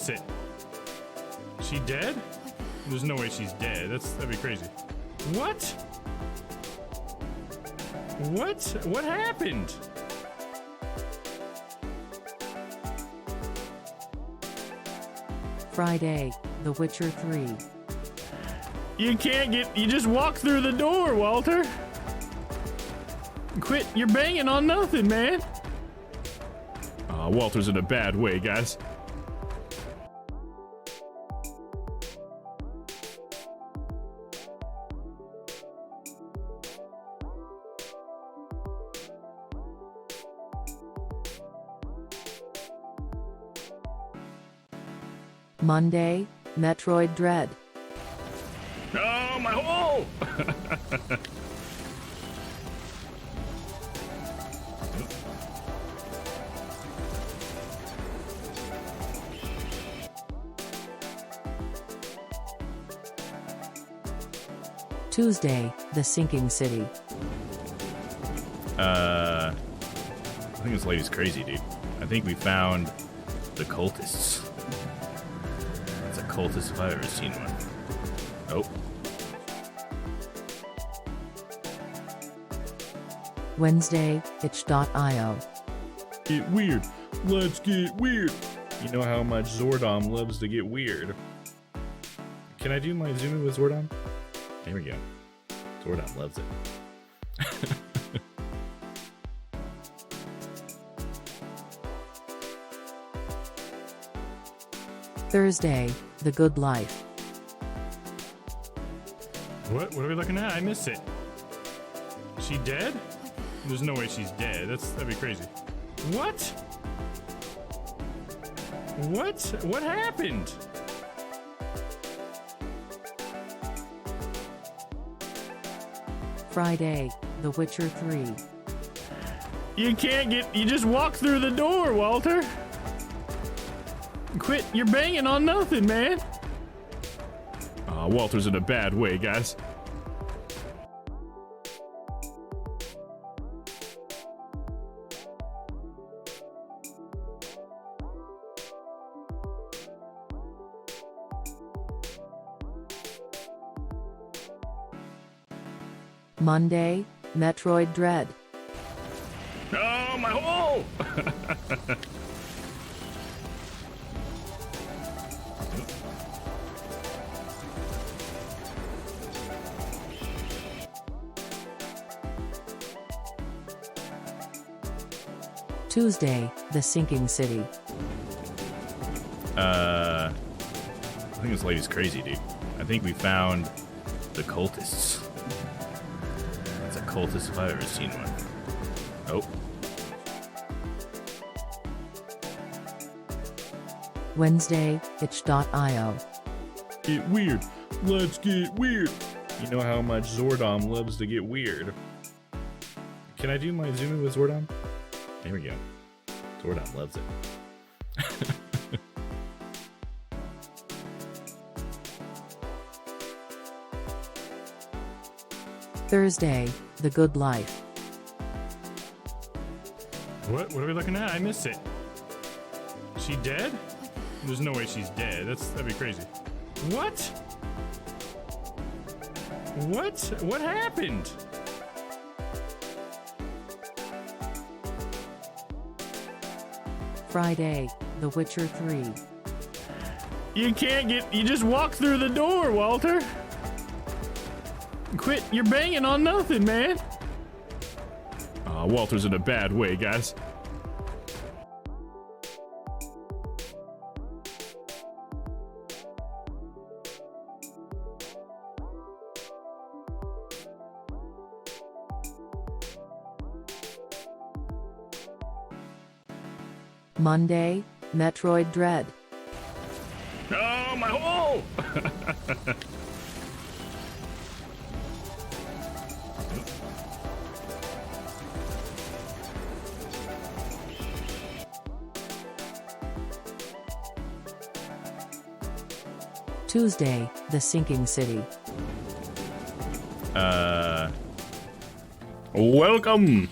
Sit. She dead? There's no way she's dead. That'd be crazy. What? What? What happened? Friday, The Witcher 3. You can't get. You just walk through the door, Walter. Quit. You're banging on nothing, man. Walter's in a bad way, guys. Monday, Metroid Dread. Oh, my hole! Tuesday, The Sinking City. I think this lady's crazy, dude. I think we found the cultists. It's a cultist if I've ever seen one. Oh. Wednesday, itch.io. Get weird. Let's get weird. You know how much Domm loves to get weird. Can I do my zoom in with Domm? There we go. Domm loves it. Thursday, The Good Life. What are we looking at? I missed it. She dead? There's no way she's dead. That'd be crazy. What? What? What happened? Friday, The Witcher 3. You can't get. You just walk through the door, Walter. Quit. You're banging on nothing, man. Walter's in a bad way, guys. Monday, Metroid Dread. Oh, my hole! Tuesday, The Sinking City. I think this lady's crazy, dude. I think we found the cultists. It's a cultist if I've ever seen one. Oh. Wednesday, itch.io. Get weird. Let's get weird. You know how much Domm loves to get weird. Can I do my zoom in with Domm? There we go. Domm loves it. Thursday, The Good Life. What are we looking at? I missed it. She dead? There's no way she's dead. That'd be crazy. What? What? What happened? Friday, The Witcher 3. You can't get. You just walk through the door, Walter. Quit. You're banging on nothing, man. Walter's in a bad way, guys. Monday, Metroid Dread. Oh, my hole! Tuesday, The Sinking City. Welcome!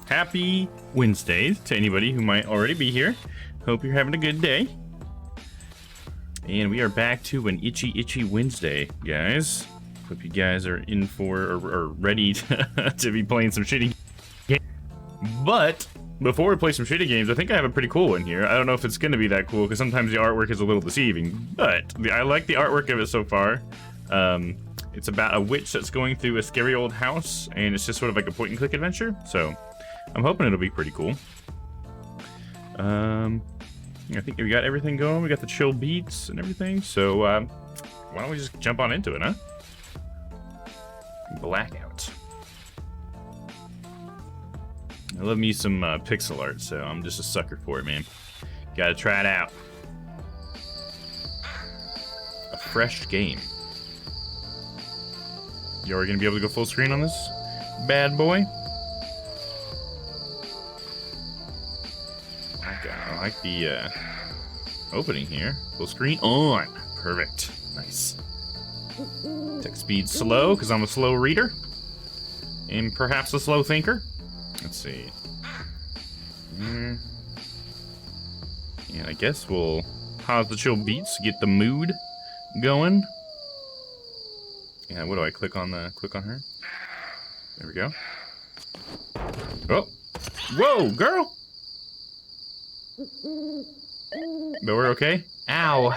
Happy Wednesdays to anybody who might already be here. Hope you're having a good day. And we are back to an itchy Wednesday, guys. Hope you guys are in for or ready to be playing some shitty games. But before we play some shitty games, I think I have a pretty cool one here. I don't know if it's going to be that cool because sometimes the artwork is a little deceiving, but I like the artwork of it so far. It's about a witch that's going through a scary old house, and it's just sort of like a point-and-click adventure. So I'm hoping it'll be pretty cool. I think we got everything going. We got the chill beats and everything. So why don't we just jump on into it, huh? Blackout. I love me some pixel art, so I'm just a sucker for it, man. Gotta try it out. A fresh game. You are gonna be able to go full screen on this bad boy? I like the opening here. Full screen on. Perfect. Nice. Text speed slow, because I'm a slow reader. And perhaps a slow thinker. Let's see. And I guess we'll pause the chill beats to get the mood going. Yeah, what do I click on her? There we go. Oh. Whoa, girl! But we're okay? Ow!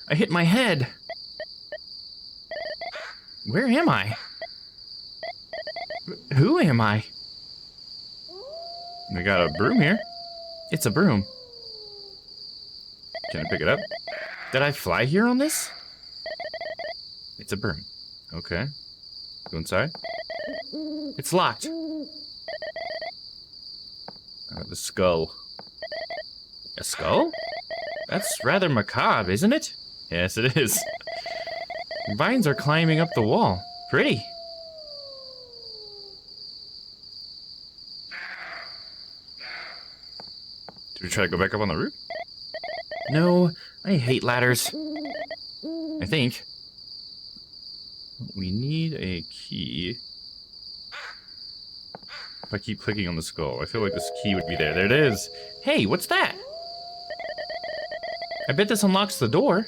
I hit my head! Where am I? Who am I? We got a broom here. It's a broom. Can I pick it up? Did I fly here on this? It's a broom. Okay. Go inside. It's locked. The skull. A skull? That's rather macabre, isn't it? Yes, it is. Vines are climbing up the wall. Pretty. Did we try to go back up on the roof? No, I hate ladders. I think. We need a key. If I keep clicking on the skull, I feel like this key would be there. There it is. Hey, what's that? I bet this unlocks the door.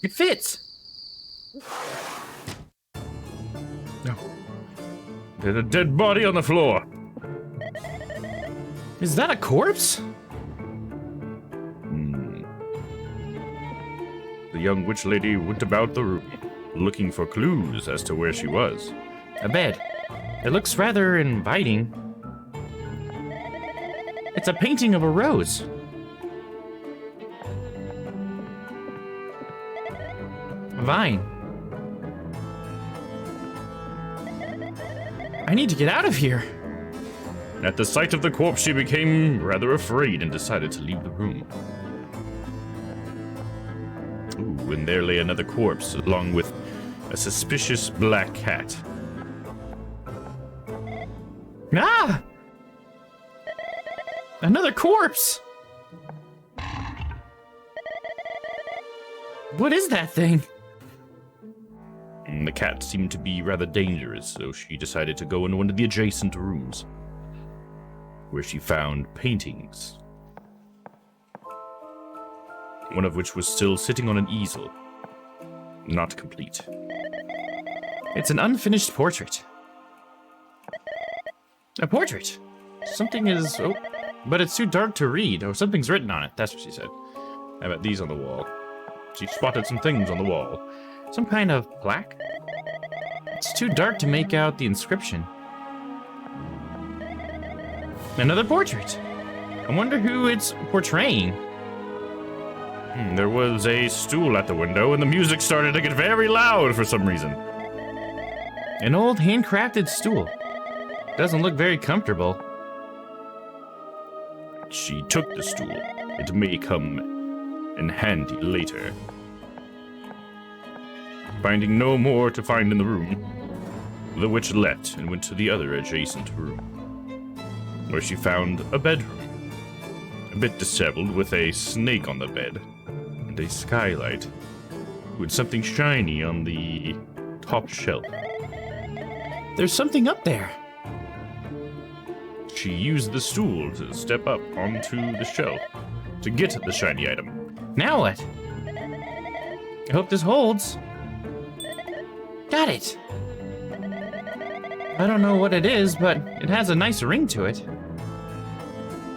It fits. No. There's a dead body on the floor. Is that a corpse? The young witch lady went about the room, looking for clues as to where she was. A bed. It looks rather inviting. It's a painting of a rose. A vine. I need to get out of here. At the sight of the corpse, she became rather afraid and decided to leave the room. Ooh, and there lay another corpse, along with a suspicious black cat. Ah! Another corpse! What is that thing? The cat seemed to be rather dangerous, so she decided to go into one of the adjacent rooms, where she found paintings. One of which was still sitting on an easel. Not complete. It's an unfinished portrait. A portrait! Something is... oh, but it's too dark to read. Oh, something's written on it. That's what she said. How about these on the wall? She spotted some things on the wall. Some kind of plaque? It's too dark to make out the inscription. Another portrait! I wonder who it's portraying. There was a stool at the window, and the music started to get very loud for some reason. An old handcrafted stool. Doesn't look very comfortable. She took the stool. It may come in handy later. Finding no more to find in the room, the witch left and went to the other adjacent room, where she found a bedroom, a bit disheveled with a snake on the bed, and a skylight with something shiny on the top shelf. There's something up there. she used the stool to step up onto the shelf to get the shiny item. Now what? I hope this holds. Got it. I don't know what it is, but it has a nice ring to it.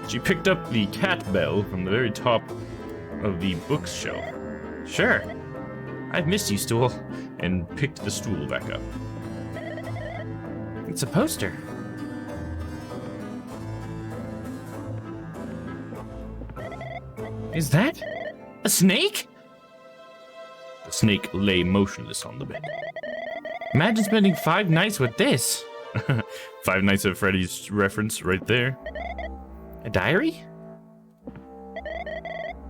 She picked up the cat bell from the very top of the bookshelf. Sure. I've missed you, stool. And picked the stool back up. It's a poster. Is that a snake? The snake lay motionless on the bed. Imagine spending 5 nights with this. Five Nights at Freddy's reference right there. A diary?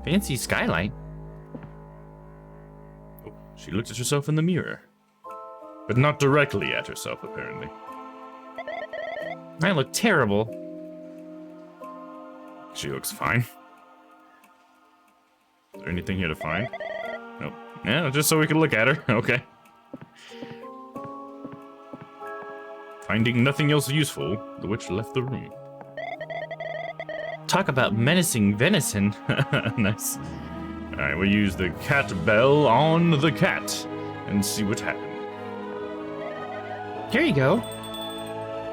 Fancy skylight. Oh, she looked at herself in the mirror. But not directly at herself, apparently. I look terrible. She looks fine. Is there anything here to find? Nope. Yeah, just so we can look at her. Okay. Finding nothing else useful, the witch left the room. Talk about menacing venison. Nice. Alright, we'll use the cat bell on the cat and see what happens. Here you go.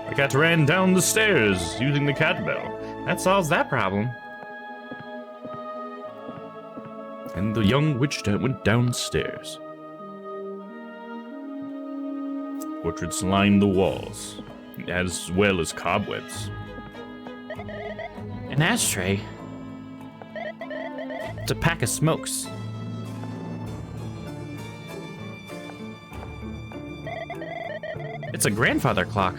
The cat ran down the stairs using the cat bell. That solves that problem. And the young witch went downstairs. Portraits line the walls, as well as cobwebs. An ashtray. It's a pack of smokes. It's a grandfather clock.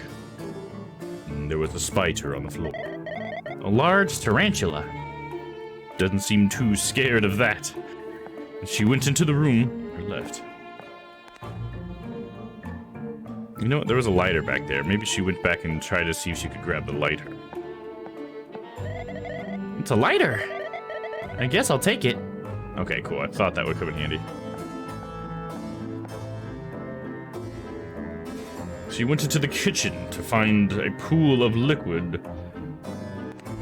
And there was a spider on the floor. A large tarantula. Doesn't seem too scared of that. She went into the room or left. You know what? There was a lighter back there. Maybe she went back and tried to see if she could grab the lighter. It's a lighter. I guess I'll take it. Okay, cool. I thought that would come in handy. She went into the kitchen to find a pool of liquid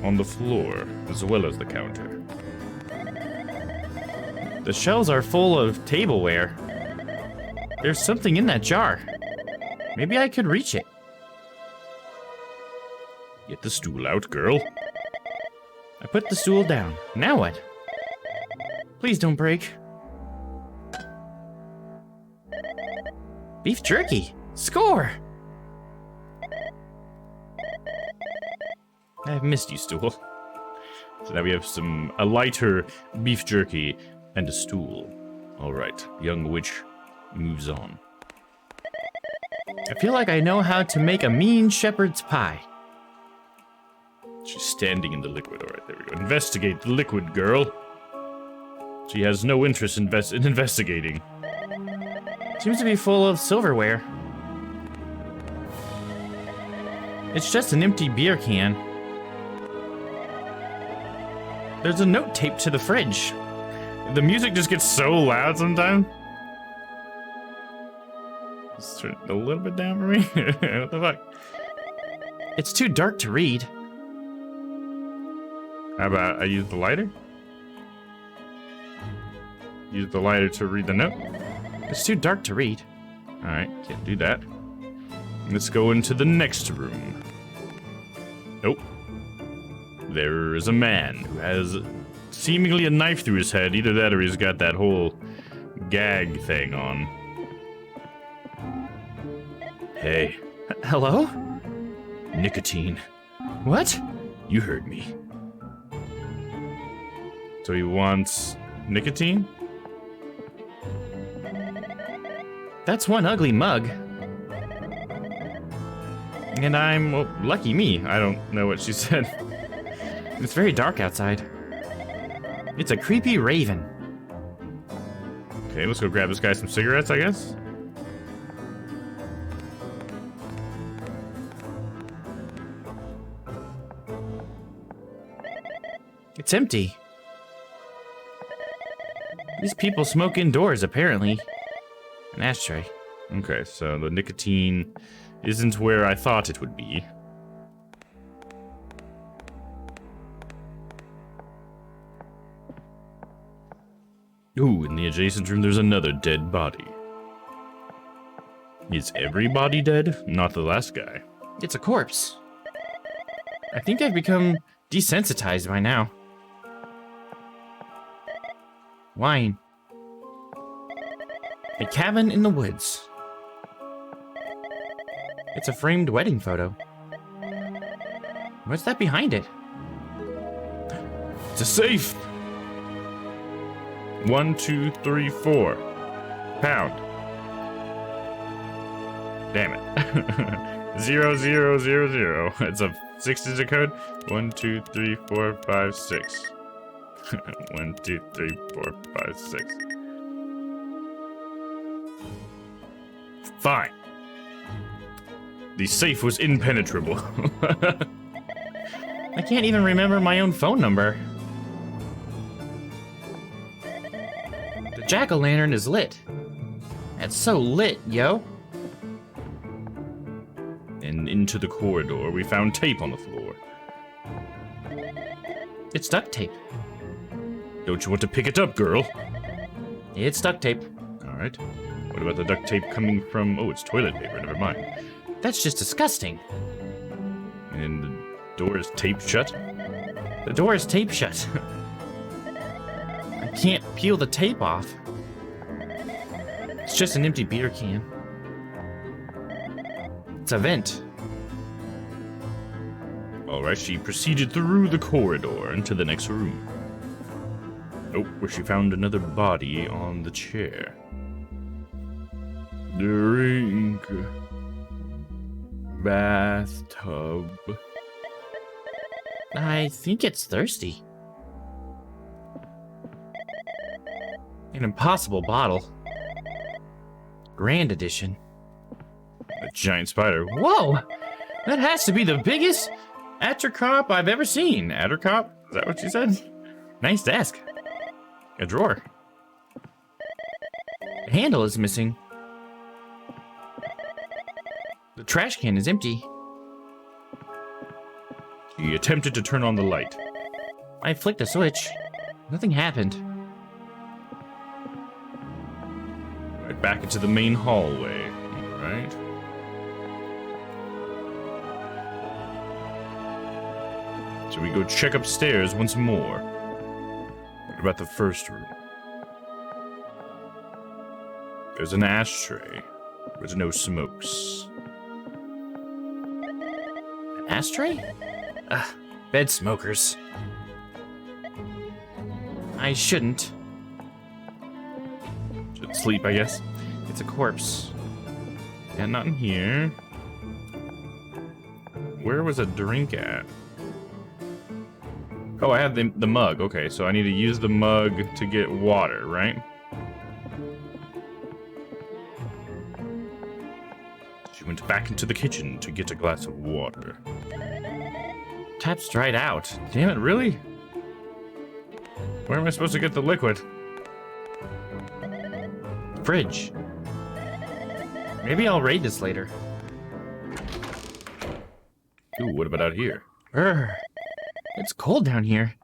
on the floor, as well as the counter. The shelves are full of tableware. There's something in that jar. Maybe I could reach it. Get the stool out, girl. I put the stool down. Now what? Please don't break. Beef jerky. Score! I've missed you, stool. So now we have a lighter beef jerky and a stool. Alright, young witch moves on. I feel like I know how to make a mean shepherd's pie. She's standing in the liquid. Alright, there we go. Investigate the liquid, girl. She has no interest in investigating. Seems to be full of silverware. It's just an empty beer can. There's a note taped to the fridge. The music just gets so loud sometimes. Let's turn it a little bit down for me. What the fuck? It's too dark to read. How about I use the lighter? Use the lighter to read the note? It's too dark to read. Alright, can't do that. Let's go into the next room. Nope. There is a man who has seemingly a knife through his head. Either that or he's got that whole gag thing on. Hey. Hello? Nicotine. What? You heard me. So he wants nicotine? That's one ugly mug. And I'm, well, lucky me. I don't know what she said. It's very dark outside. It's a creepy raven. Okay, let's go grab this guy some cigarettes, I guess. It's empty. These people smoke indoors, apparently. An ashtray. Okay, so the nicotine isn't where I thought it would be. Ooh, in the adjacent room, there's another dead body. Is everybody dead? Not the last guy. It's a corpse. I think I've become desensitized by now. Wine. A cabin in the woods. It's a framed wedding photo. What's that behind it? It's a safe! 1, 2, 3, 4. Pound. Damn it. 0, 0, 0, 0. It's a 6-digit code. 1, 2, 3, 4, 5, 6. 1, 2, 3, 4, 5, 6. Fine. The safe was impenetrable. I can't even remember my own phone number. The jack-o'-lantern is lit. It's so lit, yo. And into the corridor, we found tape on the floor. It's duct tape. Don't you want to pick it up, girl? It's duct tape. Alright. What about the duct tape coming from... Oh, it's toilet paper, never mind. That's just disgusting. And the door is taped shut? The door is taped shut. I can't peel the tape off. It's just an empty beer can. It's a vent. Alright, she proceeded through the corridor into the next room. Oh, where she found another body on the chair. Drink. Bathtub. I think it's thirsty. An impossible bottle. Grand edition. A giant spider. Whoa! That has to be the biggest attercop I've ever seen. Attercop? Is that what she said? Nice desk. A drawer. The handle is missing. The trash can is empty. She attempted to turn on the light. I flicked a switch. Nothing happened. Right back into the main hallway. Alright. So we go check upstairs once more. What about the first room? There's an ashtray. There's no smokes. An ashtray? Bed smokers. I shouldn't. Should sleep, I guess. It's a corpse. Yeah, not in here. Where was a drink at? Oh, I have the mug. Okay, so I need to use the mug to get water, right? She went back into the kitchen to get a glass of water. Tap's dried out. Damn it, really? Where am I supposed to get the liquid? Fridge. Maybe I'll raid this later. Ooh, what about out here? It's cold down here.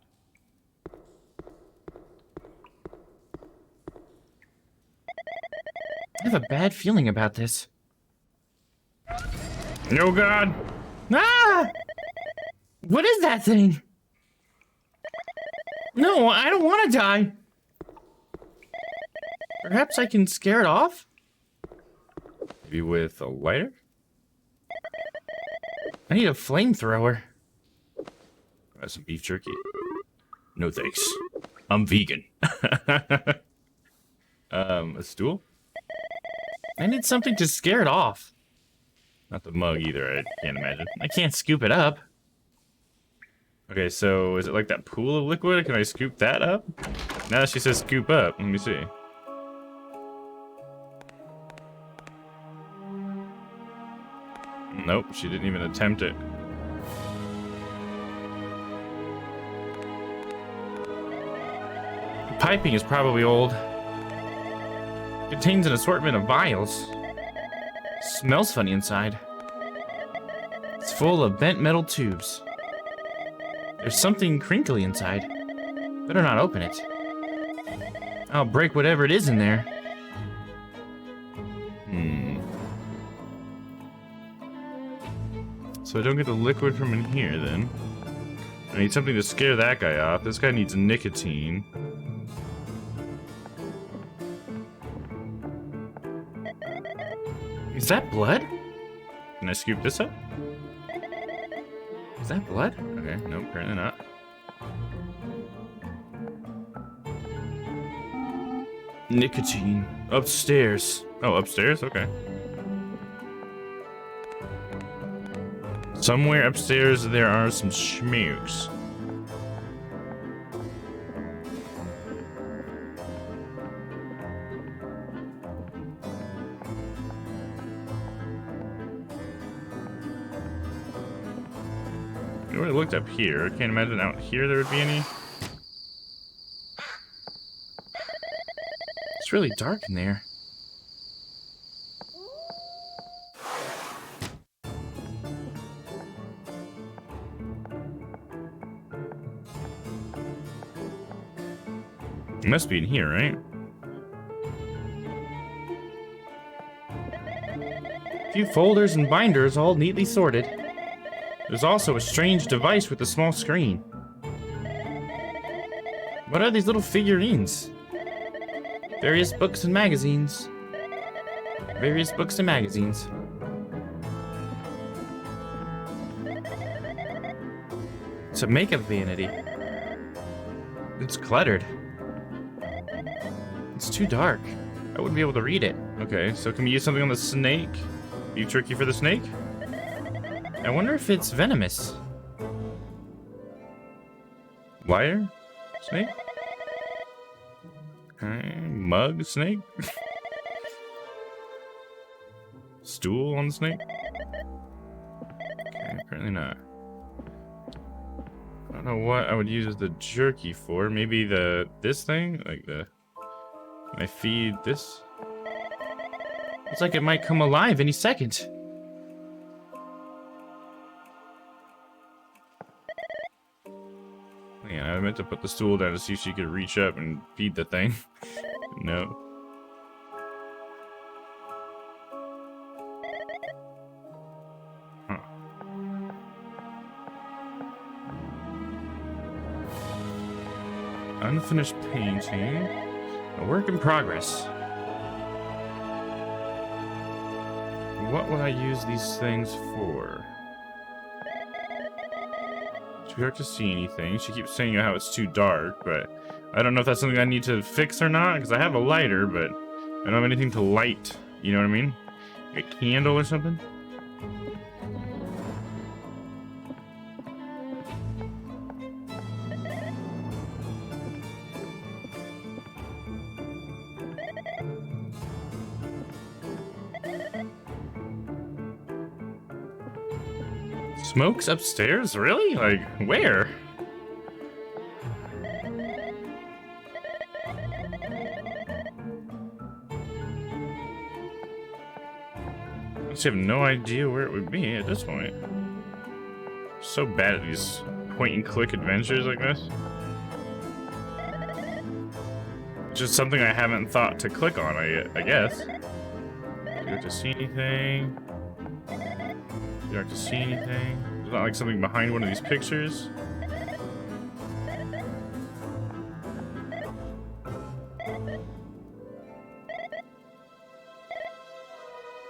I have a bad feeling about this. No, God! Ah! What is that thing? No, I don't want to die. Perhaps I can scare it off? Maybe with a lighter? I need a flamethrower. That's some beef jerky. No thanks. I'm vegan. A stool? I need something to scare it off. Not the mug either, I can't imagine. I can't scoop it up. Okay, so is it like that pool of liquid? Can I scoop that up? Now that she says scoop up, let me see. Nope, she didn't even attempt it. The piping is probably old. Contains an assortment of vials. Smells funny inside. It's full of bent metal tubes. There's something crinkly inside. Better not open it. I'll break whatever it is in there. So I don't get the liquid from in here, then. I need something to scare that guy off. This guy needs nicotine. Is that blood? Can I scoop this up? Is that blood? Okay, no, apparently not. Nicotine. Upstairs. Oh, upstairs? Okay. Somewhere upstairs there are some schmooks. I already looked up here. I can't imagine out here there would be any. It's really dark in there. It must be in here, right? A few folders and binders all neatly sorted. There's also a strange device with a small screen. What are these little figurines? Various books and magazines. Various books and magazines. It's a makeup vanity. It's cluttered. It's too dark. I wouldn't be able to read it. Okay, so can we use something on the snake? Be tricky for the snake? I wonder if it's venomous. Wire? Snake? Mug snake? Stool on the snake? Okay, apparently not. I don't know what I would use the jerky for. Maybe this thing? Like the... Can I feed this? Looks like it might come alive any second. Yeah, I meant to put the stool down to see if she could reach up and feed the thing. No. Huh. Unfinished painting. A work in progress. What would I use these things for? It's too dark to see anything. She keeps saying how it's too dark, but I don't know if that's something I need to fix or not, because I have a lighter, but I don't have anything to light. You know what I mean? Like a candle or something? Smoke's upstairs? Really? Like, where? I just have no idea where it would be at this point. So bad at these point-and-click adventures like this. Just something I haven't thought to click on, I guess. Do you have to see anything? You don't have to see anything. There's not like something behind one of these pictures.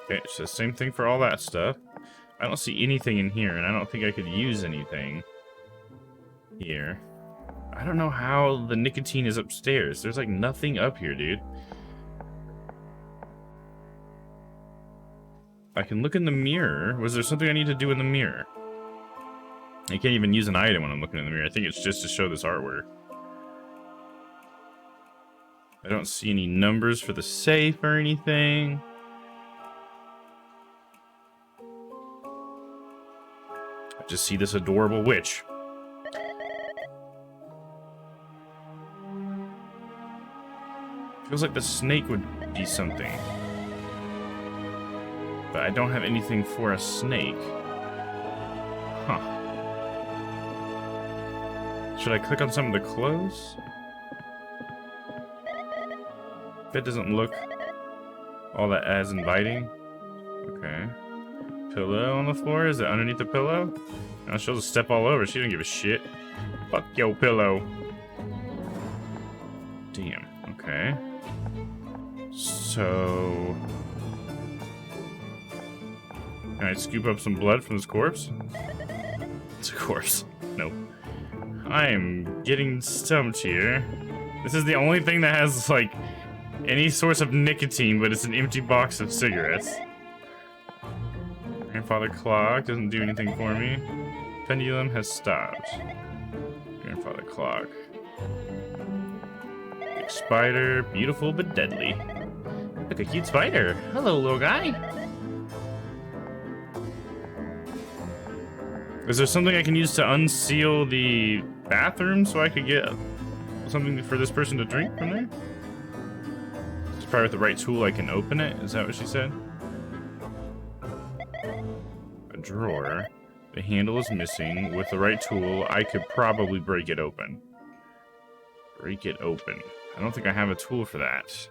Okay, it's the same thing for all that stuff. I don't see anything in here, and I don't think I could use anything here. I don't know how the nicotine is upstairs. There's like nothing up here, dude. I can look in the mirror. Was there something I need to do in the mirror? I can't even use an item when I'm looking in the mirror. I think it's just to show this artwork. I don't see any numbers for the safe or anything. I just see this adorable witch. Feels like the snake would be something. But I don't have anything for a snake. Huh. Should I click on some of the clothes? Bed doesn't look all that as inviting. Okay. Pillow on the floor? Is it underneath the pillow? No, she'll just step all over. She don't give a shit. Fuck yo pillow. Damn. Okay. So... Can I scoop up some blood from this corpse? It's a corpse. Nope. I am getting stumped here. This is the only thing that has, like, any source of nicotine, but it's an empty box of cigarettes. Grandfather clock doesn't do anything for me. Pendulum has stopped. Grandfather clock. Big spider, beautiful but deadly. Look, a cute spider. Hello, little guy. Is there something I can use to unseal the bathroom so I could get something for this person to drink from there? It's probably with the right tool I can open it. Is that what she said? A drawer. The handle is missing. With the right tool, I could probably break it open. Break it open. I don't think I have a tool for that.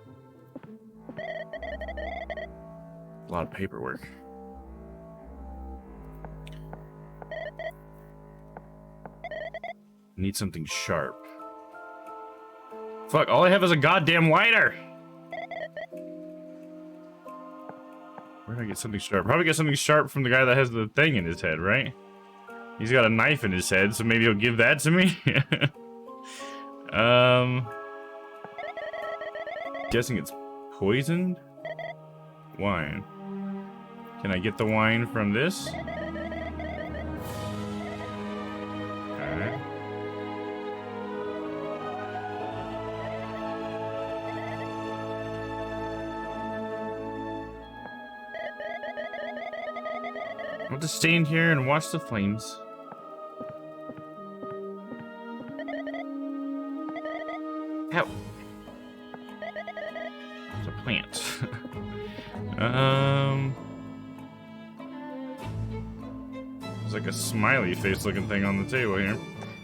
A lot of paperwork. Need something sharp. Fuck, all I have is a goddamn lighter! Where did I get something sharp? Probably get something sharp from the guy that has the thing in his head, right? He's got a knife in his head, so maybe he'll give that to me? Guessing it's poisoned? Wine. Can I get the wine from this? Okay. I'll just stand here and watch the flames. Ow. It's a plant. There's like a smiley face looking thing on the table here.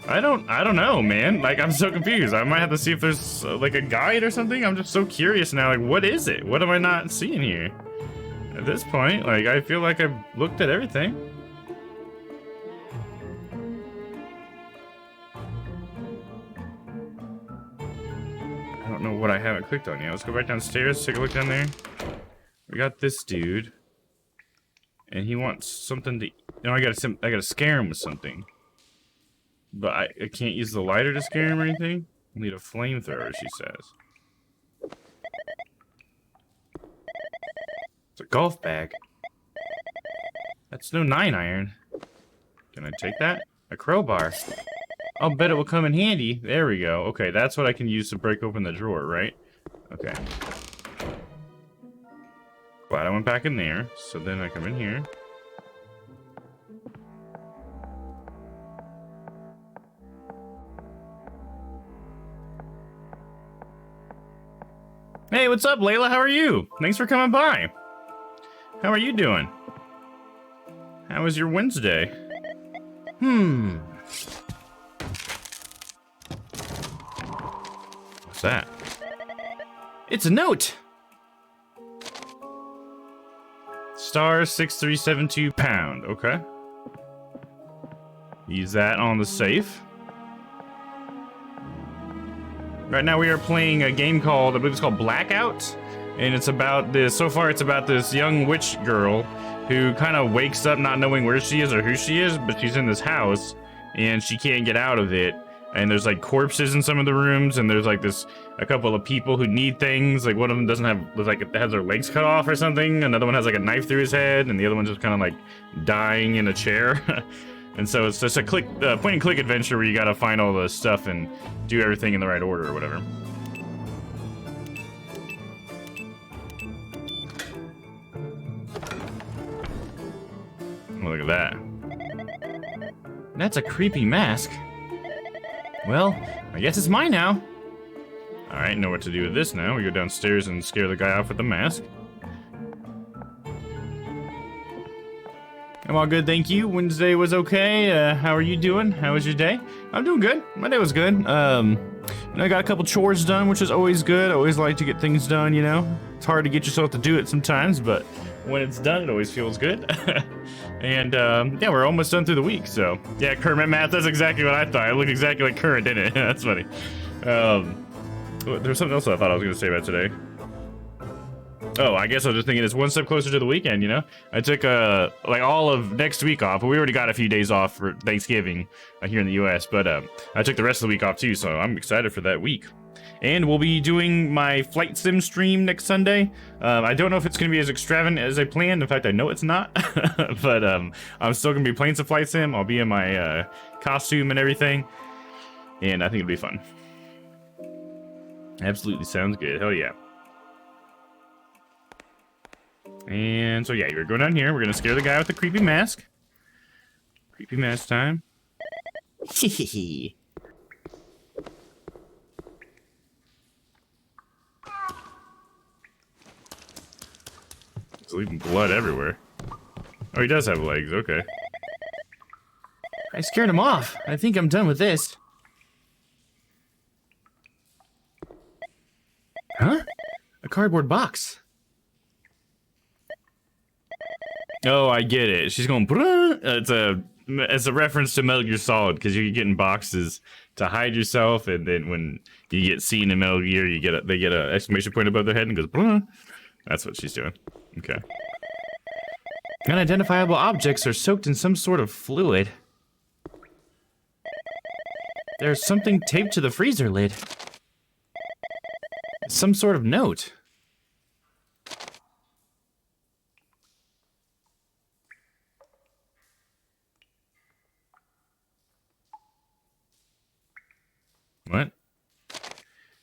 I don't know, man. Like, I'm so confused. I might have to see if there's like a guide or something. I'm just so curious now. Like, what is it? What am I not seeing here? At this point, like, I feel like I've looked at everything. I don't know what I haven't clicked on yet. Let's go back downstairs, take a look down there. We got this dude. And he wants something to... No, I gotta scare him with something. But I can't use the lighter to scare him or anything? I need a flamethrower, she says. It's a golf bag. That's no 9-iron. Can I take that? A crowbar. I'll bet it will come in handy. There we go. Okay, that's what I can use to break open the drawer, right? Okay. Glad I went back in there. So then I come in here. Hey, what's up, Layla? How are you? Thanks for coming by. How are you doing? How was your Wednesday? What's that? It's a note! Star 6372 pound. Okay. Use that on the safe. Right now we are playing a game called, I believe it's called Blackout. And it's about this, so far it's about this young witch girl who kind of wakes up not knowing where she is or who she is, but she's in this house and she can't get out of it. And there's like corpses in some of the rooms, and there's like a couple of people who need things. Like one of them doesn't have, like, has their legs cut off or something. Another one has like a knife through his head, and the other one's just kind of like dying in a chair. And so it's just a point and click adventure where you gotta find all the stuff and do everything in the right order or whatever. Oh, look at that. That's a creepy mask. Well, I guess it's mine now. Alright, know what to do with this now. We go downstairs and scare the guy off with the mask. I'm all good, thank you. Wednesday was okay. How are you doing? How was your day? I'm doing good. My day was good. And I got a couple chores done, which is always good. I always like to get things done, you know? It's hard to get yourself to do it sometimes, but when it's done, it always feels good. And yeah, we're almost done through the week, so. Yeah, Kermit Math, that's exactly what I thought. It looked exactly like Kermit, didn't it? That's funny. There's something else I thought I was gonna say about today. Oh, I guess I was just thinking it's one step closer to the weekend, you know? I took like all of next week off, but we already got a few days off for Thanksgiving here in the US, but I took the rest of the week off too, so I'm excited for that week. And we'll be doing my flight sim stream next Sunday. I don't know if it's going to be as extravagant as I planned. In fact, I know it's not. But I'm still going to be playing some flight sim. I'll be in my costume and everything. And I think it'll be fun. Absolutely sounds good. Hell yeah. And so yeah, you're going down here. We're going to scare the guy with the creepy mask. Creepy mask time. Hehehe. He's leaving blood everywhere. Oh, he does have legs. Okay. I scared him off. I think I'm done with this. Huh? A cardboard box. Oh, I get it. She's going. It's a reference to Metal Gear Solid because you get in boxes to hide yourself, and then when you get seen in Metal Gear, they get a exclamation point above their head and goes. That's what she's doing. Okay. Unidentifiable objects are soaked in some sort of fluid. There's something taped to the freezer lid. Some sort of note. What?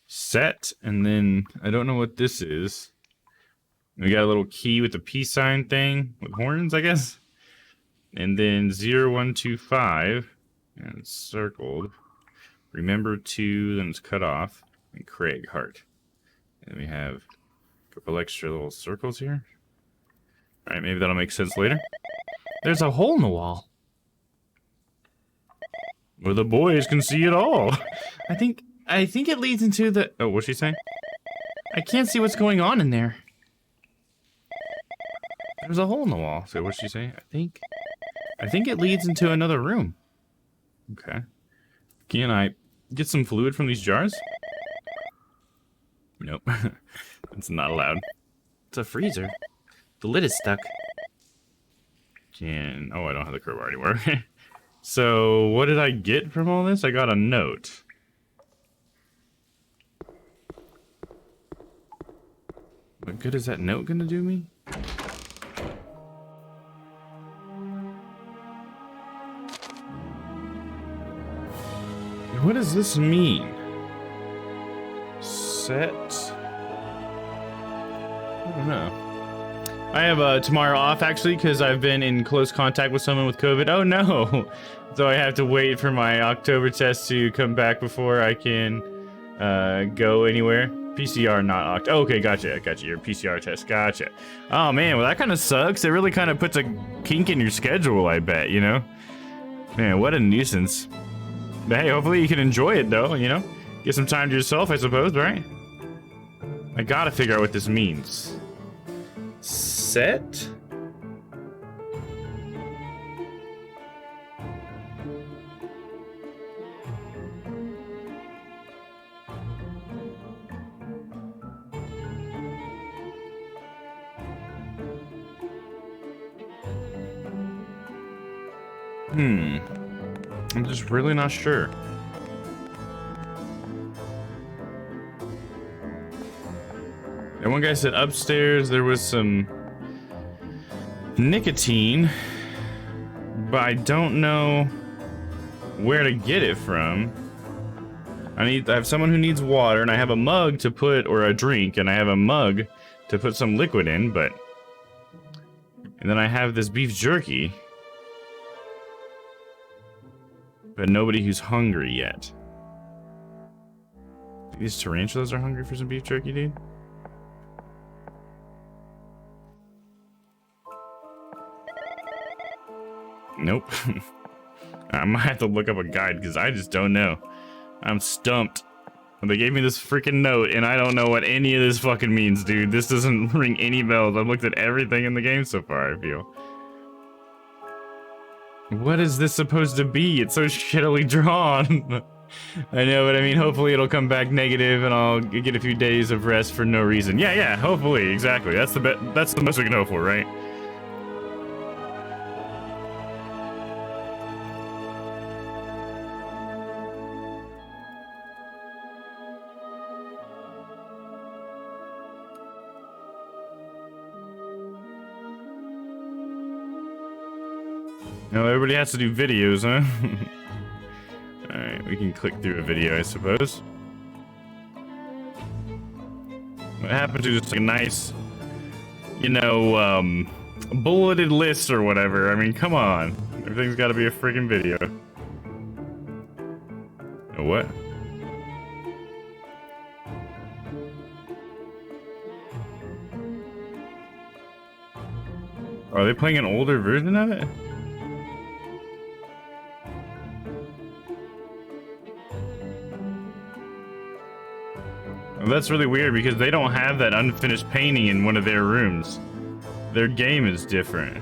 Set, and then I don't know what this is. We got a little key with the peace sign thing with horns, I guess. And then 0125, and it's circled. Remember to, then it's cut off. And Craig Hart. And we have a couple extra little circles here. Alright, maybe that'll make sense later. There's a hole in the wall. Where the boys can see it all. I think it leads into the... Oh, what's she saying? I can't see what's going on in there. There's a hole in the wall. So what's she saying? I think it leads into another room. Okay. Can I get some fluid from these jars? Nope. It's not allowed. It's a freezer. The lid is stuck. Oh, I don't have the crowbar anymore. So, what did I get from all this? I got a note. What good is that note gonna do me? What does this mean? Set... I don't know. I have tomorrow off, actually, because I've been in close contact with someone with COVID. Oh, no! So I have to wait for my October test to come back before I can go anywhere. PCR, not Oct. Oh, okay, gotcha. Your PCR test, gotcha. Oh, man, well, that kind of sucks. It really kind of puts a kink in your schedule, I bet, you know? Man, what a nuisance. But hey, hopefully you can enjoy it, though, you know? Get some time to yourself, I suppose, right? I gotta figure out what this means. Set? I'm just really not sure. And one guy said upstairs there was some nicotine, but I don't know where to get it from. I have someone who needs water, and I have a mug to put, or a drink, and I have a mug to put some liquid in, but... And then I have this beef jerky. But nobody who's hungry yet. These tarantulas are hungry for some beef jerky, dude? Nope. I might have to look up a guide because I just don't know. I'm stumped. They gave me this freaking note, and I don't know what any of this fucking means, dude. This doesn't ring any bells. I've looked at everything in the game so far, I feel. What is this supposed to be? It's so shittily drawn. I know, but I mean, hopefully it'll come back negative, and I'll get a few days of rest for no reason. Yeah, hopefully, exactly. That's the most we can hope for, right? No, everybody has to do videos, huh? Alright, we can click through a video, I suppose. What happened to just like a nice, you know, bulleted list or whatever? I mean, come on. Everything's gotta be a freaking video. Oh, what? Are they playing an older version of it? Well, that's really weird because they don't have that unfinished painting in one of their rooms. Their game is different.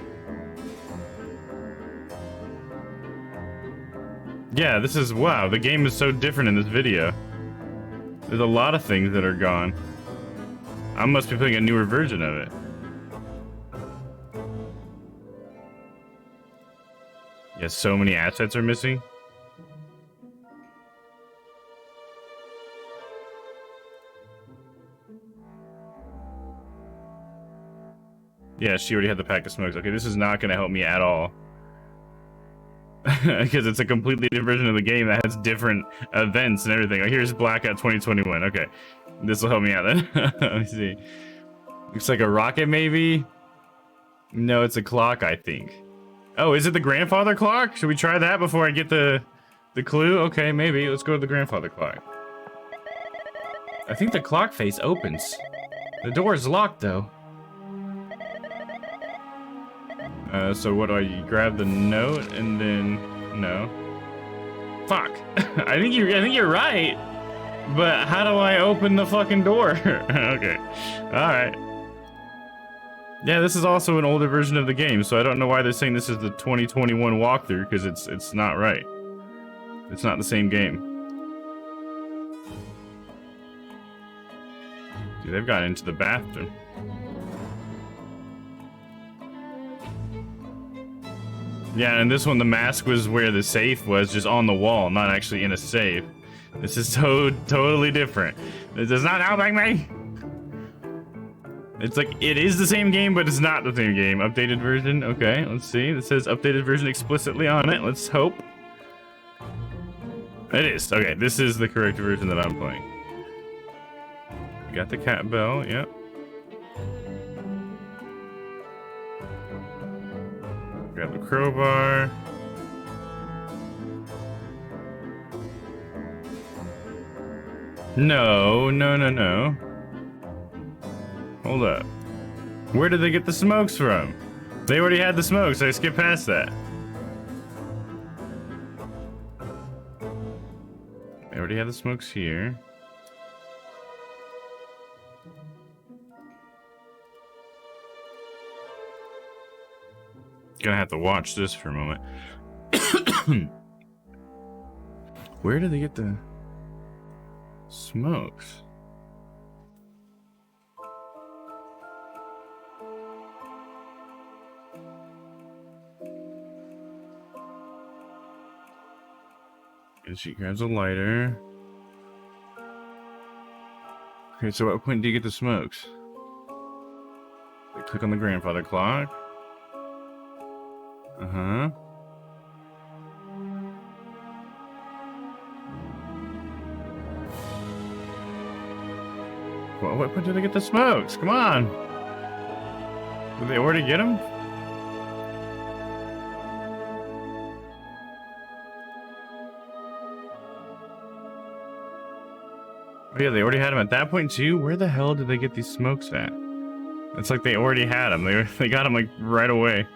Yeah, this is, wow, the game is so different in this video. There's a lot of things that are gone. I must be playing a newer version of it. Yeah, so many assets are missing. Yeah, she already had the pack of smokes. Okay, this is not going to help me at all. Because it's a completely different version of the game that has different events and everything. Oh, here's Blackout 2021. Okay, this will help me out then. Let me see. Looks like a rocket, maybe? No, it's a clock, I think. Oh, is it the grandfather clock? Should we try that before I get the clue? Okay, maybe. Let's go to the grandfather clock. I think the clock face opens. The door is locked, though. So what do I grab the note and then no? Fuck. I think you're right. But how do I open the fucking door? Okay. All right. Yeah, this is also an older version of the game, so I don't know why they're saying this is the 2021 walkthrough because it's not right. It's not the same game. Dude, they've gotten into the bathroom. Yeah, and this one, the mask was where the safe was, just on the wall, not actually in a safe. This is totally different. This does not helping me. It's like, it is the same game, but it's not the same game. Updated version, okay, let's see. It says updated version explicitly on it, let's hope. It is, okay, this is the correct version that I'm playing. You got the cat bell, yep. Grab the crowbar. No. Hold up. Where did they get the smokes from? They already had the smokes. I skipped past that. They already had the smokes here. Gonna have to watch this for a moment. Where did they get the smokes? And she grabs a lighter. Okay, so at what point do you get the smokes? They click on the grandfather clock. Uh-huh. Well, what point did they get the smokes? Come on! Did they already get them? Oh yeah, they already had them at that point too? Where the hell did they get these smokes at? It's like they already had them. They got them like right away.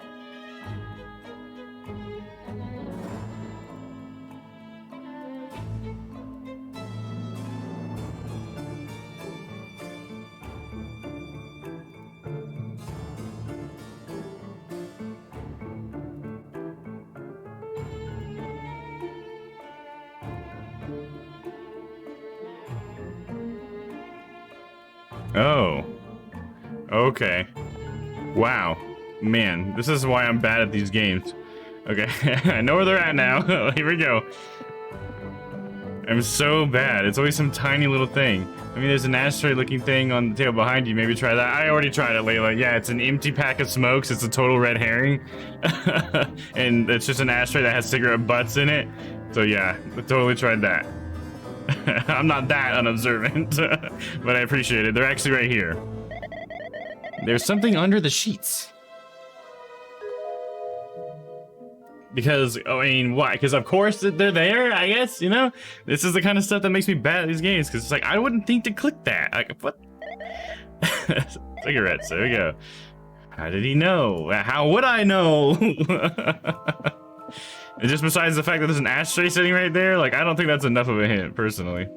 Oh. Okay. Wow. Man, this is why I'm bad at these games. Okay, I know where they're at now. Here we go. I'm so bad. It's always some tiny little thing. I mean, there's an ashtray-looking thing on the table behind you. Maybe try that. I already tried it, Layla. Yeah, it's an empty pack of smokes. It's a total red herring. And it's just an ashtray that has cigarette butts in it. So yeah, I totally tried that. I'm not that unobservant, but I appreciate it. They're actually right here. There's something under the sheets. Because, I mean, why? Because of course they're there, I guess, you know? This is the kind of stuff that makes me bad at these games, because it's like, I wouldn't think to click that. Like, what? Cigarettes, there we go. How did he know? How would I know? And just besides the fact that there's an ashtray sitting right there, like, I don't think that's enough of a hint, personally.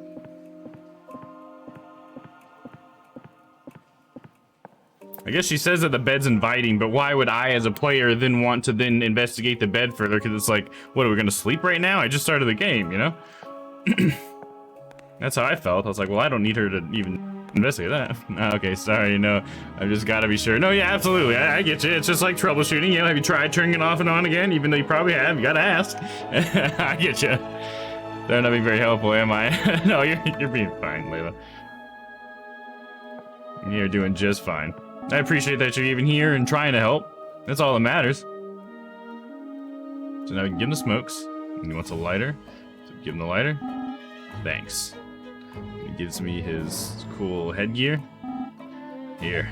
I guess she says that the bed's inviting, but why would I, as a player, then want to then investigate the bed further? Because it's like, what, are we gonna sleep right now? I just started the game, you know? That's how I felt. I was like, well, I don't need her to even investigate that. Okay, sorry, no, I've just gotta be sure. No, yeah, absolutely, I get you. It's just like troubleshooting, you know? Have you tried turning it off and on again? Even though you probably have, you gotta ask. I get you. They're not being very helpful, am I? No, you're being fine, Layla. You're doing just fine. I appreciate that you're even here and trying to help. That's all that matters. So now we can give him the smokes. And he wants a lighter. So give him the lighter. Thanks. He gives me his cool headgear. Here.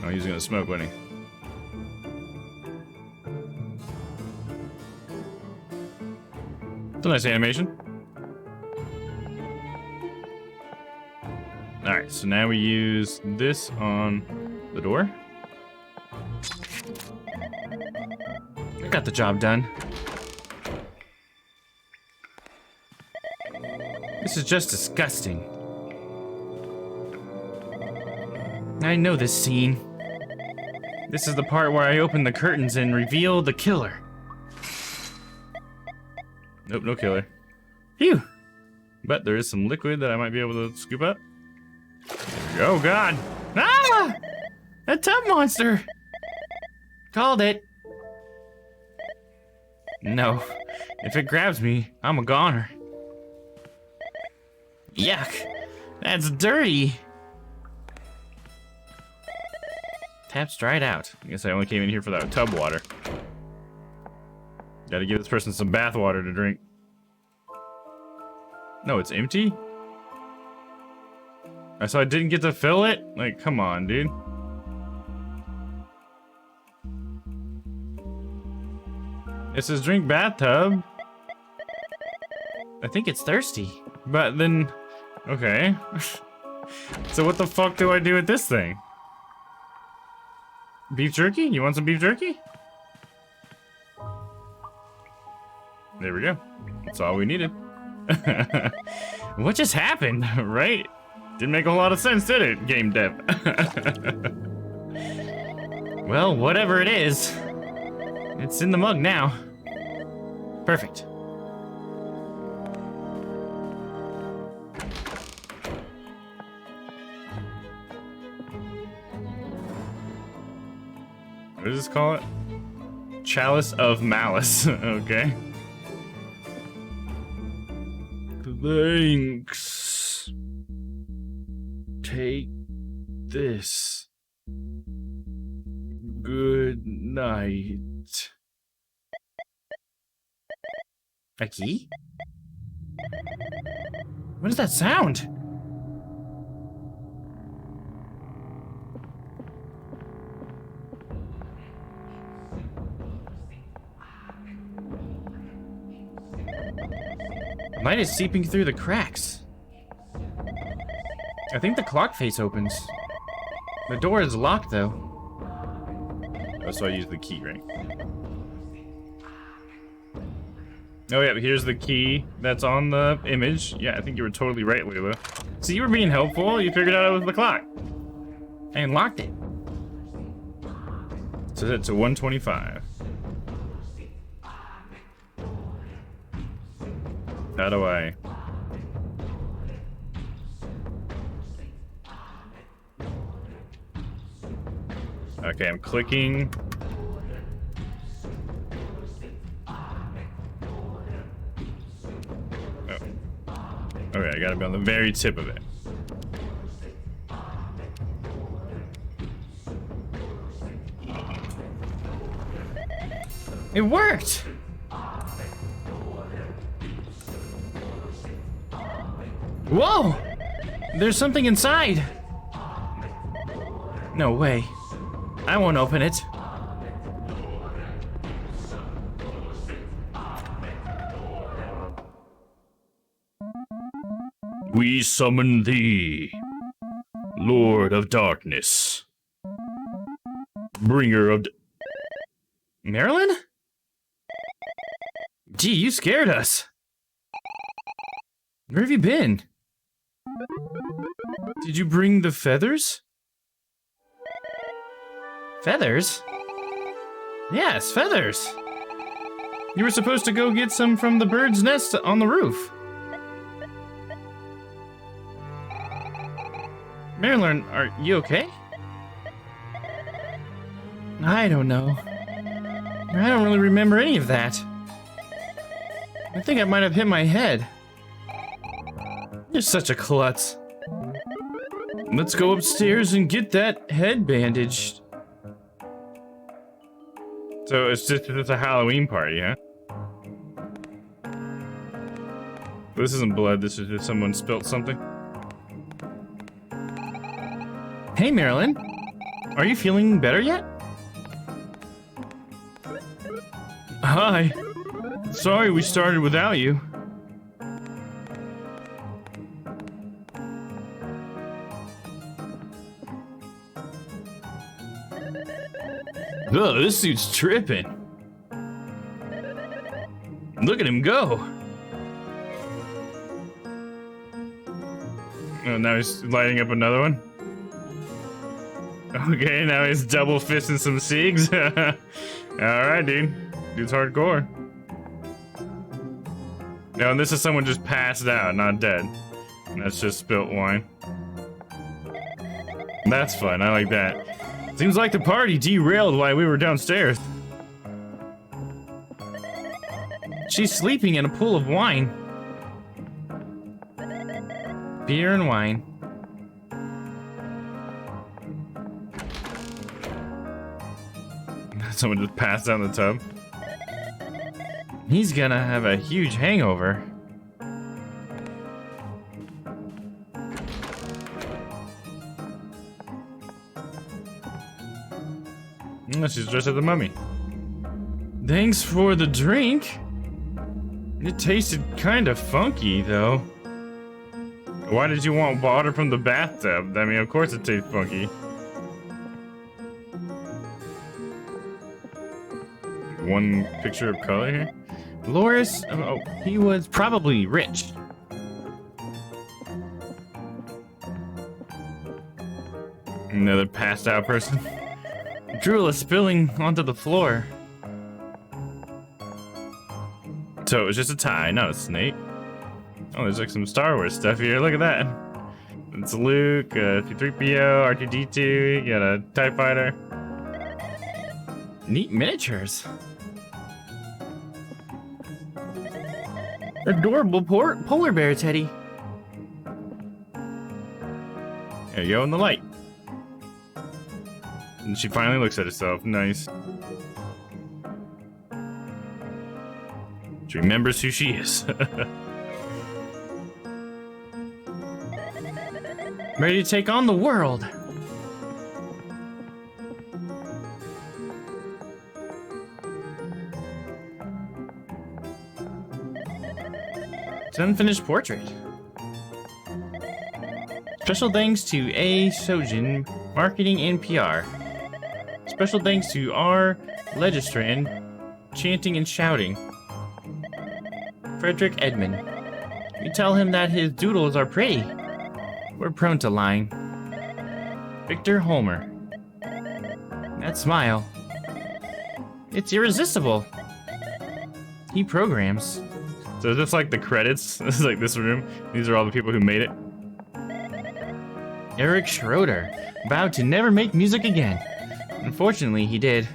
Oh, he's gonna smoke, wasn't he? It's a nice animation. Alright, so now we use this on the door. I got the job done. This is just disgusting. I know this scene. This is the part where I open the curtains and reveal the killer. Nope, no killer. Phew! But there is some liquid that I might be able to scoop up. Oh god! Ah! A tub monster! Called it. No. If it grabs me, I'm a goner. Yuck! That's dirty! Tap's dried out. I guess I only came in here for that tub water. Gotta give this person some bath water to drink. No, it's empty? So I didn't get to fill it? Like, come on, dude. It says drink bathtub. I think it's thirsty. But then, okay. So what the fuck do I do with this thing? Beef jerky? You want some beef jerky? There we go. That's all we needed. What just happened, right? Didn't make a whole lot of sense, did it, game dev? Well, whatever it is, it's in the mug now. Perfect. What does this call it? Chalice of Malice. Okay. Thanks. Take this. Good night. A key? What does that sound? Light is seeping through the cracks. I think the clock face opens. The door is locked, though. Oh, so I use the key, right? Oh, yeah, but here's the key that's on the image. Yeah, I think you were totally right, Layla. So you were being helpful. You figured out it was the clock. And locked it. So that's a 125. How do I... Okay, I'm clicking. Oh. Okay, I gotta be on the very tip of it. It worked! Whoa! There's something inside! No way. I won't open it. We summon thee, Lord of Darkness, bringer of Marilyn? Gee, you scared us. Where have you been? Did you bring the feathers? Feathers? Yes, feathers. You were supposed to go get some from the bird's nest on the roof. Marilyn, are you okay? I don't know. I don't really remember any of that. I think I might have hit my head. You're such a klutz. Let's go upstairs and get that head bandaged. So it's just a Halloween party, huh? This isn't blood, this is just someone spilt something. Hey, Marilyn. Are you feeling better yet? Hi. Sorry we started without you. Ugh, this suit's tripping. Look at him go. Oh, now he's lighting up another one. Okay, now he's double fisting some Siegs. Alright, dude. Dude's hardcore. No, and this is someone just passed out, not dead. And that's just spilt wine. That's fun, I like that. Seems like the party derailed while we were downstairs. She's sleeping in a pool of wine. Beer and wine. Someone just passed down the tub. He's gonna have a huge hangover. Unless she's dressed as the mummy. Thanks for the drink. It tasted kind of funky, though. Why did you want water from the bathtub? I mean, of course it tastes funky. One picture of color here. Loris, oh, he was probably rich. Another passed out person. Drool is spilling onto the floor. So it was just a tie, not a snake. Oh, there's like some Star Wars stuff here. Look at that. It's Luke, C-3PO, R2-D2, you got a TIE fighter. Neat miniatures. Adorable polar bear, Teddy. There you go in the light. And she finally looks at herself. Nice. She remembers who she is. Ready to take on the world. It's an unfinished portrait. Special thanks to A. Sojin, Marketing and PR. Special thanks to R. Legistrand, Chanting and Shouting. Frederick Edmond. We tell him that his doodles are pretty. We're prone to lying. Victor Homer. That smile. It's irresistible. He programs. So is this like the credits? This is like this room. These are all the people who made it. Eric Schroeder vowed to never make music again. Unfortunately, he did.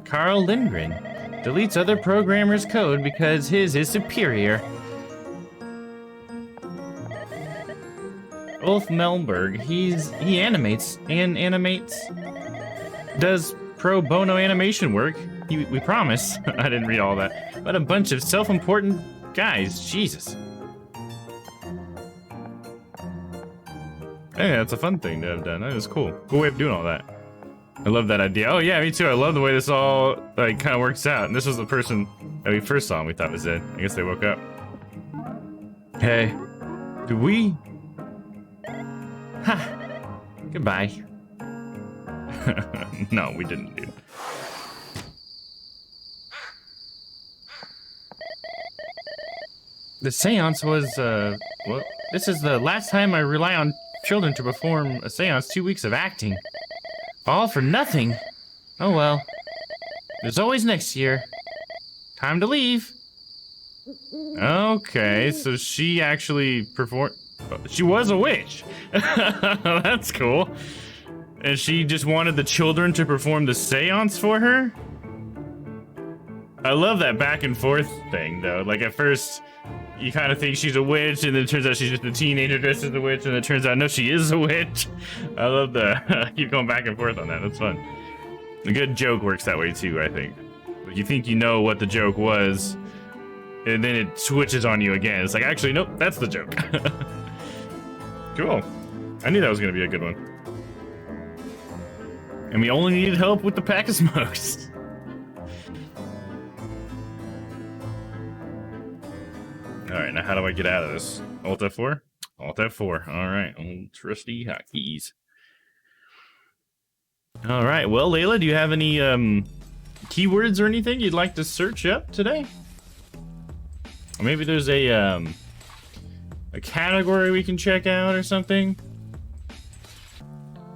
Carl Lindgren deletes other programmers' code because his is superior. Ulf Melberg, he animates, does pro bono animation work. We promise. I didn't read all that. What a bunch of self-important guys. Jesus. Hey, that's a fun thing to have done. That is cool. Cool way of doing all that. I love that idea. Oh yeah, me too. I love the way this all like kind of works out. And this was the person that we first saw and we thought was dead. I guess they woke up. Hey, do we? Ha. Goodbye. No, we didn't, dude. The seance was, well, this is the last time I rely on children to perform a seance. 2 weeks of acting. All for nothing. Oh well. There's always next year. Time to leave. Okay, so she actually performed. She was a witch. That's cool. And she just wanted the children to perform the seance for her? I love that back and forth thing, though. Like, at first, you kind of think she's a witch, and then it turns out she's just a teenager dressed as a witch, and it turns out, no, she is a witch. I love the keep going back and forth on that. That's fun. A good joke works that way, too, I think. You think you know what the joke was, and then it switches on you again. It's like, actually, nope, that's the joke. Cool. I knew that was going to be a good one. And we only needed help with the pack of smokes. Alright, now how do I get out of this? Alt F4? Alt F4. Alright, old trusty hotkeys. Alright, well, Layla, do you have any keywords or anything you'd like to search up today? Or maybe there's a category we can check out or something?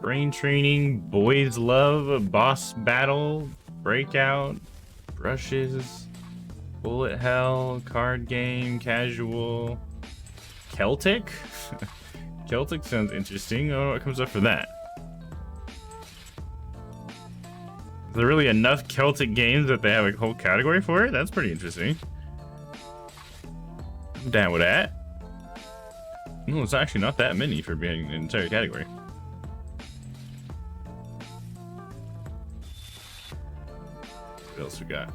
Brain training, boys love, boss battle, breakout, brushes, bullet hell, card game, casual, Celtic? Celtic sounds interesting. I don't know what comes up for that. Is there really enough Celtic games that they have a whole category for it? That's pretty interesting. I'm down with that. No, it's actually not that many for being an entire category. What else we got?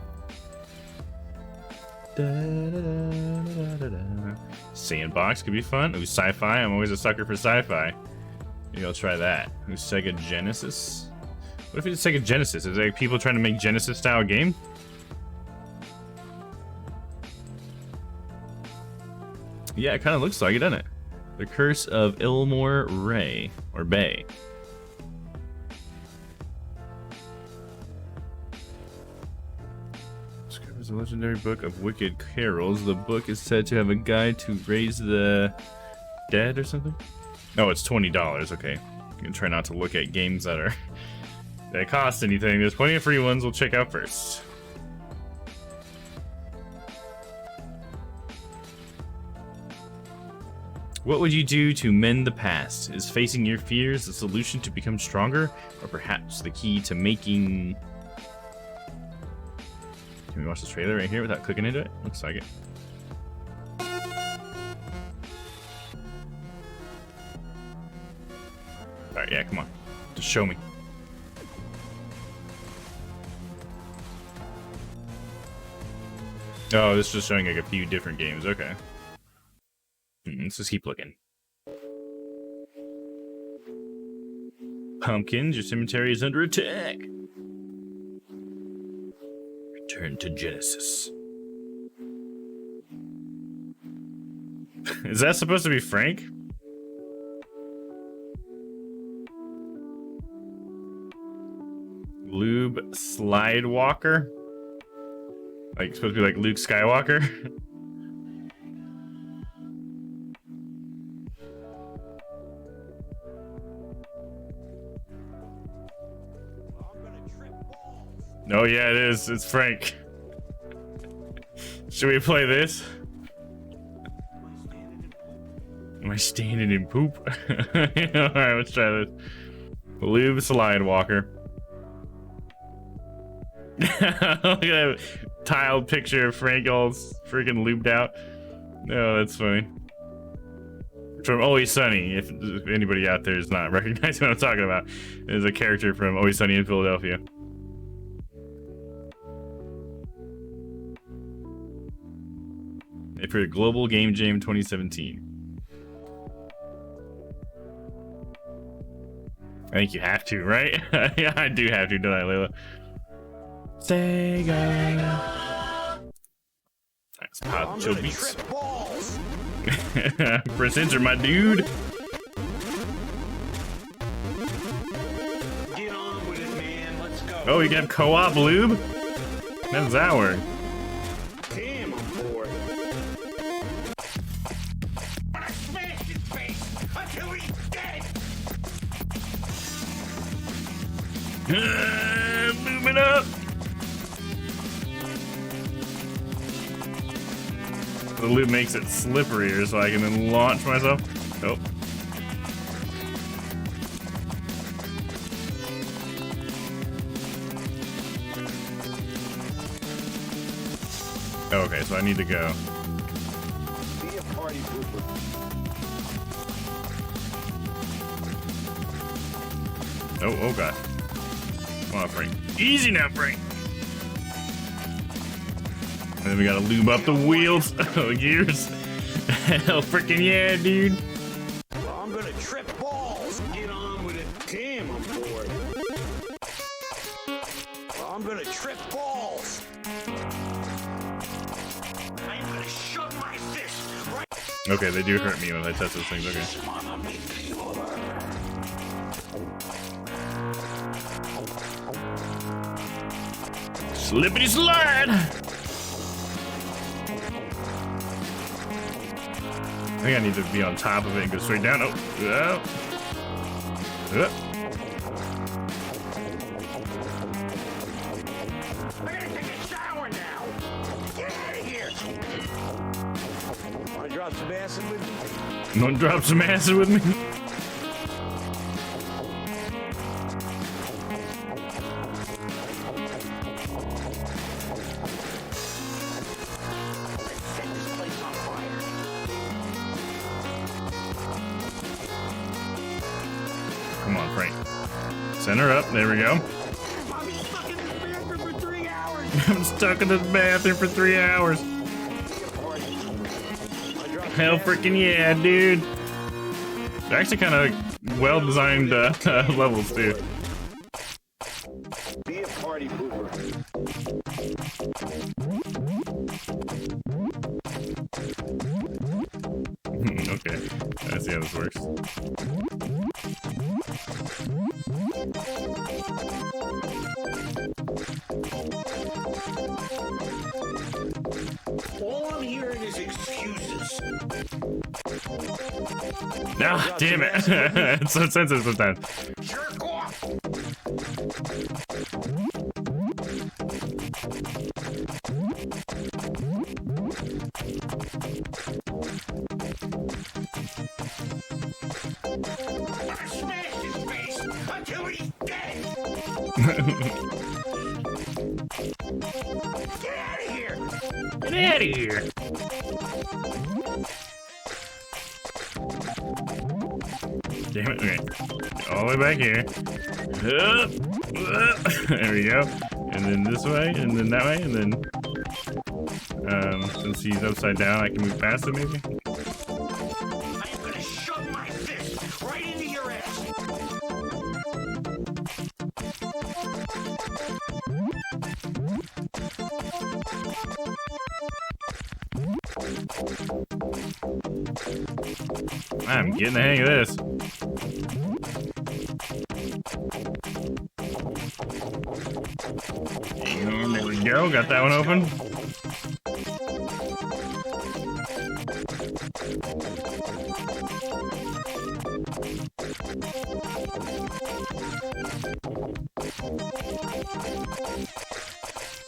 Sandbox could be fun. Ooh, sci-fi. I'm always a sucker for sci-fi. Maybe I'll try that. Ooh, Sega Genesis. What if it's Sega Genesis? Is there like people trying to make Genesis style game? Yeah, it kind of looks like it, doesn't it? The Curse of Ilmore Ray, or Bay. Discovers a legendary book of wicked carols. The book is said to have a guide to raise the dead or something? Oh, it's $20. Okay. You can try not to look at games that cost anything. There's plenty of free ones we'll check out first. What would you do to mend the past? Is facing your fears the solution to become stronger? Or perhaps the key to making... Can we watch this trailer right here without clicking into it? Looks like it. Alright, yeah, come on. Just show me. Oh, this is just showing like a few different games. Okay. Let's just keep looking. Pumpkins, your cemetery is under attack. Return to Genesis. Is that supposed to be Frank? Lube Slidewalker? Like, supposed to be like Luke Skywalker? Oh yeah, it is. It's Frank. Should we play this? Am I standing in poop? Alright, let's try this. Lube Slide Walker. Look at that tiled picture of Frank all freaking lubed out. Oh, that's funny. From Always Sunny, if anybody out there is not recognizing what I'm talking about, is a character from Always Sunny in Philadelphia. For the Global Game Jam 2017. I think you have to, right? Yeah, I do have to, don't I, Layla? Sega. That's Pop Chill Beats. Press enter, my dude. Get on with it, man. Let's go. Oh, you got co-op lube? How does that work? Damn, I'm bored. I smashed his face until he's dead. Moving up. The loop makes it slipperier so I can then launch myself. Oh. Okay, so I need to go. Be a party pooper. Oh god. Come on, Frank. Easy now, Frank. And then we gotta lube up the wheels. Oh, gears. Hell freaking yeah, dude. Well, I'm gonna trip balls. Get on with it. Damn, I'm bored. Well, I'm gonna trip balls. I'm gonna shove my fist right. Okay, they do hurt me when I touch those things. Okay. Slippity slide! I think I need to be on top of it and go straight down. Oh, oh. I gotta take a shower now. Get out of here. Wanna drop some acid with me? You wanna drop some acid with me? Set this place on fire. Come on, Frank. Center up. There we go. I'm stuck in this bathroom for 3 hours. I'm stuck in this bathroom for 3 hours. Hell freaking yeah, dude. They're actually kind of well-designed levels, too. Be a party pooper. Okay, I see how this works. All I'm hearing is excuses. Ah, damn it. It's so sensitive sometimes. Jerk off. I smashed his face until he's dead. Get out of here. Get out of here. Damn it. Okay. All the way back here. There we go. And then this way, and then that way, and then since he's upside down, I can move past him maybe? I am gonna shove my fist right into your ass. I'm getting the hang of this. And there we go, got that one open.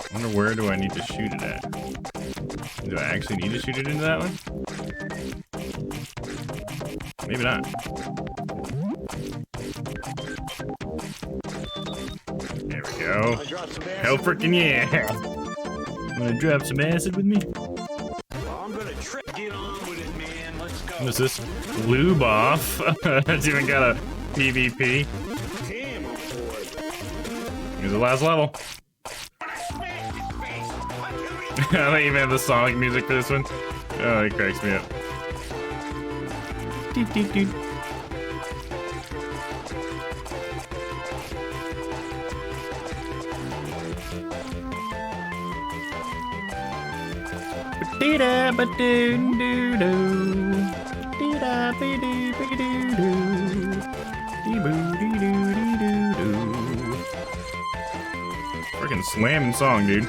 I wonder where do I need to shoot it at? Do I actually need to shoot it into that one? Maybe not. Oh, I dropped some acid. hell freaking yeah! Wanna drop some acid with me? Well, I'm gonna trip. Get on with it, man. Let's go. What's this? Lube off. It's even got a PvP. Damn, I'm bored. Here's the last level. I don't even have the Sonic music for this one. Oh, it cracks me up. Doot, doot, doot. Ba-dee-da, ba-doo-doo-doo. Dee-da, ba-doo, ba-doo-doo. Dee-boo-dee-doo-dee-doo-doo. Freaking slamming song, dude.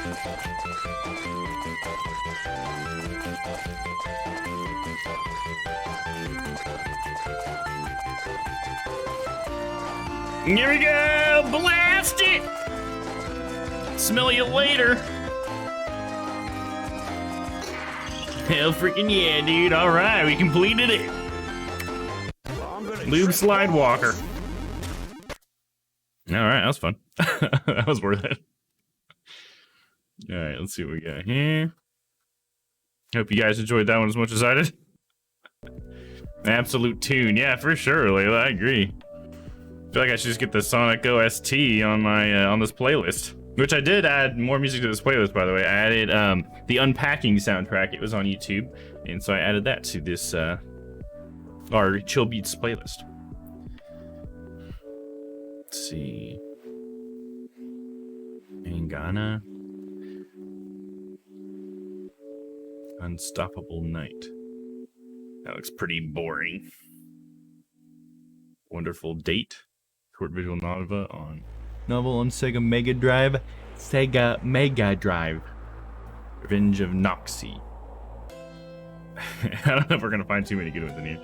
Here we go! Blast it! Smell you later. Hell freaking yeah, dude. Alright, we completed it. Well, I'm gonna Lube trip slide balls. walker. Alright, that was fun. That was worth it. Alright, let's see what we got here. Hope you guys enjoyed that one as much as I did. Absolute tune. Yeah, for sure, Layla. I agree. I feel like I should just get the Sonic OST on my on this playlist. Which I did add more music to this playlist, by the way. I added the Unpacking soundtrack. It was on YouTube, and so I added that to this our Chill Beats playlist. Let's see. Angana. Unstoppable Night. That looks pretty boring. Wonderful Date. Short visual novel on Sega Mega Drive. Sega Mega Drive. Revenge of Noxie. I don't know if we're gonna find too many good ones in here.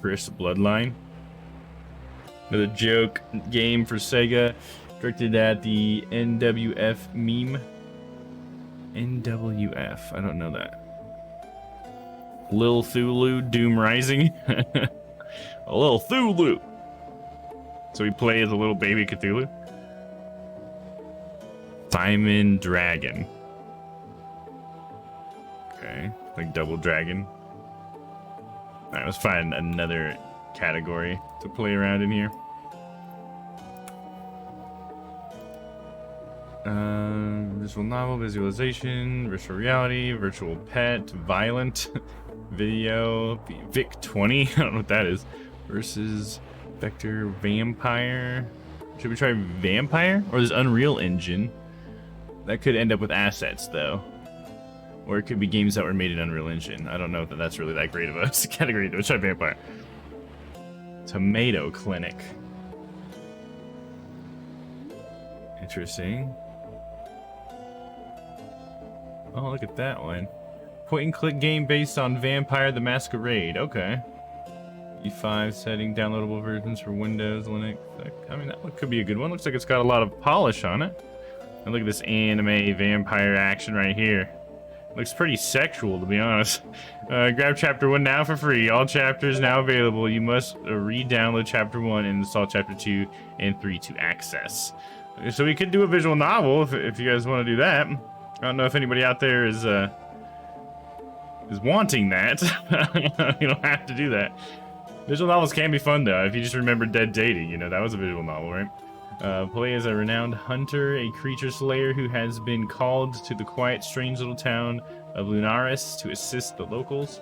Chris Bloodline. Another joke game for Sega. Directed at the NWF meme. NWF. I don't know that. Lil Thulu Doom Rising. A Lil Thulu. So we play as a little baby Cthulhu. Simon Dragon. Okay, like Double Dragon. Alright, let's find another category to play around in here. Visual novel, visualization, virtual reality, virtual pet, violent, video, Vic 20. I don't know what that is. Versus Vector Vampire. Should we try Vampire? Or this Unreal Engine? That could end up with assets, though. Or it could be games that were made in Unreal Engine. I don't know if that's really that great of a category. Let's try Vampire. Tomato Clinic. Interesting. Oh, look at that one. Point and click game based on Vampire the Masquerade. Okay. E5 setting, downloadable versions for Windows, Linux. I mean, that one could be a good one. Looks like it's got a lot of polish on it. And look at this anime vampire action right here. Looks pretty sexual, to be honest. Grab Chapter 1 now for free. All chapters now available. You must re-download Chapter 1 and install Chapter 2 and 3 to access. So we could do a visual novel if you guys want to do that. I don't know if anybody out there is wanting that. You don't have to do that. Visual novels can be fun, though. If you just remember Dead Dating, you know, that was a visual novel, right? Play as a renowned hunter, a creature slayer who has been called to the quiet, strange little town of Lunaris to assist the locals.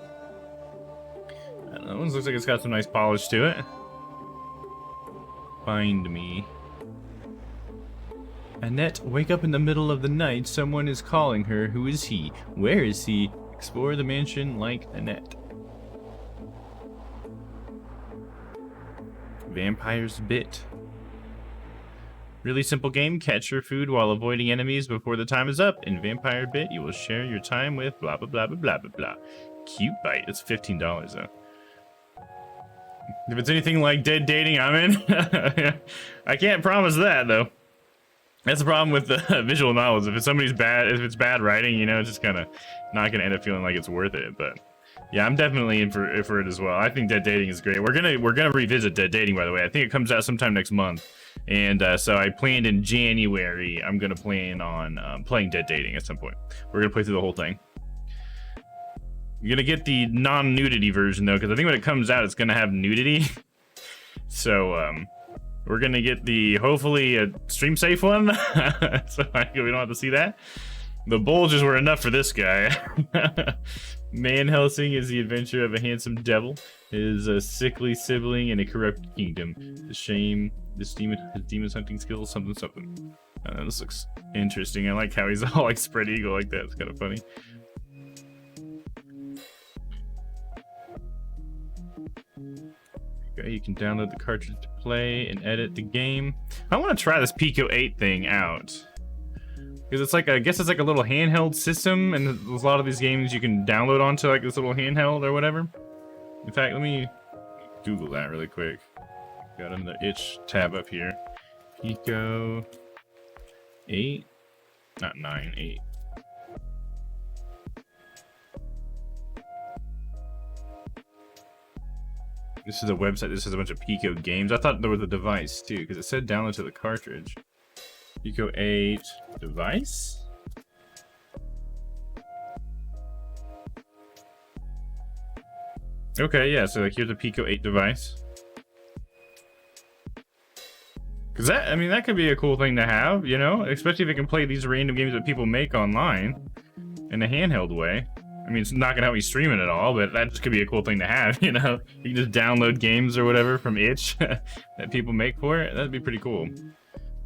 I don't know, it looks like it's got some nice polish to it. Find me. Annette, wake up in the middle of the night. Someone is calling her. Who is he? Where is he? Explore the mansion like Annette. Vampire's Bit. Really simple game. Catch your food while avoiding enemies before the time is up. In Vampire Bit, you will share your time with blah, blah, blah, blah, blah, blah, blah. Cute bite. It's $15, though. If it's anything like Dead Dating, I'm in. I can't promise that, though. That's the problem with the visual novels. If it's if it's bad writing, you know, it's just kind of not gonna end up feeling like it's worth it. But yeah, I'm definitely in for it as well. I think Dead Dating is great. We're gonna revisit Dead Dating, by the way. I think it comes out sometime next month. And so I planned in January, I'm going to plan on playing Dead Dating at some point. We're going to play through the whole thing. You're going to get the non-nudity version, though, because I think when it comes out, it's going to have nudity. So we're going to get the, hopefully, a stream-safe one. So we don't have to see that. The bulges were enough for this guy. Man Helsing is the adventure of a handsome devil, his sickly sibling in a corrupt kingdom. The shame, his demon's hunting skills, something. This looks interesting. I like how he's all like spread eagle like that. It's kind of funny. Okay, you can download the cartridge to play and edit the game. I want to try this Pico 8 thing out. Because it's like, I guess it's like a little handheld system, and there's a lot of these games you can download onto like this little handheld or whatever. In fact, let me Google that really quick. Got in the itch tab up here. Pico 8, not 9, 8. This is a website. This is a bunch of Pico games. I thought there was a device too, because it said download to the cartridge. Pico 8 device? Okay, yeah, so like here's a Pico 8 device. Cause that, I mean, that could be a cool thing to have, you know? Especially if it can play these random games that people make online in a handheld way. I mean, it's not gonna help me stream it at all, but that just could be a cool thing to have, you know? You can just download games or whatever from itch that people make for it. That'd be pretty cool.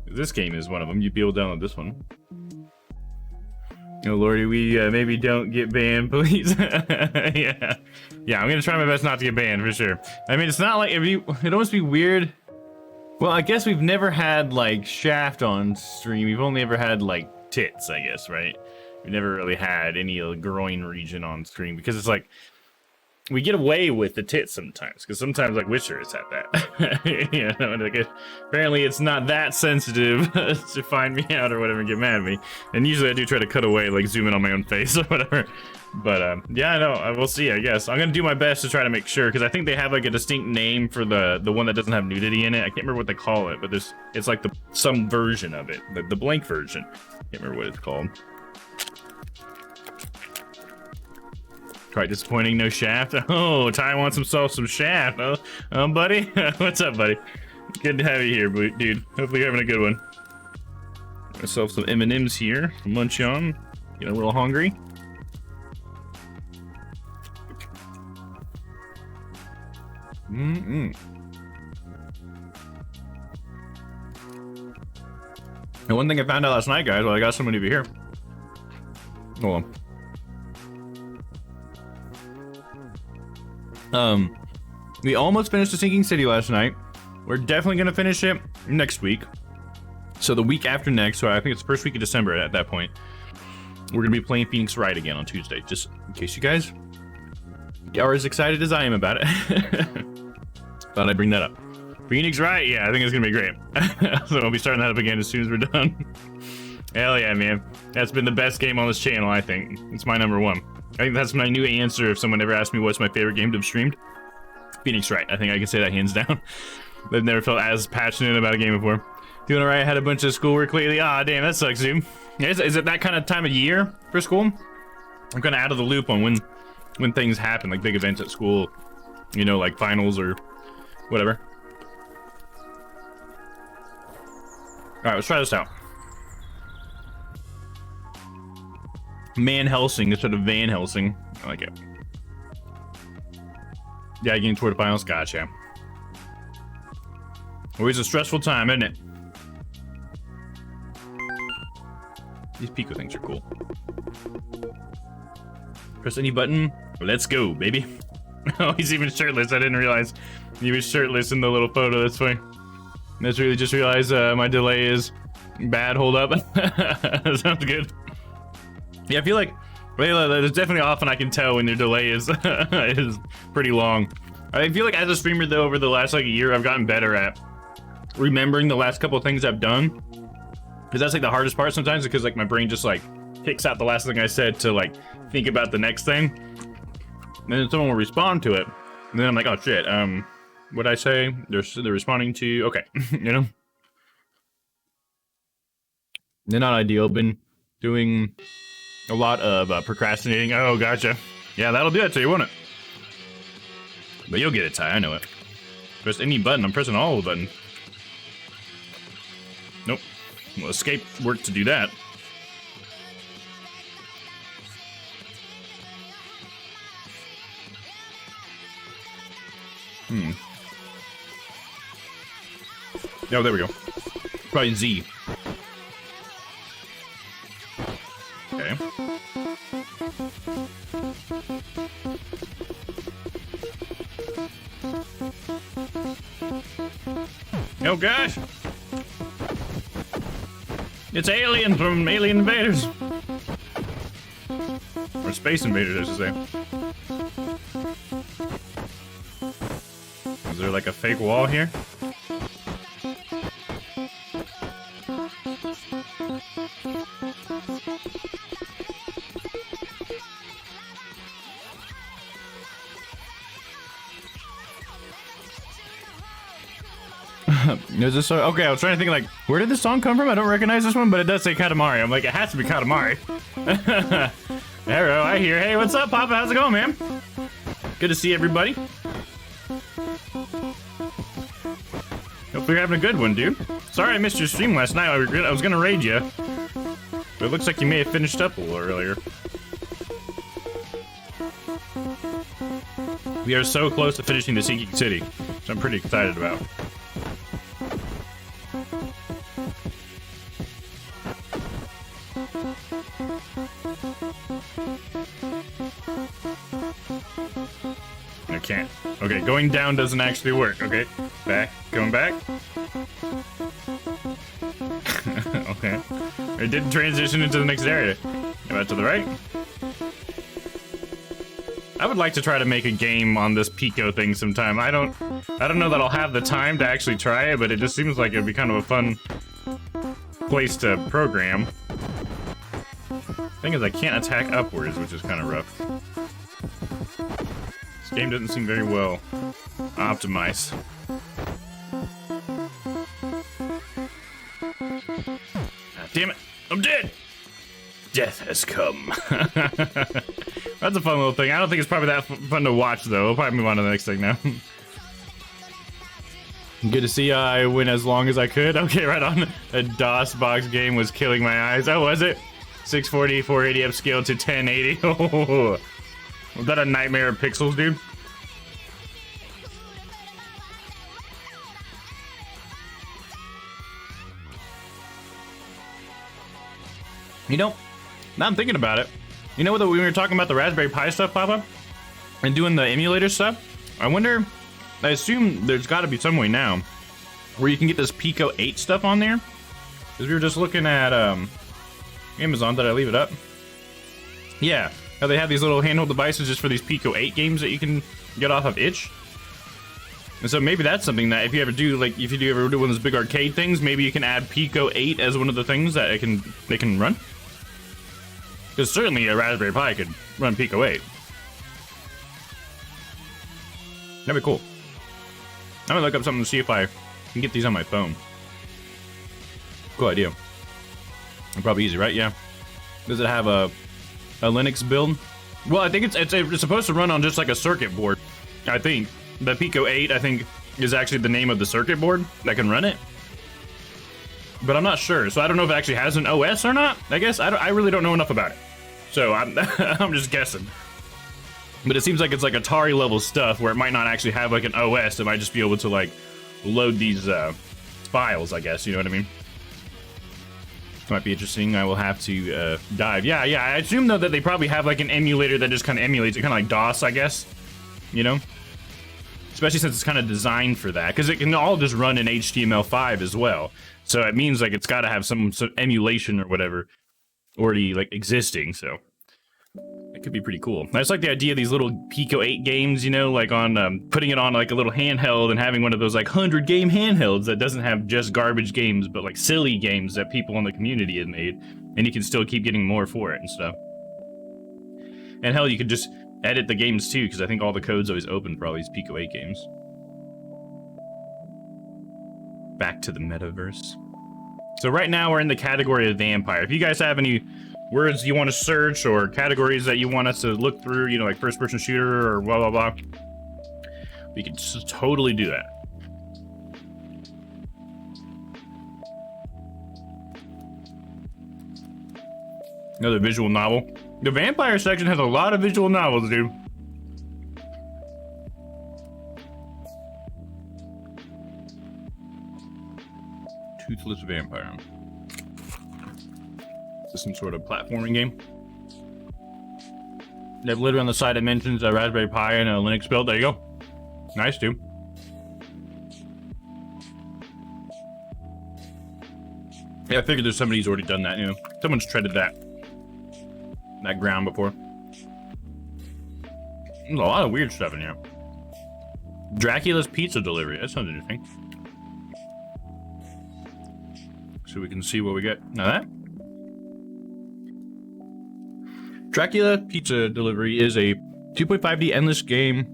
This game is one of them. You'd be able to download this one. Oh lordy, we maybe don't get banned, please. Yeah, I'm gonna try my best not to get banned for sure. I mean, it's not like it'd almost be weird. Well, I guess we've never had like Shaft on stream. We've only ever had like tits, I guess, right? We've never really had any groin region on stream because it's like we get away with the tits sometimes, because sometimes like Witchers have that. You know, like apparently it's not that sensitive to find me out or whatever and get mad at me. And usually I do try to cut away, like zoom in on my own face or whatever. But yeah, no, we'll see. I guess I'm gonna do my best to try to make sure, because I think they have like a distinct name for the one that doesn't have nudity in it. I can't remember what they call it, but it's like some version of it, the blank version. Can't remember what it's called. Quite disappointing, no Shaft. Oh, Ty wants himself some Shaft. Oh, buddy. What's up, buddy? Good to have you here, dude. Hopefully you're having a good one. Myself some M&Ms here to munch on. Getting a little hungry. And one thing I found out last night, guys, while I got someone over here. Hold on. We almost finished the Sinking City last night. We're definitely gonna finish it next week. So the week after next, so I think it's the first week of December at that point, we're gonna be playing Phoenix Wright again on Tuesday, just in case you guys are as excited as I am about it. Thought I'd bring that up. Phoenix Wright, yeah, I think it's gonna be great. So I'll be starting that up again as soon as we're done. Hell yeah, man. That's been the best game on this channel, I think. It's my #1. I think that's my new answer if someone ever asked me what's my favorite game to have streamed. Phoenix Wright. I think I can say that hands down. I've never felt as passionate about a game before. Doing alright, I had a bunch of schoolwork lately. Ah, damn, that sucks, dude. Is it that kind of time of year for school? I'm kind of out of the loop on when things happen, like big events at school. You know, like finals or whatever. Alright, let's try this out. Man Helsing instead of Van Helsing. I like it. Yeah, getting toward the finals. Gotcha. Always a stressful time, isn't it? These Pico things are cool. Press any button. Let's go, baby. Oh, he's even shirtless. I didn't realize he was shirtless in the little photo. That's funny. That's really just realized my delay is bad. Hold up. Sounds good. Yeah, I feel like there's definitely often I can tell when their delay is is pretty long. I feel like as a streamer though, over the last like a year, I've gotten better at remembering the last couple of things I've done. Because that's like the hardest part sometimes, because like my brain just like picks out the last thing I said to like think about the next thing. And then someone will respond to it. And then I'm like, oh shit, what'd I say? They're responding to, okay, you know? They're not ideal. Been doing a lot of procrastinating. Oh, gotcha. Yeah, that'll do it to you, won't it? But you'll get it, Ty. I know it. Press any button. I'm pressing all the buttons. Nope. Well, escape worked to do that. Oh, there we go. Probably Z. Okay. Oh gosh! It's Alien from Alien Invaders! Or Space Invaders, I should say. Is there like a fake wall here? Is this so? Okay, I was trying to think like, where did this song come from? I don't recognize this one, but it does say Katamari. I'm like, it has to be Katamari. Arrow, I hear. Hey, what's up, Papa? How's it going, man? Good to see everybody. Hope you're having a good one, dude. Sorry I missed your stream last night. I was gonna raid you, but it looks like you may have finished up a little earlier. We are so close to finishing the Sinking City, which I'm pretty excited about. I can't. Okay, going down doesn't actually work. Okay, back, going back. Okay, it didn't transition into the next area. Go out to the right. I would like to try to make a game on this Pico thing sometime. I don't know that I'll have the time to actually try it, but it just seems like it'd be kind of a fun place to program. Thing is, I can't attack upwards, which is kind of rough. This game doesn't seem very well optimized. Ah, damn it! I'm dead! Death has come. That's a fun little thing. I don't think it's probably that fun to watch, though. We'll probably move on to the next thing now. Good to see I went as long as I could. Okay, right on. A DOS box game was killing my eyes. Oh, was it? 640, 480 upscaled to 1080. Oh, was that a nightmare of pixels, dude? You know, now I'm thinking about it. You know what, we were talking about the Raspberry Pi stuff, Papa? And doing the emulator stuff? I wonder, I assume there's got to be some way now where you can get this Pico 8 stuff on there. Because we were just looking at Amazon. Did I leave it up? Yeah, how they have these little handheld devices just for these Pico 8 games that you can get off of itch. And so maybe that's something that if you ever do, like, if you do ever do one of those big arcade things, maybe you can add Pico 8 as one of the things that they can run. Because certainly a Raspberry Pi could run Pico 8. That'd be cool. I'm gonna look up something to see if I can get these on my phone. Cool idea. Probably easy, right? Yeah. Does it have a Linux build? Well, I think it's supposed to run on just like a circuit board. I think the Pico 8, I think, is actually the name of the circuit board that can run it. But I'm not sure, so I don't know if it actually has an OS or not. I guess I really don't know enough about it, so I'm I'm just guessing. But it seems like it's like Atari level stuff where it might not actually have like an OS. It might just be able to like load these files, I guess. You know what I mean? Might be interesting. I will have to dive. Yeah. I assume though that they probably have like an emulator that just kind of emulates it, kind of like DOS, I guess. You know, especially since it's kind of designed for that, because it can all just run in HTML5 as well. So it means like it's got to have some sort of emulation or whatever already like existing. So it could be pretty cool. I just like the idea of these little Pico 8 games, you know, like on putting it on like a little handheld and having one of those like 100 game handhelds that doesn't have just garbage games, but like silly games that people in the community have made, and you can still keep getting more for it and stuff. And hell, you could just edit the games too, because I think all the code's always open for all these Pico 8 games. Back to the metaverse. So right now we're in the category of vampire. If you guys have any words you want to search or categories that you want us to look through, you know, like first person shooter or blah, blah, blah, we can just totally do that. Another visual novel. The vampire section has a lot of visual novels, dude. Toothless Vampire. Is this some sort of platforming game? They have literally on the side it mentions a Raspberry Pi and a Linux build. There you go. Nice, dude. Yeah, I figured there's somebody who's already done that, you know. Someone's treaded that ground before. There's a lot of weird stuff in here. Dracula's Pizza Delivery. That sounds interesting. So we can see what we get. Now that Dracula Pizza Delivery is a 2.5D endless game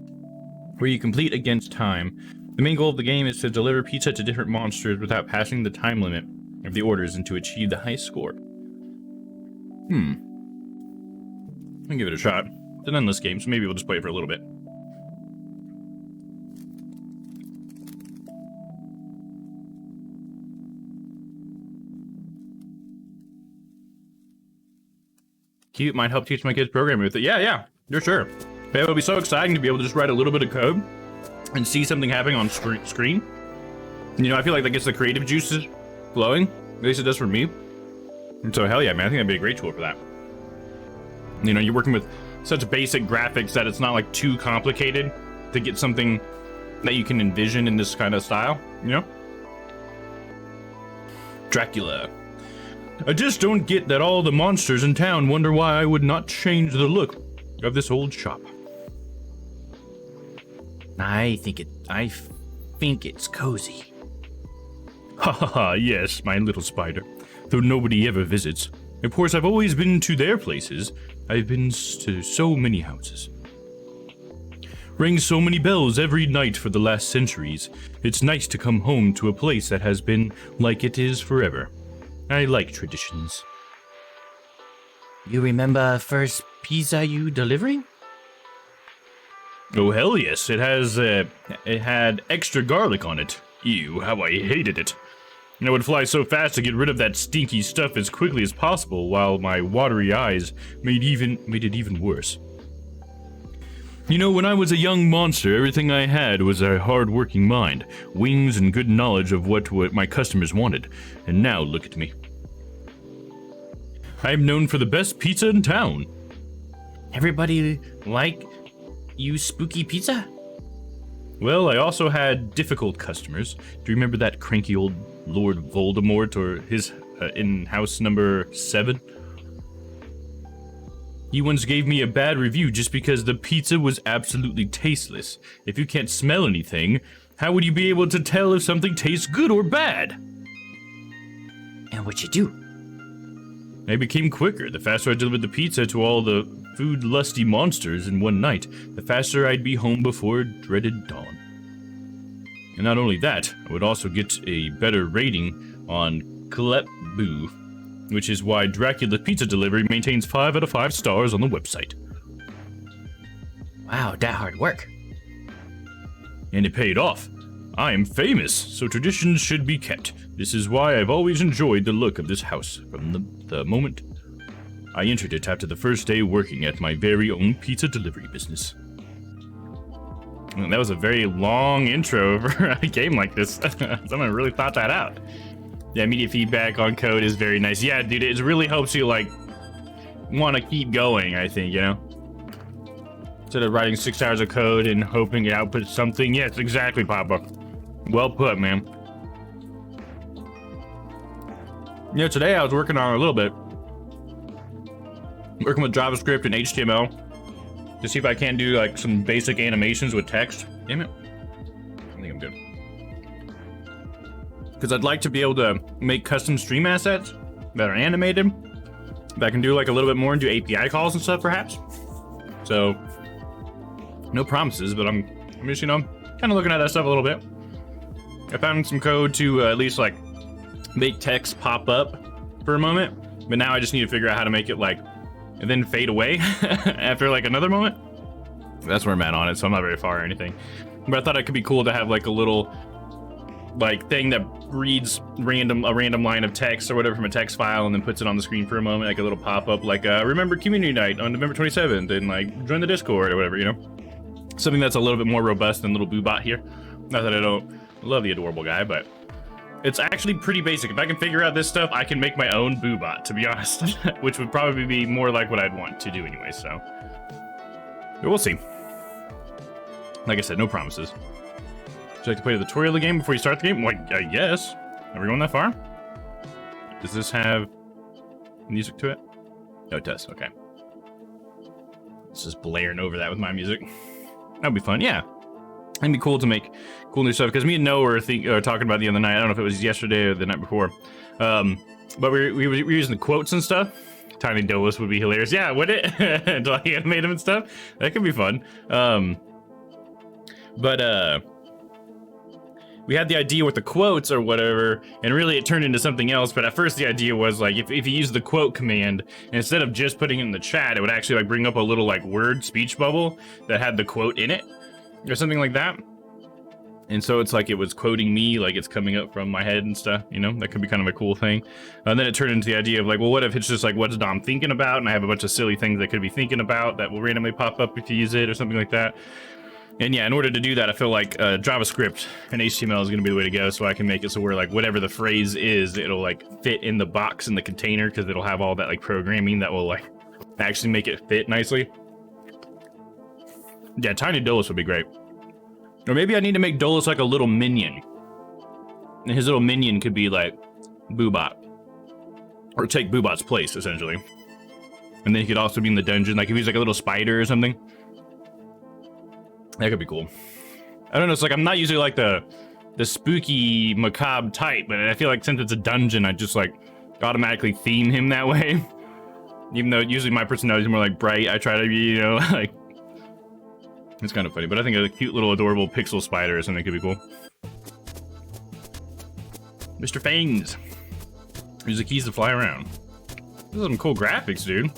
where you complete against time. The main goal of the game is to deliver pizza to different monsters without passing the time limit of the orders and to achieve the highest score. I'll give it a shot. It's an endless game, so maybe we'll just play it for a little bit. Cute, might help teach my kids programming with it. Yeah, for sure. It would be so exciting to be able to just write a little bit of code and see something happening on screen. You know, I feel like that gets the creative juices flowing. At least it does for me. And so, hell yeah, man, I think that'd be a great tool for that. You know, you're working with such basic graphics that it's not like too complicated to get something that you can envision in this kind of style, you know? Dracula. I just don't get that all the monsters in town wonder why I would not change the look of this old shop. I think it's cozy. Ha ha ha, yes, my little spider. Though nobody ever visits. Of course, I've always been to their places. I've been to so many houses. Rang so many bells every night for the last centuries. It's nice to come home to a place that has been like it is forever. I like traditions. You remember first pizza you delivering? Oh hell yes, it had extra garlic on it. Ew, how I hated it. And I would fly so fast to get rid of that stinky stuff as quickly as possible, while my watery eyes made it even worse. You know, when I was a young monster, everything I had was a hard-working mind, wings, and good knowledge of what my customers wanted. And now look at me. I am known for the best pizza in town. Everybody like you spooky pizza? Well, I also had difficult customers. Do you remember that cranky old Lord Voldemort or his in house number 7? He once gave me a bad review just because the pizza was absolutely tasteless. If you can't smell anything, how would you be able to tell if something tastes good or bad? And what you do? I became quicker. The faster I delivered the pizza to all the food-lusty monsters in one night, the faster I'd be home before dreaded dawn. And not only that, I would also get a better rating on Klepboo, which is why Dracula Pizza Delivery maintains 5 out of 5 stars on the website. Wow, that hard work. And it paid off. I am famous, so traditions should be kept. This is why I've always enjoyed the look of this house from the moment I entered it after the first day working at my very own pizza delivery business. And that was a very long intro for a game like this. Someone really thought that out. Yeah, immediate feedback on code is very nice. Yeah, dude, it really helps you, like, want to keep going, I think, you know? Instead of writing 6 hours of code and hoping it outputs something. Yes, exactly, Papa. Well put, man. You know, today I was working on a little bit. Working with JavaScript and HTML to see if I can't do, like, some basic animations with text. Damn it. I think I'm good. Because I'd like to be able to make custom stream assets that are animated, that I can do like a little bit more and do API calls and stuff, perhaps. So, no promises, but I'm just, you know, kind of looking at that stuff a little bit. I found some code to at least like make text pop up for a moment, but now I just need to figure out how to make it like, and then fade away after like another moment. That's where I'm at on it, so I'm not very far or anything. But I thought it could be cool to have like a little like thing that reads a random line of text or whatever from a text file and then puts it on the screen for a moment, like a little pop-up, like remember community night on November 27th and like join the Discord or whatever, you know? Something that's a little bit more robust than little Boobot here. Not that I don't love the adorable guy, but it's actually pretty basic. If I can figure out this stuff, I can make my own Boobot, to be honest, which would probably be more like what I'd want to do anyway, so. But we'll see. Like I said, no promises. Would you like to play the tutorial of the game before you start the game? Well, I guess. Are we going that far? Does this have music to it? No, it does. Okay. It's just blaring over that with my music. That'd be fun. Yeah. It'd be cool to make cool new stuff. Because me and Noah were talking about the other night. I don't know if it was yesterday or the night before. But we were using the quotes and stuff. Tiny Dolos would be hilarious. Yeah, would it? To like animate them and stuff. That could be fun. We had the idea with the quotes or whatever, and really it turned into something else. But at first the idea was like, if you use the quote command, instead of just putting it in the chat, it would actually like bring up a little like word speech bubble that had the quote in it or something like that. And so it's like it was quoting me, like it's coming up from my head and stuff, you know? That could be kind of a cool thing. And then it turned into the idea of like, well, what if it's just like, what's Domm thinking about? And I have a bunch of silly things that could be thinking about that will randomly pop up if you use it or something like that. And yeah, in order to do that, I feel like JavaScript and HTML is going to be the way to go, so I can make it so where like whatever the phrase is, it'll like fit in the box in the container, because it'll have all that like programming that will like actually make it fit nicely. Yeah, Tiny Dolos would be great. Or maybe I need to make Dolos like a little minion. And his little minion could be like Boobot. Or take Boobot's place, essentially. And then he could also be in the dungeon, like if he's like a little spider or something. That could be cool. I don't know, it's like I'm not usually like the spooky, macabre type, but I feel like since it's a dungeon, I just like automatically theme him that way. Even though usually my personality is more like bright, I try to be, you know, like... It's kind of funny, but I think a cute little adorable pixel spider or something could be cool. Mr. Fangs. Use the keys to fly around. This is some cool graphics, dude.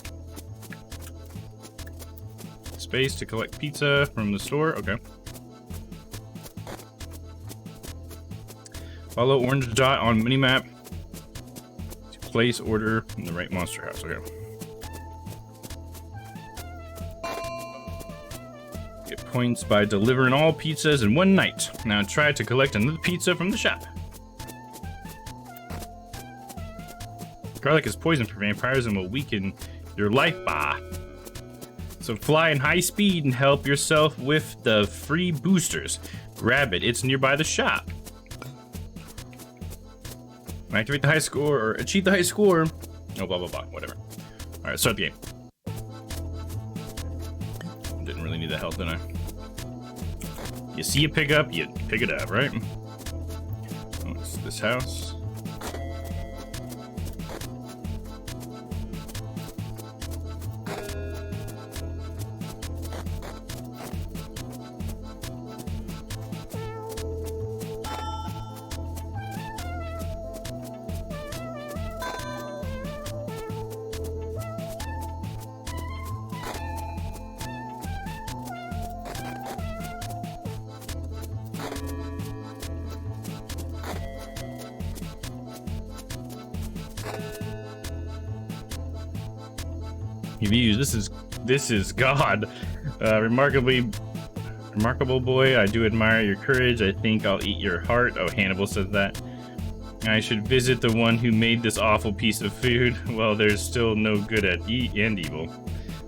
Space to collect pizza from the store. Okay. Follow orange dot on minimap to place order in the right monster house. Okay. Get points by delivering all pizzas in one night. Now try to collect another pizza from the shop. Garlic is poison for vampires and will weaken your life bar. So fly in high speed and help yourself with the free boosters. Grab it, it's nearby the shop. Activate the high score or achieve the high score. Oh, blah, blah, blah, whatever. All right, start the game. Didn't really need that help, did I? You see a pickup, you pick it up, right? Oh, it's this house. Views. This is God. Remarkable boy. I do admire your courage. I think I'll eat your heart. Oh, Hannibal says that. I should visit the one who made this awful piece of food. Well, there's still no good at and evil.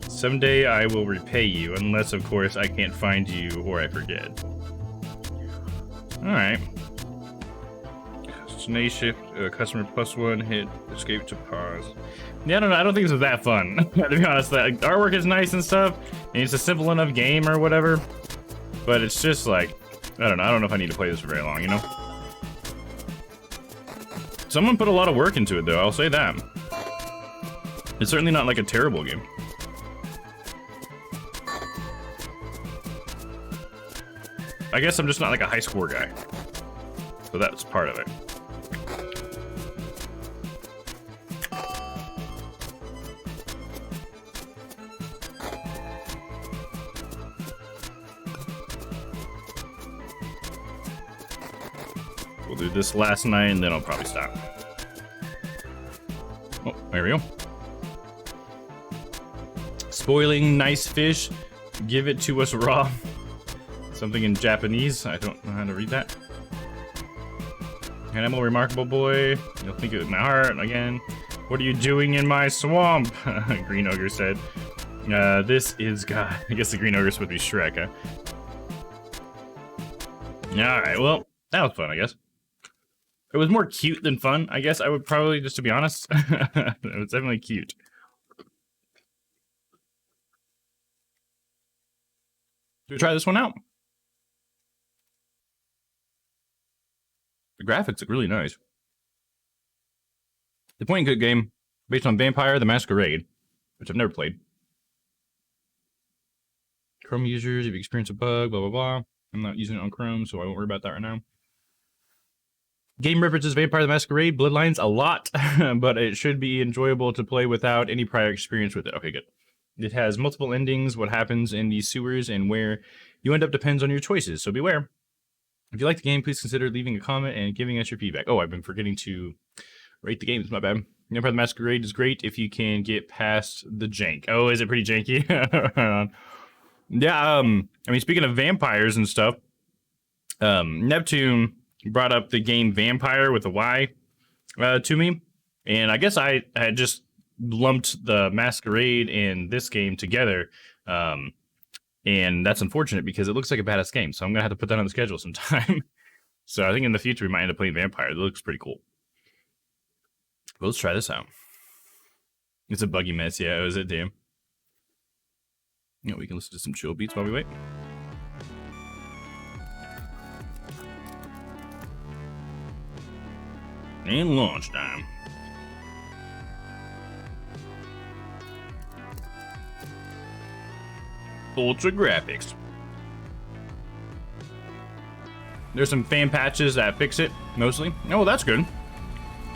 Someday I will repay you, unless of course I can't find you or I forget. All right. Shift, customer +1, hit escape to pause. Yeah, I don't know. I don't think this is that fun. To be honest, like, artwork is nice and stuff, and it's a simple enough game or whatever. But it's just like, I don't know. I don't know if I need to play this for very long, you know? Someone put a lot of work into it, though. I'll say that. It's certainly not like a terrible game. I guess I'm just not like a high score guy. So that's part of it. We'll do this last night, and then I'll probably stop. Oh, there we go. Spoiling nice fish. Give it to us raw. Something in Japanese. I don't know how to read that. Animal remarkable boy. You'll think it was my heart again. What are you doing in my swamp? Green ogre said. This is God. I guess the green ogre is supposed to be Shrek, huh? Alright, well, that was fun, I guess. It was more cute than fun, I guess. I would probably, just to be honest. It was definitely cute. Should we try this one out? The graphics look really nice. The point and click game based on Vampire the Masquerade, which I've never played. Chrome users, if you experience a bug, blah, blah, blah. I'm not using it on Chrome, so I won't worry about that right now. Game references Vampire the Masquerade Bloodlines a lot, but it should be enjoyable to play without any prior experience with it. Okay, good. It has multiple endings. What happens in these sewers and where you end up depends on your choices, so beware. If you like the game, please consider leaving a comment and giving us your feedback. Oh, I've been forgetting to rate the games. My bad. Vampire the Masquerade is great if you can get past the jank. Oh, is it pretty janky? Yeah, I mean, speaking of vampires and stuff, Neptune brought up the game Vampire with a Y to me, and I guess I had just lumped the Masquerade and this game together, and that's unfortunate because it looks like a badass game, so I'm gonna have to put that on the schedule sometime. So I think in the future we might end up playing Vampire. It looks pretty cool. Well, let's try this out. It's a buggy mess, yeah, is it? Damn. You know, we can listen to some chill beats while we wait. And launch time. Ultra graphics. There's some fan patches that fix it, mostly. Oh, well, that's good.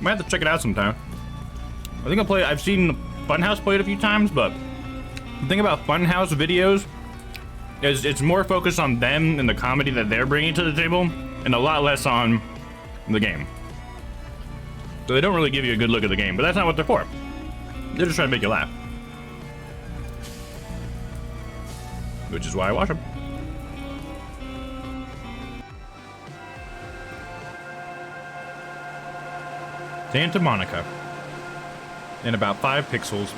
Might have to check it out sometime. I think I've seen Funhouse play it a few times, but the thing about Funhouse videos is it's more focused on them and the comedy that they're bringing to the table, and a lot less on the game. So they don't really give you a good look at the game, but that's not what they're for. They're just trying to make you laugh. Which is why I watch them. Santa Monica. In about 5 pixels.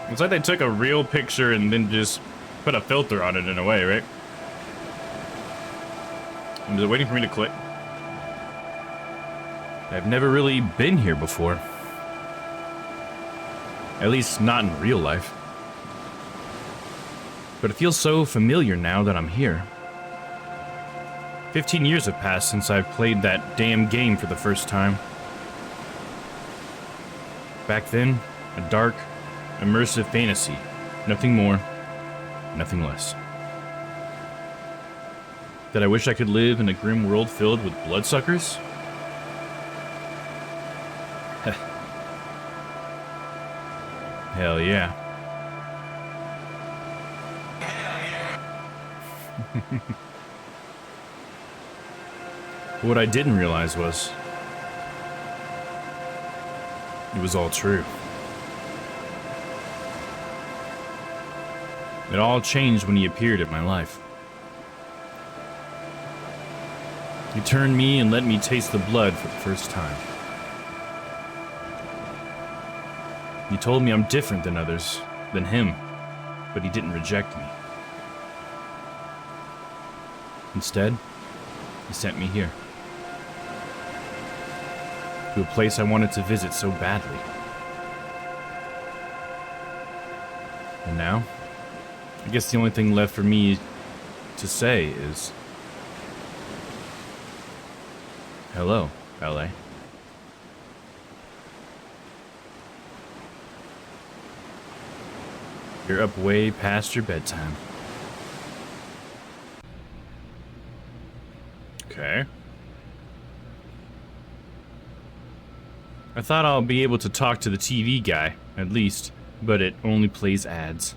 It's like they took a real picture and then just put a filter on it in a way, right? Is it waiting for me to click? I've never really been here before. At least not in real life. But it feels so familiar now that I'm here. 15 years have passed since I've played that damn game for the first time. Back then, a dark, immersive fantasy. Nothing more, nothing less. That I wish I could live in a grim world filled with bloodsuckers? Hell yeah. What I didn't realize was, it was all true. It all changed when he appeared in my life. He turned me and let me taste the blood for the first time. He told me I'm different than others, than him, but he didn't reject me. Instead, he sent me here. To a place I wanted to visit so badly. And now, I guess the only thing left for me to say is, hello, LA. You're up way past your bedtime. Okay. I thought I'll be able to talk to the TV guy, at least, but it only plays ads.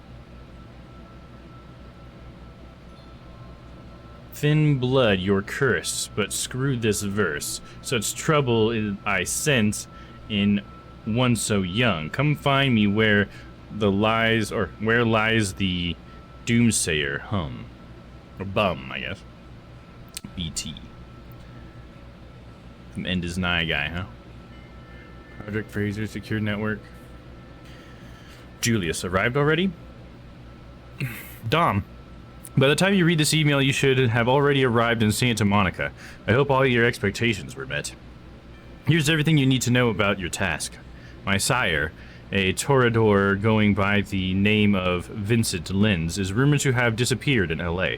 Thin blood, you're cursed, but screw this verse. Such trouble I sense in one so young. Come find me where lies the doomsayer hum. Or bum, I guess. BT. From End is Nigh guy, huh? Project Fraser, secure network. Julius, arrived already? Domm, by the time you read this email, you should have already arrived in Santa Monica. I hope all your expectations were met. Here's everything you need to know about your task. My sire, a toreador going by the name of Vincent Lenz, is rumored to have disappeared in LA.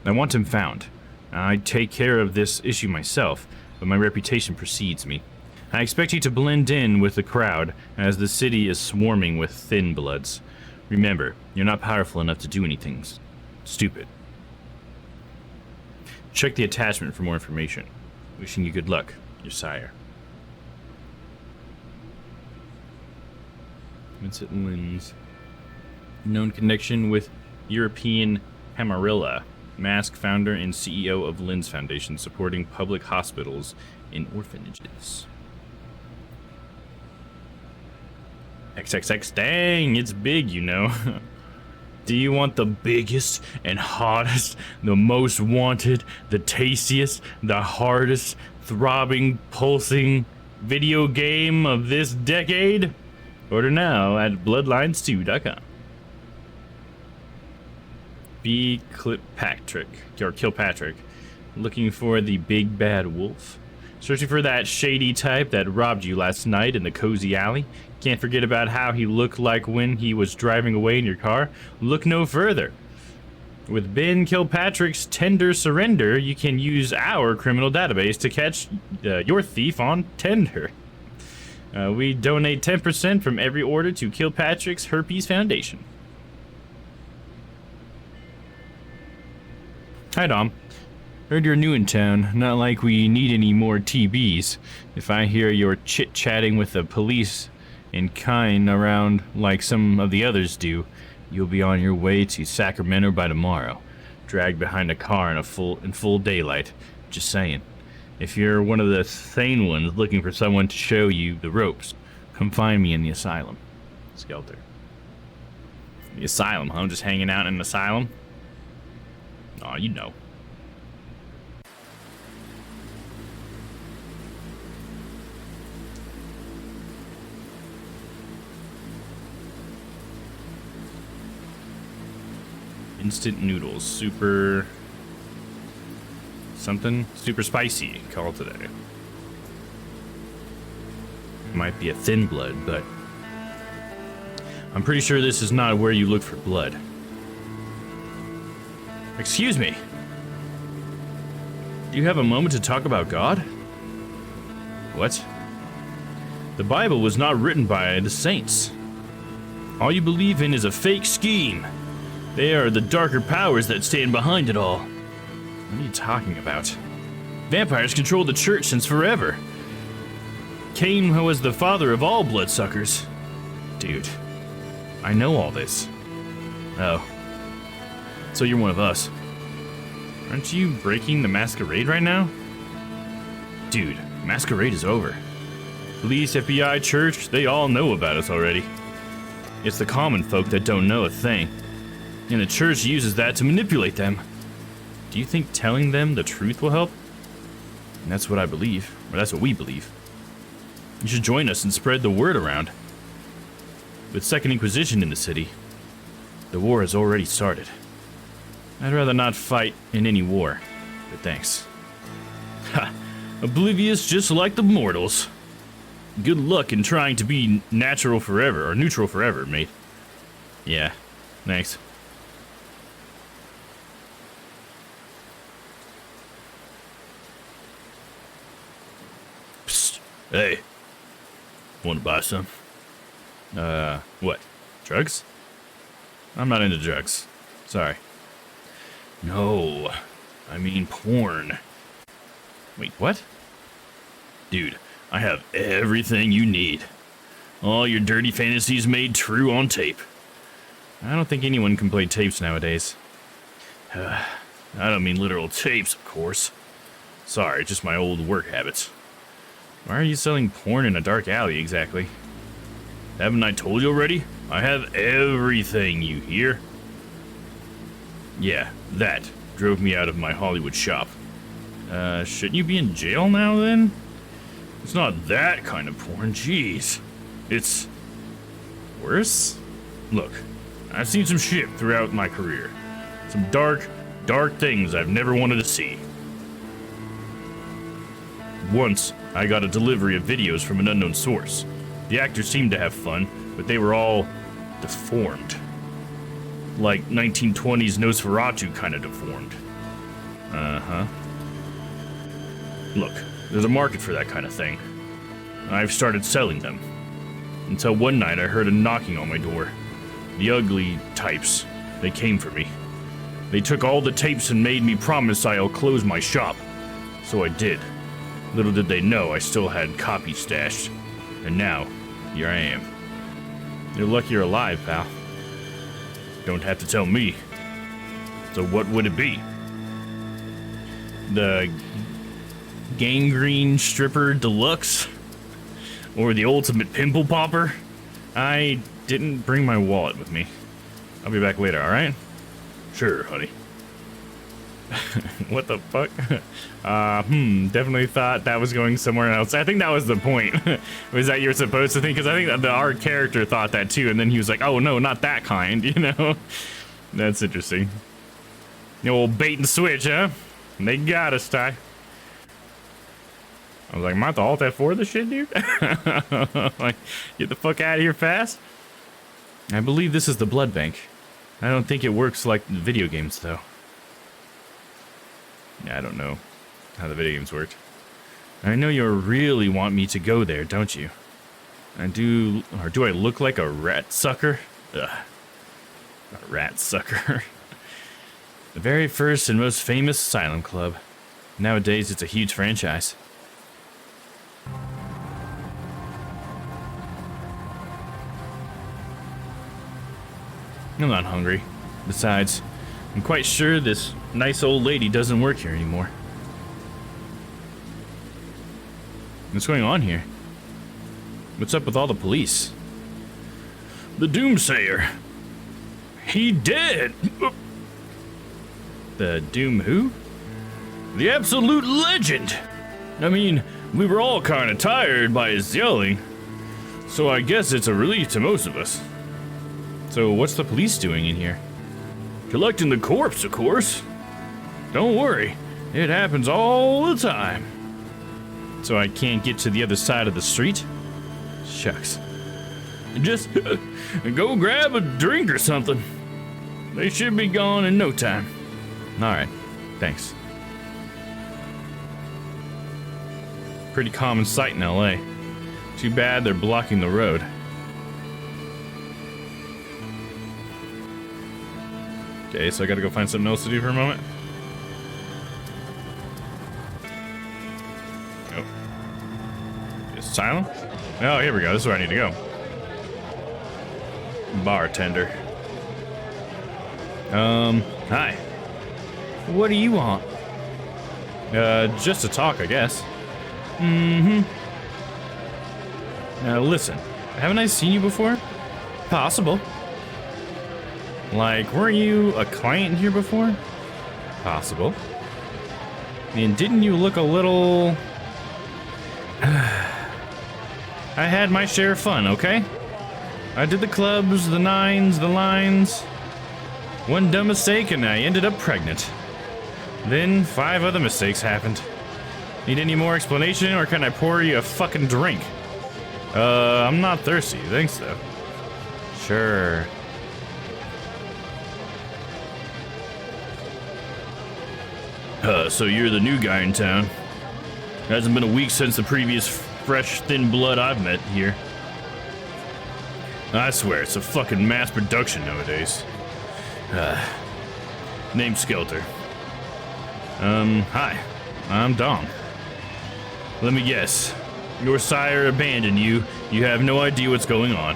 I want him found. I'd take care of this issue myself, but my reputation precedes me. I expect you to blend in with the crowd, as the city is swarming with thin bloods. Remember, you're not powerful enough to do anything stupid. Check the attachment for more information. Wishing you good luck, your sire. Vincent Lenz. Known connection with European Hamarilla. Mask founder and CEO of Lenz Foundation, supporting public hospitals and orphanages. XXX, dang, it's big, you know. Do you want the biggest and hottest, the most wanted, the tastiest, the hardest, throbbing, pulsing video game of this decade? Order now at bloodlines2.com. Be Kilpatrick, looking for the big bad wolf. Searching for that shady type that robbed you last night in the cozy alley. Can't forget about how he looked like when he was driving away in your car. Look no further. With Ben Kilpatrick's tender surrender, you can use our criminal database to catch your thief on tender. We donate 10% from every order to Kilpatrick's Herpes Foundation. Hi, Domm. Heard you're new in town. Not like we need any more TBs. If I hear you're chit-chatting with the police and kind around like some of the others do, you'll be on your way to Sacramento by tomorrow. Dragged behind a car in full daylight. Just saying. If you're one of the sane ones looking for someone to show you the ropes, come find me in the asylum. Skelter. The asylum, huh? Just hanging out in an asylum? Aw, you know. Instant noodles, super something, super spicy, call today. Might be a thin blood, but I'm pretty sure this is not where you look for blood. Excuse me. Do you have a moment to talk about God? What? The Bible was not written by the saints. All you believe in is a fake scheme. They are the darker powers that stand behind it all. What are you talking about? Vampires control the church since forever. Cain was the father of all bloodsuckers. Dude, I know all this. Oh. So you're one of us. Aren't you breaking the masquerade right now? Dude, masquerade is over. Police, FBI, church, they all know about us already. It's the common folk that don't know a thing. And the church uses that to manipulate them. Do you think telling them the truth will help? And that's what I believe, or that's what we believe. You should join us and spread the word around. With Second Inquisition in the city, the war has already started. I'd rather not fight in any war, but thanks. Ha! Oblivious just like the mortals. Good luck in trying to be natural forever, or neutral forever, mate. Yeah, thanks. Psst. Hey. Want to buy some? What? Drugs? I'm not into drugs. Sorry. No, I mean porn. Wait, what? Dude, I have everything you need. All your dirty fantasies made true on tape. I don't think anyone can play tapes nowadays. I don't mean literal tapes, of course. Sorry, just my old work habits. Why are you selling porn in a dark alley, exactly? Haven't I told you already? I have everything, you hear? Yeah, that drove me out of my Hollywood shop. Shouldn't you be in jail now, then? It's not that kind of porn, jeez. It's worse? Look, I've seen some shit throughout my career. Some dark, dark things I've never wanted to see. Once, I got a delivery of videos from an unknown source. The actors seemed to have fun, but they were all deformed. Like 1920s Nosferatu kind of deformed. Uh-huh. Look, there's a market for that kind of thing. I've started selling them. Until one night I heard a knocking on my door. The ugly types, they came for me. They took all the tapes and made me promise I'll close my shop. So I did. Little did they know I still had copies stashed. And now, here I am. You're lucky you're alive, pal. Don't have to tell me. So what would it be? The Gangrene Stripper Deluxe? Or the Ultimate Pimple Popper? I didn't bring my wallet with me. I'll be back later, alright? Sure, honey. What the fuck? Definitely thought that was going somewhere else. I think that was the point. Was that you're supposed to think? Because I think that our character thought that too, and then he was like, oh no, not that kind, you know? That's interesting. The old bait and switch, huh? They got us, Ty. I was like, am I the alt F4 this shit, dude? Like, get the fuck out of here fast. I believe this is the blood bank. I don't think it works like the video games, though. Yeah, I don't know how the video games worked. I know you really want me to go there, don't you? I do, or do I look like a rat sucker? Ugh. A rat sucker. The very first and most famous Asylum Club. Nowadays, it's a huge franchise. I'm not hungry. Besides, I'm quite sure this nice old lady doesn't work here anymore. What's going on here? What's up with all the police? The Doomsayer. He dead. The Doom who? The absolute legend. I mean, we were all kind of tired by his yelling, so I guess it's a relief to most of us. So what's the police doing in here? Collecting the corpse, of course. Don't worry, it happens all the time. So I can't get to the other side of the street? Shucks. Just go grab a drink or something. They should be gone in no time. Alright, thanks. Pretty common sight in LA. Too bad they're blocking the road. Okay, so I gotta go find something else to do for a moment. Oh. Asylum? Oh, here we go. This is where I need to go. Bartender. Hi. What do you want? Just to talk, I guess. Mm-hmm. Now listen, haven't I seen you before? Possible. Like, weren't you a client here before? Possible. And didn't you look a little... I had my share of fun, okay? I did the clubs, the nines, the lines. One dumb mistake and I ended up pregnant. Then 5 other mistakes happened. Need any more explanation or can I pour you a fucking drink? I'm not thirsty, thanks though. Sure. So you're the new guy in town. Hasn't been a week since the previous fresh, thin blood I've met here. I swear, it's a fucking mass production nowadays. Name's Skelter. Hi. I'm Domm. Let me guess. Your sire abandoned you. You have no idea what's going on.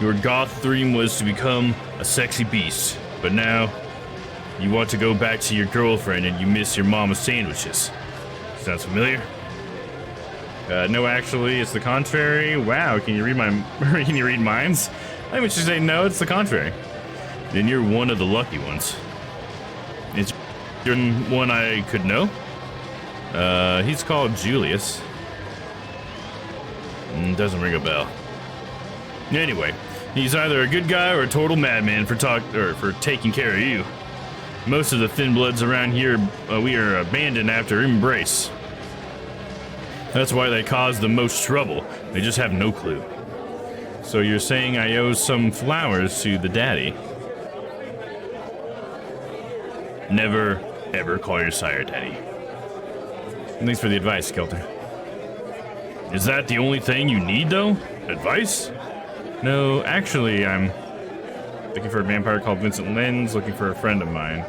Your goth dream was to become a sexy beast. But now, You want to go back to your girlfriend and you miss your mama's sandwiches. Sounds familiar? No, actually, it's the contrary. Wow, can you read can you read minds? I think we should say no, it's the contrary. Then you're one of the lucky ones. Is there one I could know? He's called Julius. Doesn't ring a bell. Anyway, he's either a good guy or a total madman for taking care of you. Most of the thin bloods around here, we are abandoned after embrace. That's why they cause the most trouble. They just have no clue. So you're saying I owe some flowers to the daddy? Never, ever call your sire daddy. Thanks for the advice, Kelter. Is that the only thing you need, though? Advice? No, actually, I'm looking for a vampire called Vincent Lynn's, looking for a friend of mine.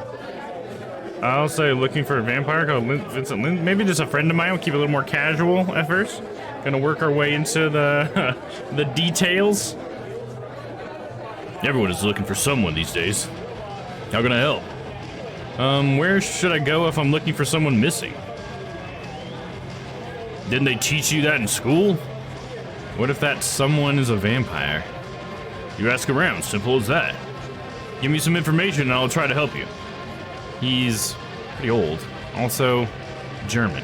I'll say looking for a vampire called Vincent Lynn. Maybe just a friend of mine. We'll keep it a little more casual at first. Gonna work our way into the the details. Everyone is looking for someone these days. How can I help? Where should I go if I'm looking for someone missing? Didn't they teach you that in school? What if that someone is a vampire? You ask around, simple as that. Give me some information and I'll try to help you. He's pretty old. Also, German.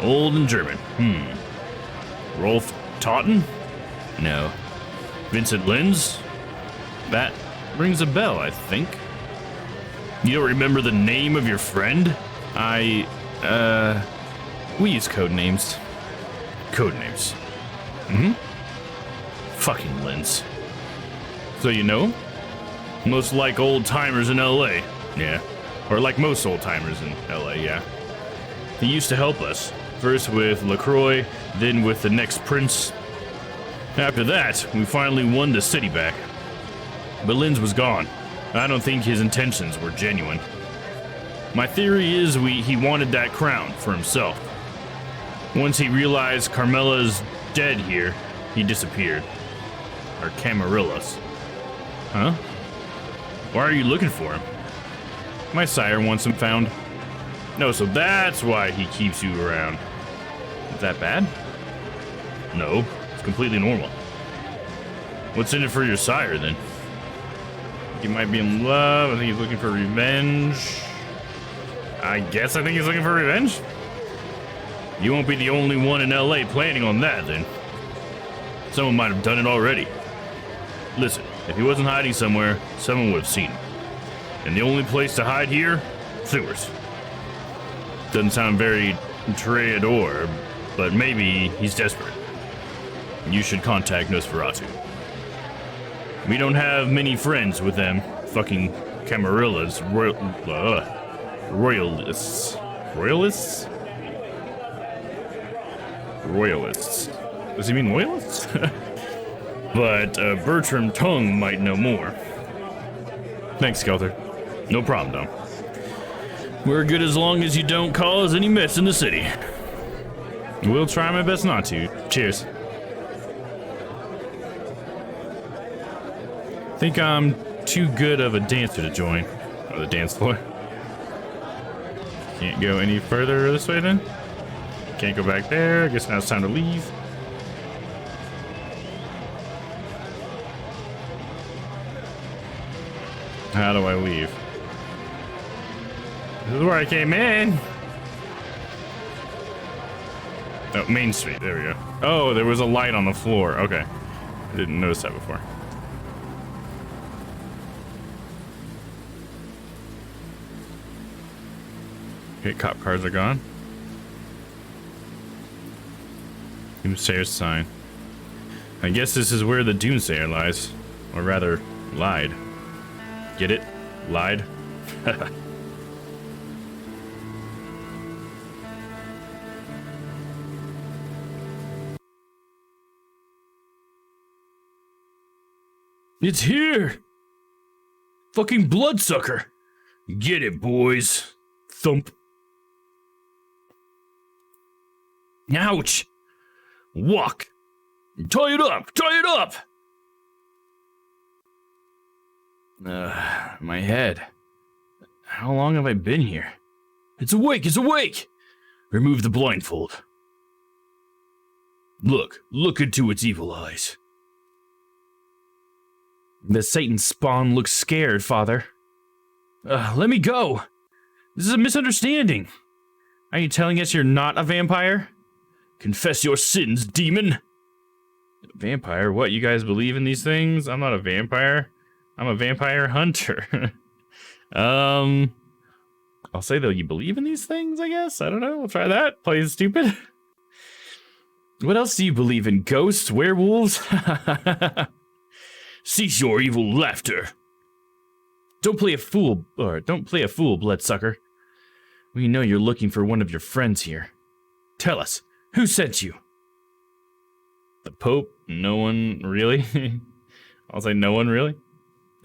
Old and German. Rolf Totten? No. Vincent Linz? That rings a bell, I think. You don't remember the name of your friend? We use code names. Code names. Fucking Linz. So you know him? Most like old timers in LA. Yeah. Or like most old timers in LA, yeah. He used to help us. First with LaCroix, then with the next prince. After that, we finally won the city back. But Linz was gone. I don't think his intentions were genuine. My theory is he wanted that crown for himself. Once he realized Carmela's dead here, he disappeared. Or Camarillas. Huh? Why are you looking for him? My sire wants him found. No, so that's why he keeps you around. Is that bad? No, it's completely normal. What's in it for your sire, then? He might be in love. I think he's looking for revenge. I think he's looking for revenge. You won't be the only one in LA planning on that, then. Someone might have done it already. Listen, if he wasn't hiding somewhere, someone would have seen him. And the only place to hide here? Sewers. Doesn't sound very Toreador, but maybe he's desperate. You should contact Nosferatu. We don't have many friends with them fucking Camarillas, royalists. Royalists? Royalists. Does he mean loyalists? But Bertram Tung might know more. Thanks, Kelter. No problem, Domm. We're good as long as you don't cause any mess in the city. We'll try my best not to. Cheers. Think I'm too good of a dancer to join. Oh, the dance floor. Can't go any further this way then? Can't go back there. I guess now it's time to leave. How do I leave? This is where I came in. Oh, Main Street. There we go. Oh, there was a light on the floor. Okay. I didn't notice that before. Okay, cop cars are gone. Doomsayer sign. I guess this is where the Doomsayer lies. Or rather, lied. Get it? Lied? It's here! Fucking bloodsucker! Get it, boys. Thump. Ouch! Walk! Tie it up! Tie it up! My head. How long have I been here? It's awake! It's awake! Remove the blindfold. Look into its evil eyes. The Satan spawn looks scared, Father. Let me go! This is a misunderstanding. Are you telling us you're not a vampire? Confess your sins, demon! Vampire? What, you guys believe in these things? I'm not a vampire. I'm a vampire hunter. I'll say though, you believe in these things, I guess? I don't know, we'll try that. Play stupid. What else do you believe in? Ghosts? Werewolves? Cease your evil laughter. Don't play a fool, bloodsucker. We know you're looking for one of your friends here. Tell us, who sent you? The Pope? No one, really? I'll say no one, really?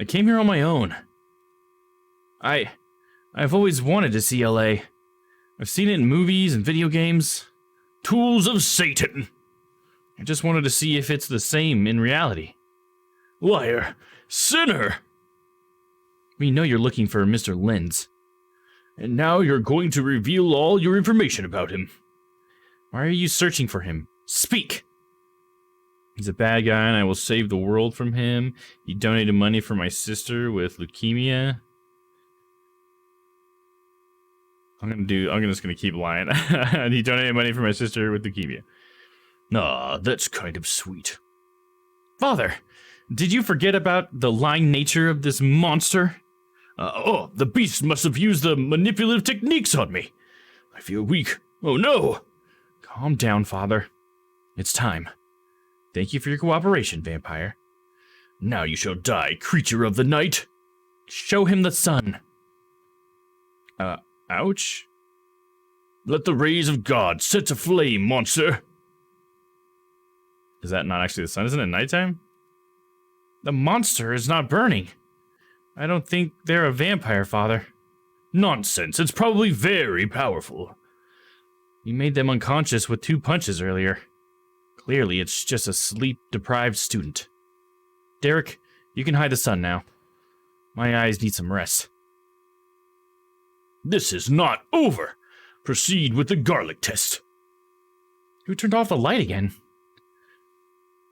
I came here on my own. I've always wanted to see LA. I've seen it in movies and video games. Tools of Satan! I just wanted to see if it's the same in reality. Liar! Sinner! We know you're looking for Mr. Lenz. And now you're going to reveal all your information about him. Why are you searching for him? Speak! He's a bad guy and I will save the world from him. He donated money for my sister with leukemia. I'm just gonna keep lying. He donated money for my sister with leukemia. Aw, that's kind of sweet. Father, did you forget about the lying nature of this monster? The beast must have used the manipulative techniques on me. I feel weak. Oh no! Calm down, Father. It's time. Thank you for your cooperation, vampire. Now you shall die, creature of the night. Show him the sun. Ouch. Let the rays of God set aflame, monster. Is that not actually the sun? Isn't it nighttime? The monster is not burning. I don't think they're a vampire, Father. Nonsense, it's probably very powerful. You made them unconscious with 2 punches earlier. Clearly, it's just a sleep-deprived student. Derek, you can hide the sun now. My eyes need some rest. This is not over. Proceed with the garlic test. Who turned off the light again?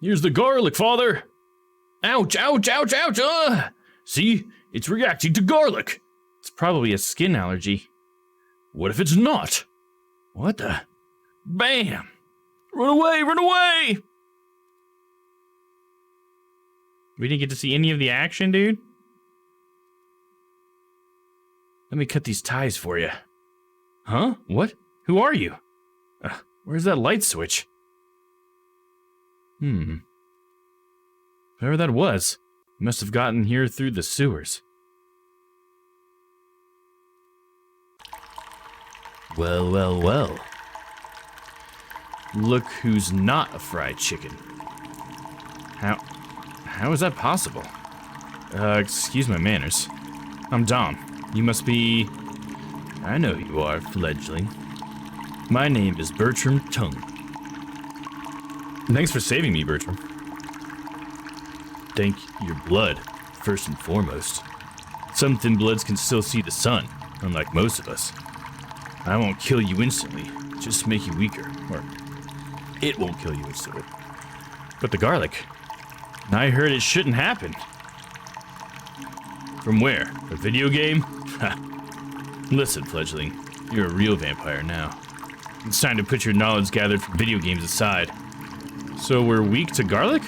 Here's the garlic, Father. Ouch, ouch, ouch, ouch. Ugh. See? It's reacting to garlic. It's probably a skin allergy. What if it's not? What the? Bam! Run away, run away! We didn't get to see any of the action, dude. Let me cut these ties for you. Huh? What? Who are you? Where's that light switch? Whoever that was, he must have gotten here through the sewers. Well, well, well. Look who's not a fried chicken. How is that possible? Excuse my manners. I'm Domm. You must be... I know who you are, fledgling. My name is Bertram Tung. Thanks for saving me, Bertram. Thank your blood, first and foremost. Some thin bloods can still see the sun, unlike most of us. I won't kill you instantly, just make you weaker, or it won't kill you instantly. But the garlic, I heard it shouldn't happen. From where? A video game? Ha. Listen, fledgling, you're a real vampire now. It's time to put your knowledge gathered from video games aside. So we're weak to garlic?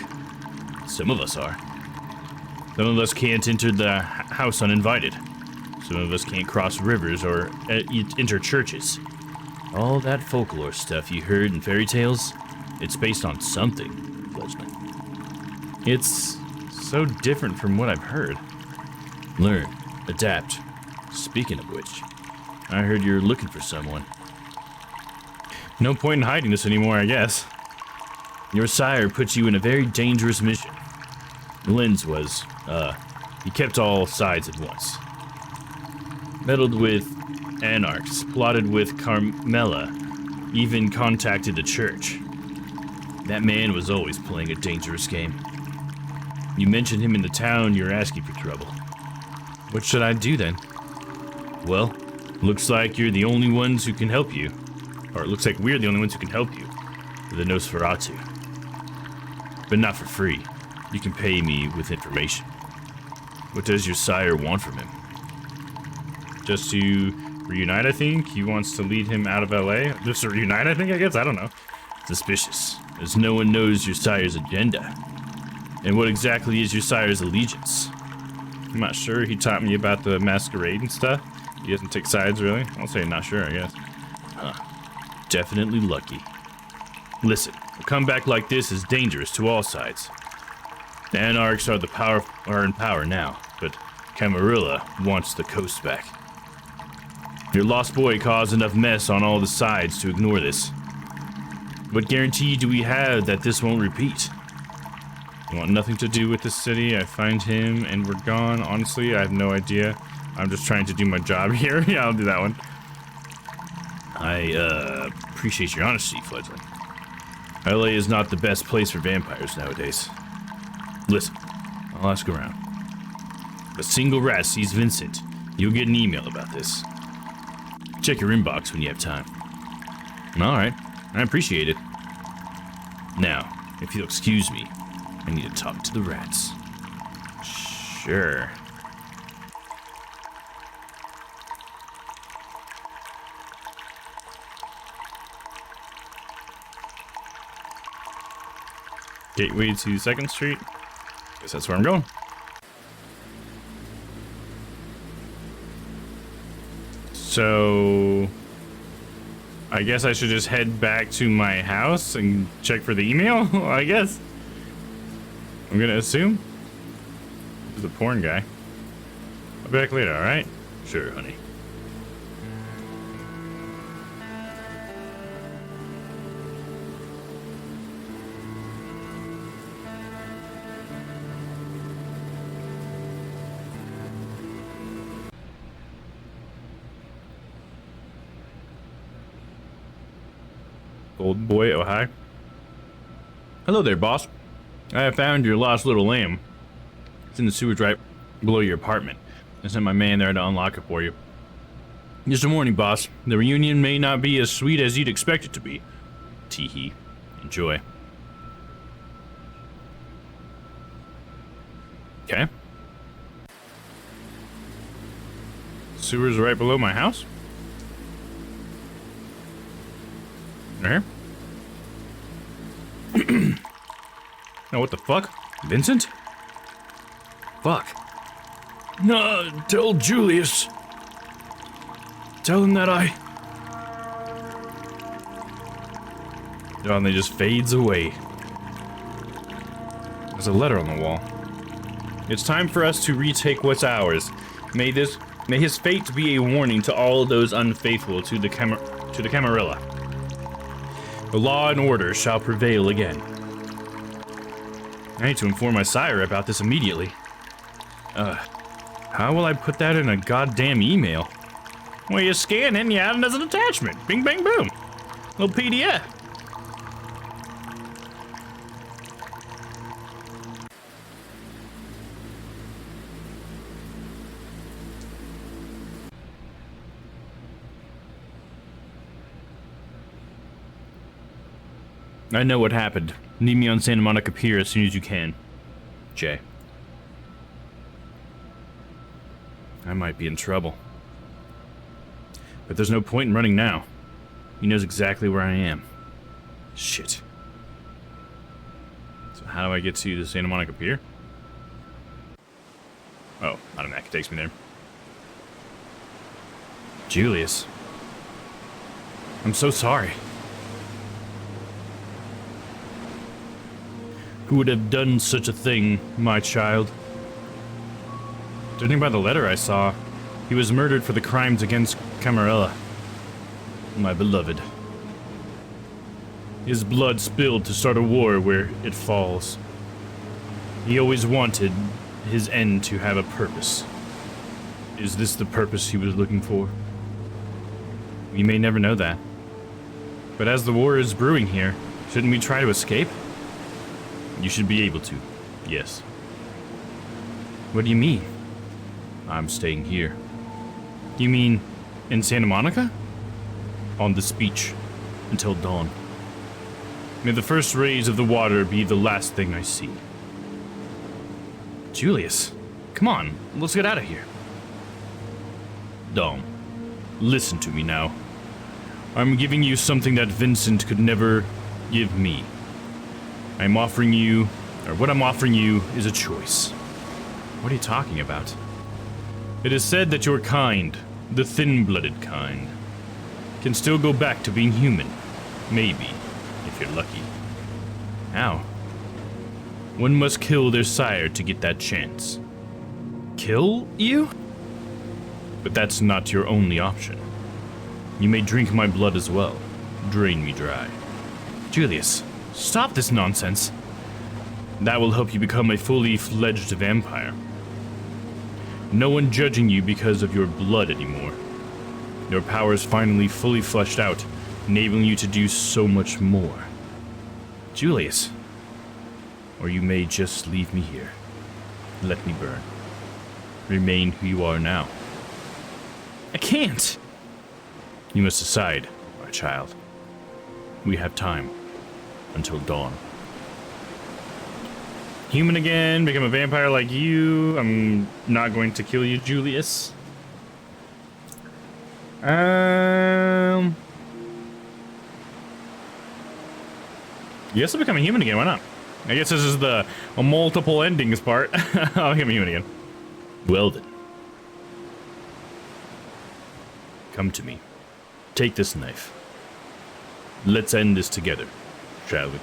Some of us are. Some of us can't enter the house uninvited. Some of us can't cross rivers or enter churches. All that folklore stuff you heard in fairy tales, it's based on something, fledgling. It's so different from what I've heard. Learn, adapt. Speaking of which, I heard you're looking for someone. No point in hiding this anymore, I guess. Your sire put you in a very dangerous mission. Lenz was, he kept all sides at once. Meddled with anarchs, plotted with Carmela, even contacted the church. That man was always playing a dangerous game. You mentioned him in the town, you're asking for trouble. What should I do then? Well, looks like you're the only ones who can help you. Or it looks like we're the only ones who can help you. The Nosferatu. But not for free. You can pay me with information. What does your sire want from him? Just to reunite, I think? He wants to lead him out of LA? Just to reunite, I think, I guess? I don't know. Suspicious, as no one knows your sire's agenda. And what exactly is your sire's allegiance? I'm not sure. He taught me about the masquerade and stuff. He doesn't take sides, really. I'll say not sure, I guess. Huh. Definitely lucky. Listen, a comeback like this is dangerous to all sides. The Anarchs are in power now, but Camarilla wants the coast back. Your lost boy caused enough mess on all the sides to ignore this. What guarantee do we have that this won't repeat? You want nothing to do with the city. I find him and we're gone. Honestly, I have no idea. I'm just trying to do my job here. Yeah, I'll do that one. I appreciate your honesty, fledgling. LA is not the best place for vampires nowadays. Listen, I'll ask around. If a single rat sees Vincent, you'll get an email about this. Check your inbox when you have time. Alright, I appreciate it. Now, if you'll excuse me, I need to talk to the rats. Sure. Gateway to 2nd Street. Guess that's where I'm going. So I guess I should just head back to my house and check for the email, I guess. I'm gonna assume. This is a porn guy. I'll be back later, alright? Sure, honey. Old boy, oh hi. Hello there, boss. I have found your lost little lamb. It's in the sewers right below your apartment. I sent my man there to unlock it for you. Just a warning, boss. The reunion may not be as sweet as you'd expect it to be. Teehee. Enjoy. Okay. Sewers right below my house? Right here? Oh, what the fuck? Vincent? Fuck. No, tell Julius. Tell him that I... Oh, and they just fades away. There's a letter on the wall. It's time for us to retake what's ours. May his fate be a warning to all those unfaithful to the Camarilla. The law and order shall prevail again. I need to inform my sire about this immediately. How will I put that in a goddamn email? Well, you scan it and you add it as an attachment. Bing, bang, boom. Little PDF. I know what happened. Meet me on Santa Monica Pier as soon as you can. Jay. I might be in trouble. But there's no point in running now. He knows exactly where I am. Shit. So how do I get to the Santa Monica Pier? Oh, automatic takes me there. Julius. I'm so sorry. Who would have done such a thing, my child? Judging by the letter I saw, he was murdered for the crimes against Camarilla, my beloved. His blood spilled to start a war where it falls. He always wanted his end to have a purpose. Is this the purpose he was looking for? We may never know that. But as the war is brewing here, shouldn't we try to escape? You should be able to, yes. What do you mean? I'm staying here. You mean in Santa Monica? On this beach until dawn. May the first rays of the water be the last thing I see. Julius, come on, let's get out of here. Domm, listen to me now. I'm giving you something that Vincent could never give me. What I'm offering you is a choice. What are you talking about? It is said that your kind, the thin-blooded kind, can still go back to being human. Maybe, if you're lucky. How? One must kill their sire to get that chance. Kill you? But that's not your only option. You may drink my blood as well. Drain me dry. Julius, stop this nonsense. That will help you become a fully fledged vampire. No one judging you because of your blood anymore. Your powers finally fully fleshed out, enabling you to do so much more. Julius. Or you may just leave me here. Let me burn. Remain who you are now. I can't! You must decide, my child. We have time. Until dawn. Human again, become a vampire like you. I'm not going to kill you, Julius. I guess I'll become a human again, why not? I guess this is the multiple endings part. I'll become a human again. Well then. Come to me. Take this knife. Let's end this together, shall we?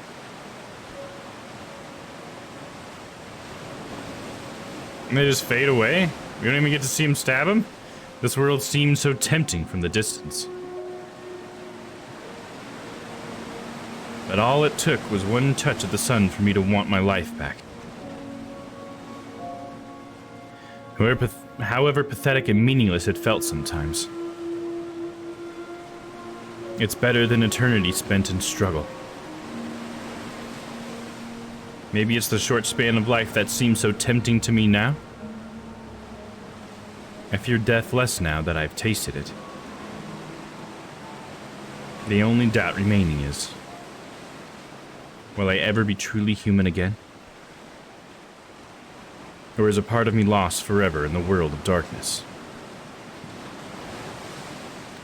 And they just fade away? We don't even get to see him stab him? This world seemed so tempting from the distance. But all it took was one touch of the sun for me to want my life back. However pathetic and meaningless it felt sometimes. It's better than eternity spent in struggle. Maybe it's the short span of life that seems so tempting to me now. I fear death less now that I've tasted it. The only doubt remaining is, will I ever be truly human again? Or is a part of me lost forever in the world of darkness?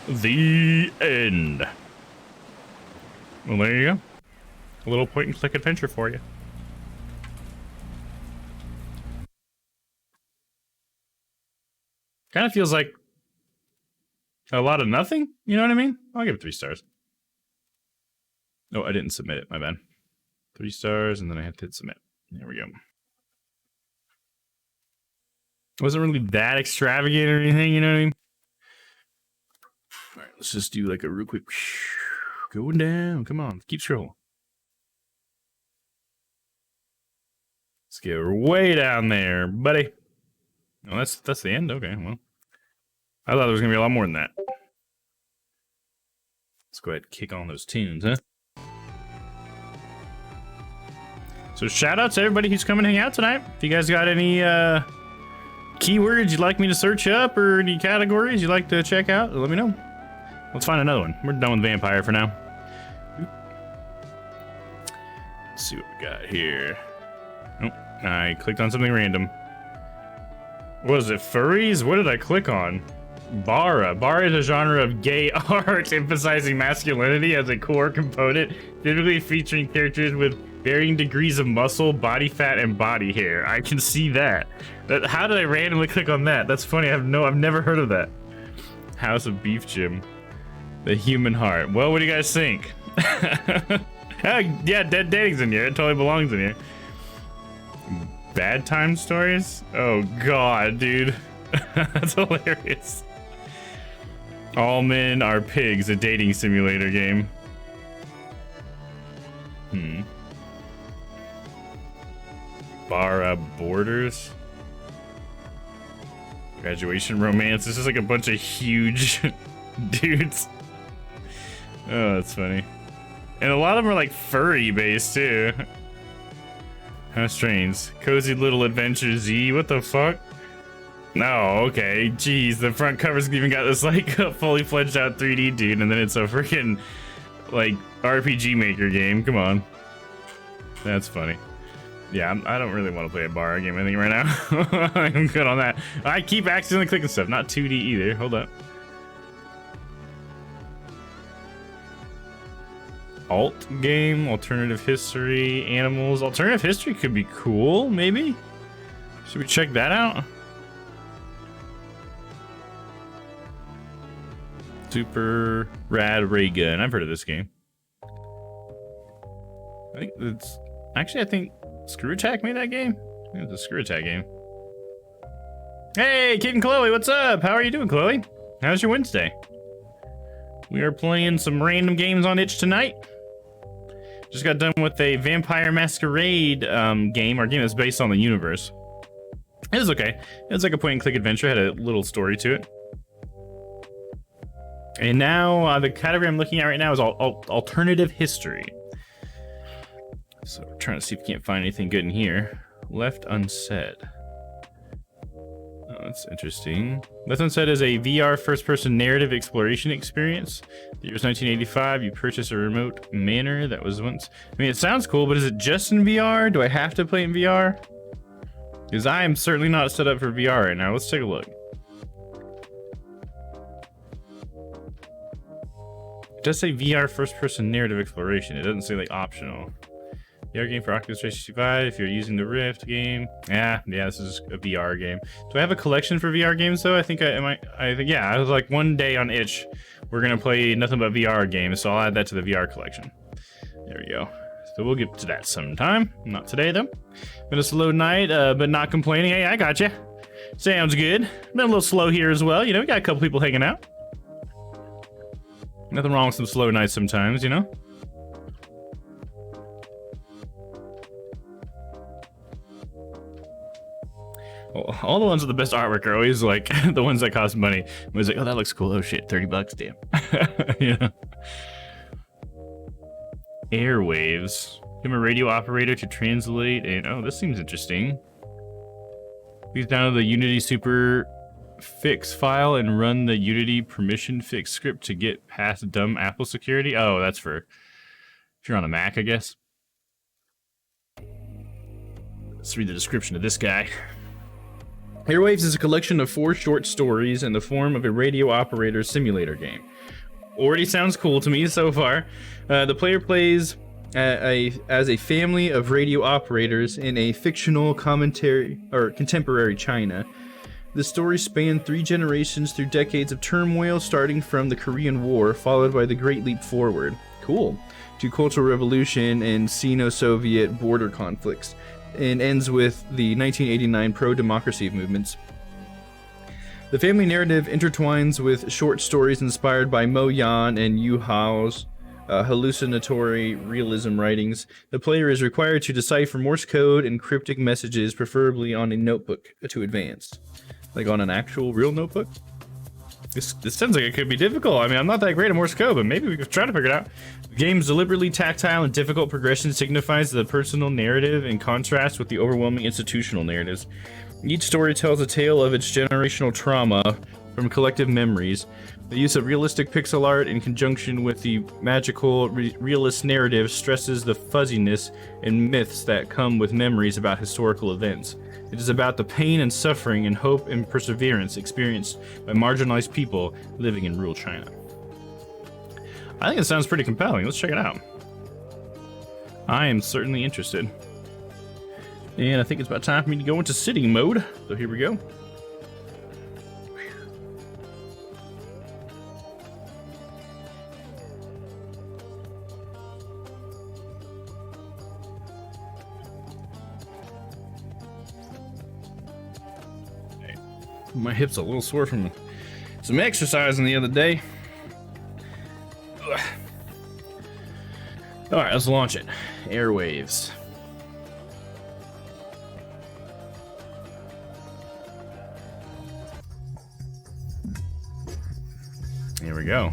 The end. Well, there you go. A little point-and-click adventure for you. Kind of feels like a lot of nothing. You know what I mean? I'll give it 3 stars. Oh, I didn't submit it. My bad. 3 stars, and then I have to hit submit. There we go. It wasn't really that extravagant or anything, you know what I mean? Alright, let's just do like a real quick... Going down. Come on, keep scrolling. Let's get way down there, buddy. Oh, that's the end? Okay, well. I thought there was going to be a lot more than that. Let's go ahead and kick on those tunes, huh? So shout out to everybody who's coming to hang out tonight. If you guys got any keywords you'd like me to search up or any categories you'd like to check out, let me know. Let's find another one. We're done with Vampire for now. Let's see what we got here. Nope, I clicked on something random. What was it, furries? What did I click on? Bara. Bara is a genre of gay art emphasizing masculinity as a core component, typically featuring characters with varying degrees of muscle, body fat, and body hair. I can see that. How did I randomly click on that? That's funny. I've never heard of that. House of Beef Gym. The Human Heart. Well, what do you guys think? Yeah, Dead Dating's in here. It totally belongs in here. Bad time stories? Oh god, dude. That's hilarious. All Men Are Pigs, a dating simulator game. Bara Borders. Graduation romance. This is like a bunch of huge dudes. Oh, that's funny. And a lot of them are like furry based too. How strange. Cozy Little Adventure Z, what the fuck? No, okay. Jeez, the front cover's even got this like fully fledged out 3D dude, and then it's a freaking like RPG Maker game. Come on. That's funny. Yeah, I don't really want to play a bar game, I think, right now. I'm good on that. I keep accidentally clicking stuff. Not 2D either. Hold up. Alt game, alternative history, animals. Alternative history could be cool, maybe? Should we check that out? Super Rad Ray Gun. I've heard of this game. I think it's... Actually, I think Screw Attack made that game? I think it's a Screw Attack game. Hey, Kid and Chloe, what's up? How are you doing, Chloe? How's your Wednesday? We are playing some random games on itch tonight. Just got done with a Vampire Masquerade game, or game that's based on the universe. It was okay. It was like a point-and-click adventure. Had a little story to it. And now the category I'm looking at right now is alternative history. So we're trying to see if we can't find anything good in here. Left Unsaid. Oh, that's interesting. Left Unsaid is a VR first-person narrative exploration experience. The year was 1985. You purchased a remote manor that was once... I mean, it sounds cool, but is it just in VR? Do I have to play in VR? Because I am certainly not set up for VR right now. Let's take a look. It does say VR first-person narrative exploration. It doesn't say, like, optional. VR game for Oculus 365 if you're using the Rift game. Yeah, this is a VR game. Do I have a collection for VR games though? I think yeah, I was like one day on itch. We're gonna play nothing but VR games, so I'll add that to the VR collection. There we go. So we'll get to that sometime. Not today though. Been a slow night, but not complaining. Hey, I got you. Sounds good. Been a little slow here as well. You know, we got a couple people hanging out. Nothing wrong with some slow nights sometimes, you know? All the ones with the best artwork are always like the ones that cost money. I was like, oh, that looks cool. Oh shit, $30, damn. Yeah. Airwaves. Become a radio operator to translate, and oh, this seems interesting. Please download the Unity Super Fix file and run the Unity permission fix script to get past dumb Apple security. Oh, that's for if you're on a Mac, I guess. Let's read the description of this guy. Airwaves is a collection of 4 short stories in the form of a radio operator simulator game. Already sounds cool to me so far. The player plays as a family of radio operators in a fictional contemporary China. The story spanned 3 generations through decades of turmoil, starting from the Korean War, followed by the Great Leap Forward. Cool. To Cultural Revolution and Sino-Soviet border conflicts, and ends with the 1989 pro-democracy movements. The family narrative intertwines with short stories inspired by Mo Yan and Yu Hao's hallucinatory realism writings. The player is required to decipher Morse code and cryptic messages, preferably on a notebook to advance. Like on an actual real notebook? This sounds like it could be difficult. I mean, I'm not that great at Morse code, but maybe we could try to figure it out. The game's deliberately tactile and difficult progression signifies the personal narrative in contrast with the overwhelming institutional narratives. Each story tells a tale of its generational trauma from collective memories. The use of realistic pixel art in conjunction with the magical realist narrative stresses the fuzziness and myths that come with memories about historical events. It is about the pain and suffering and hope and perseverance experienced by marginalized people living in rural China. I think it sounds pretty compelling. Let's check it out. I am certainly interested. And I think it's about time for me to go into sitting mode. So here we go. My hip's a little sore from some exercising the other day. Ugh. All right, let's launch it. Airwaves. Here we go.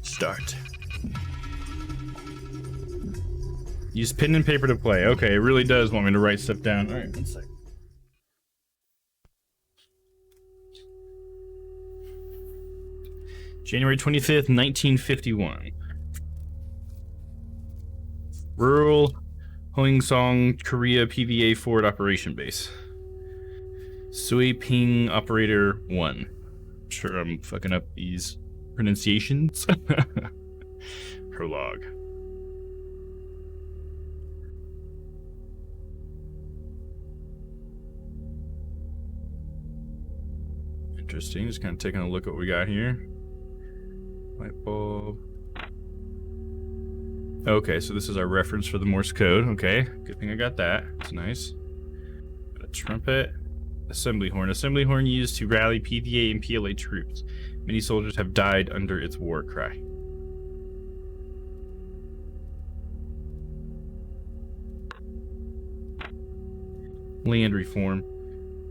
Start. Use pen and paper to play. Okay, it really does want me to write stuff down. All right, one sec. January 25th, 1951. Rural Hongsong, Korea PVA Forward Operation Base. Sui Ping Operator 1. I'm sure I'm fucking up these pronunciations. Prologue. Interesting. Just kind of taking a look at what we got here. Light bulb. Okay, so this is our reference for the Morse code. Okay, good thing I got that. It's nice. Got a trumpet. Assembly horn. Assembly horn used to rally PVA and PLA troops. Many soldiers have died under its war cry. Land reform.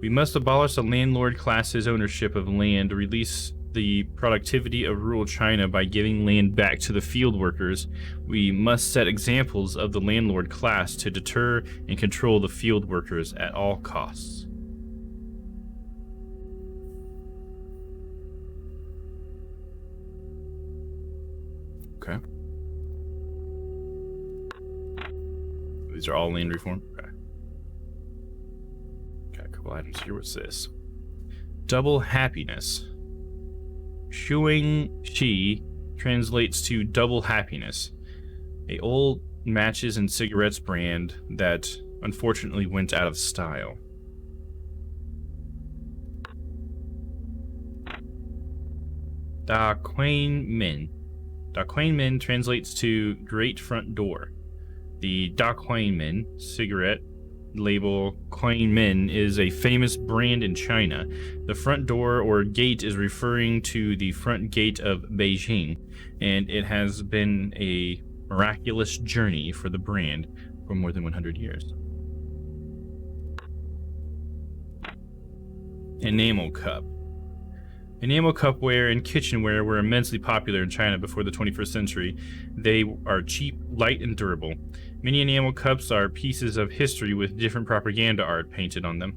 We must abolish the landlord class's ownership of land, release the productivity of rural China by giving land back to the field workers. We must set examples of the landlord class to deter and control the field workers at all costs. Okay. These are all land reform. Okay. Got a couple items here. What's this? Double happiness. Shuing Shi translates to double happiness, a old matches and cigarettes brand that unfortunately went out of style. Da Quang Min. Da Quang Min translates to great front door. The Da Quang Min cigarette label Quang Min is a famous brand in China. The front door or gate is referring to the front gate of Beijing, and it has been a miraculous journey for the brand for more than 100 years. Enamel cup. Enamel cupware and kitchenware were immensely popular in China before the 21st century. They are cheap, light, and durable. Many enamel cups are pieces of history with different propaganda art painted on them.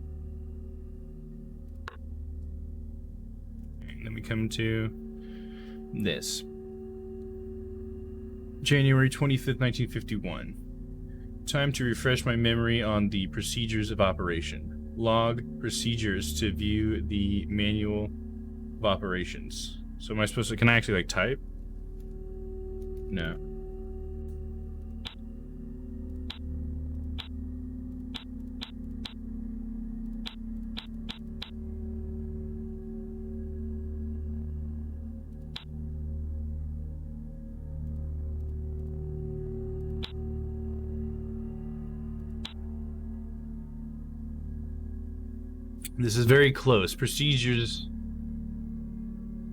And then we come to this. January 25th, 1951. Time to refresh my memory on the procedures of operation. Log procedures to view the manual of operations. So am I supposed to, can I actually like type? No. This is very close. Procedures.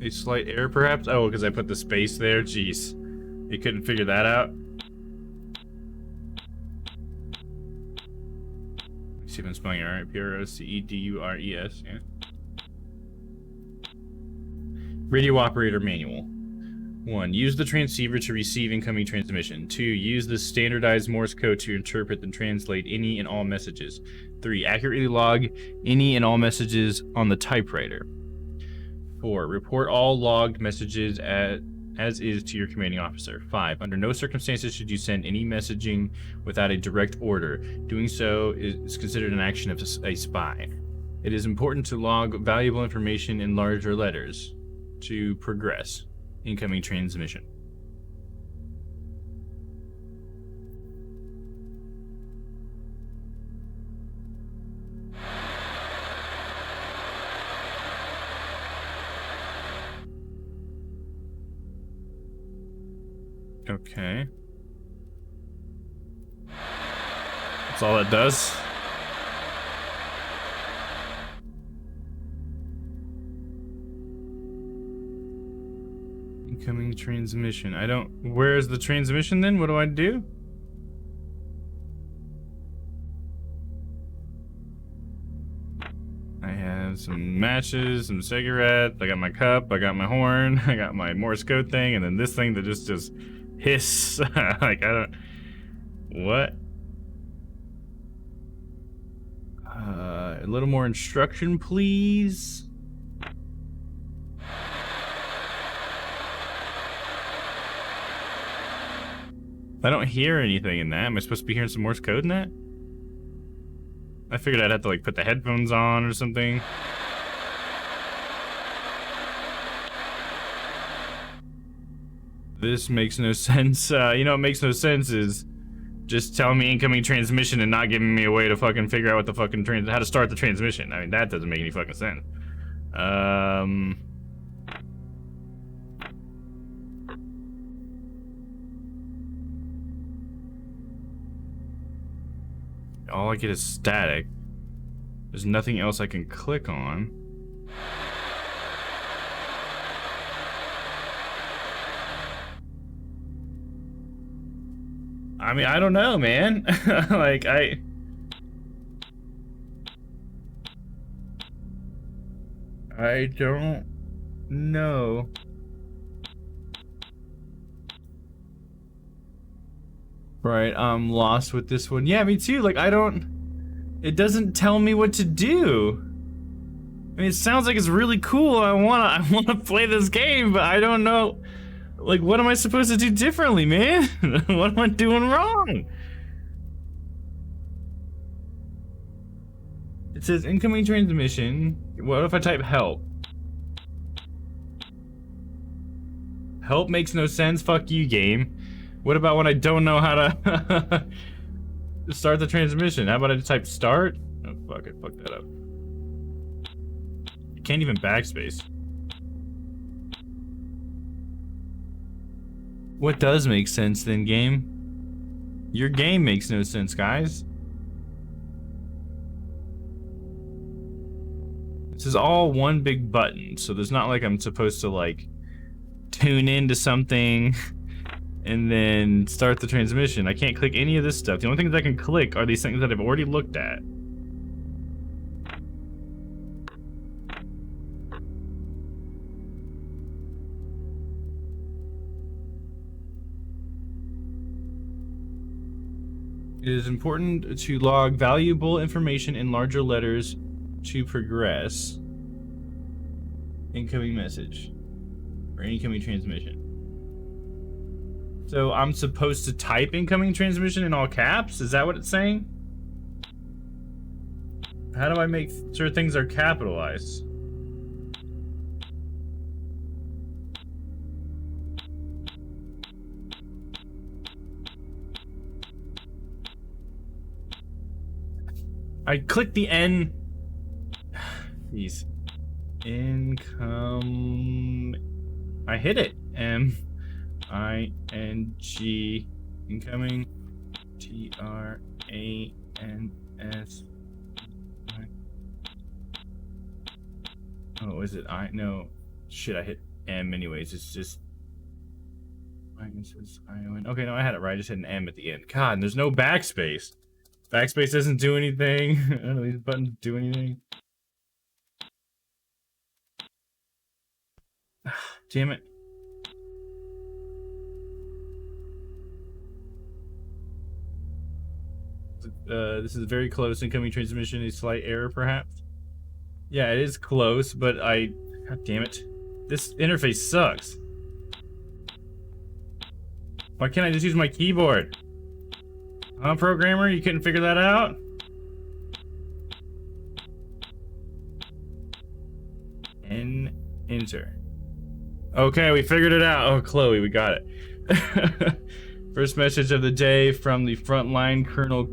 A slight error, perhaps? Oh, because I put the space there? Jeez. You couldn't figure that out? Let's see if I'm spelling it right. P-R-O-C-E-D-U-R-E-S. Yeah. Radio operator manual. 1. Use the transceiver to receive incoming transmission. 2. Use the standardized Morse code to interpret and translate any and all messages. 3. Accurately log any and all messages on the typewriter. 4. Report all logged messages as is to your commanding officer. 5. Under no circumstances should you send any messaging without a direct order. Doing so is considered an action of a spy. It is important to log valuable information in larger letters to progress. Incoming transmission. Okay. That's all it does. Incoming transmission. I don't... Where's the transmission then? What do I do? I have some matches, some cigarettes, I got my cup, I got my horn, I got my Morse code thing, and then this thing that just hiss. Like, I don't... What? A little more instruction, please. I don't hear anything in that. Am I supposed to be hearing some Morse code in that? I figured I'd have to like put the headphones on or something. This makes no sense. You know what makes no sense is just telling me incoming transmission and not giving me a way to fucking figure out what the fucking how to start the transmission. I mean, that doesn't make any fucking sense. All I get is static. There's nothing else I can click on. I mean, I don't know, man. Like, I don't know. Right, I'm lost with this one. Yeah, me too. Like, it doesn't tell me what to do. I mean, it sounds like it's really cool. I wanna play this game, but I don't know. Like, what am I supposed to do differently, man? What am I doing wrong? It says incoming transmission. What if I type help? Help makes no sense. Fuck you, game. What about when I don't know how to start the transmission? How about I just type start? Oh, fuck, I fucked that up. You can't even backspace. What does make sense then, game? Your game makes no sense, guys. This is all one big button, so there's not like I'm supposed to like tune into something and then start the transmission. I can't click any of this stuff. The only things I can click are these things that I've already looked at. It is important to log valuable information in larger letters to progress. Incoming message. Or incoming transmission. So I'm supposed to type incoming transmission in all caps? Is that what it's saying? How do I make sure things are capitalized? I clicked the N. Jeez. Income. I hit it. M-I-N-G. Incoming. T-R-A-N-S. Oh, is it I? No. Shit, I hit M anyways. It's just. Okay, no, I had it right. I just hit an M at the end. God, and there's no backspace. Backspace doesn't do anything. None of these buttons do anything. Damn it. This is very close. Incoming transmission, a slight error, perhaps? Yeah, it is close, but God damn it. This interface sucks. Why can't I just use my keyboard? Huh, programmer? You couldn't figure that out? Enter. Okay, we figured it out. Oh, Chloe, we got it. First message of the day from the frontline, Colonel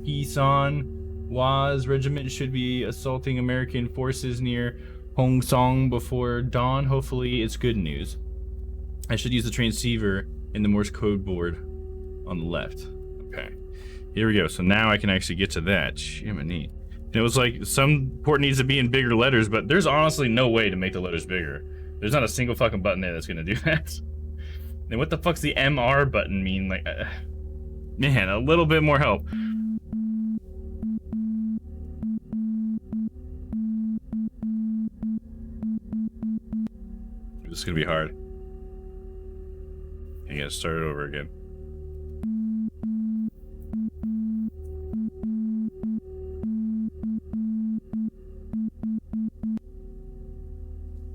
Pisan. Waz regiment should be assaulting American forces near Hong Song before dawn. Hopefully it's good news. I should use the transceiver in the Morse code board on the left. Okay, here we go. So now I can actually get to that. Jiminy. It was like some port needs to be in bigger letters, but there's honestly no way to make the letters bigger. There's not a single fucking button there that's gonna do that. And what the fuck's the MR button mean? Like, man, a little bit more help. This is gonna be hard. I gotta start it over again.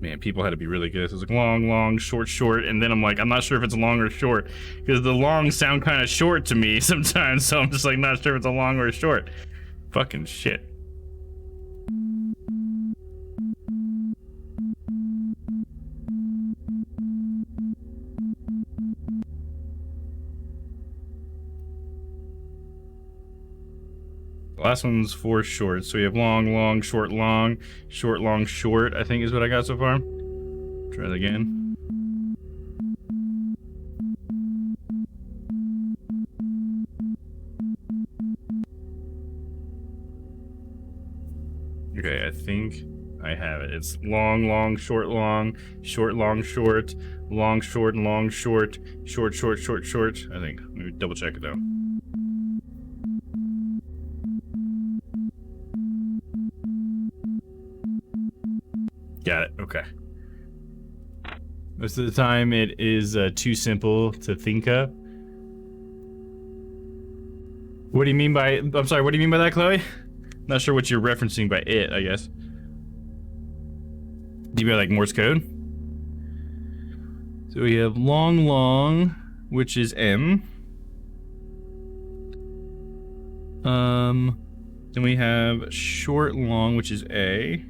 Man, Man, people had to be really good. It was like long, long, short, short, and then I'm like, I'm not sure if it's long or short because the long sound kind of short to me sometimes. So I'm just like not sure if it's a long or a short. Fucking shit. The last one's 4 short, so we have long, long, short, long, short, I think is what I got so far. Try that again. Okay, I think I have it. It's long, long, short, long, short, long, short, long, short, long, short, short, short, short, short. I think. Let me double check it though. Got it. Okay. Most of the time, it is too simple to think of. What do you mean by? I'm sorry. What do you mean by that, Chloe? Not sure what you're referencing by it. I guess. Do you mean like Morse code? So we have long, long, which is M. Then we have short, long, which is A.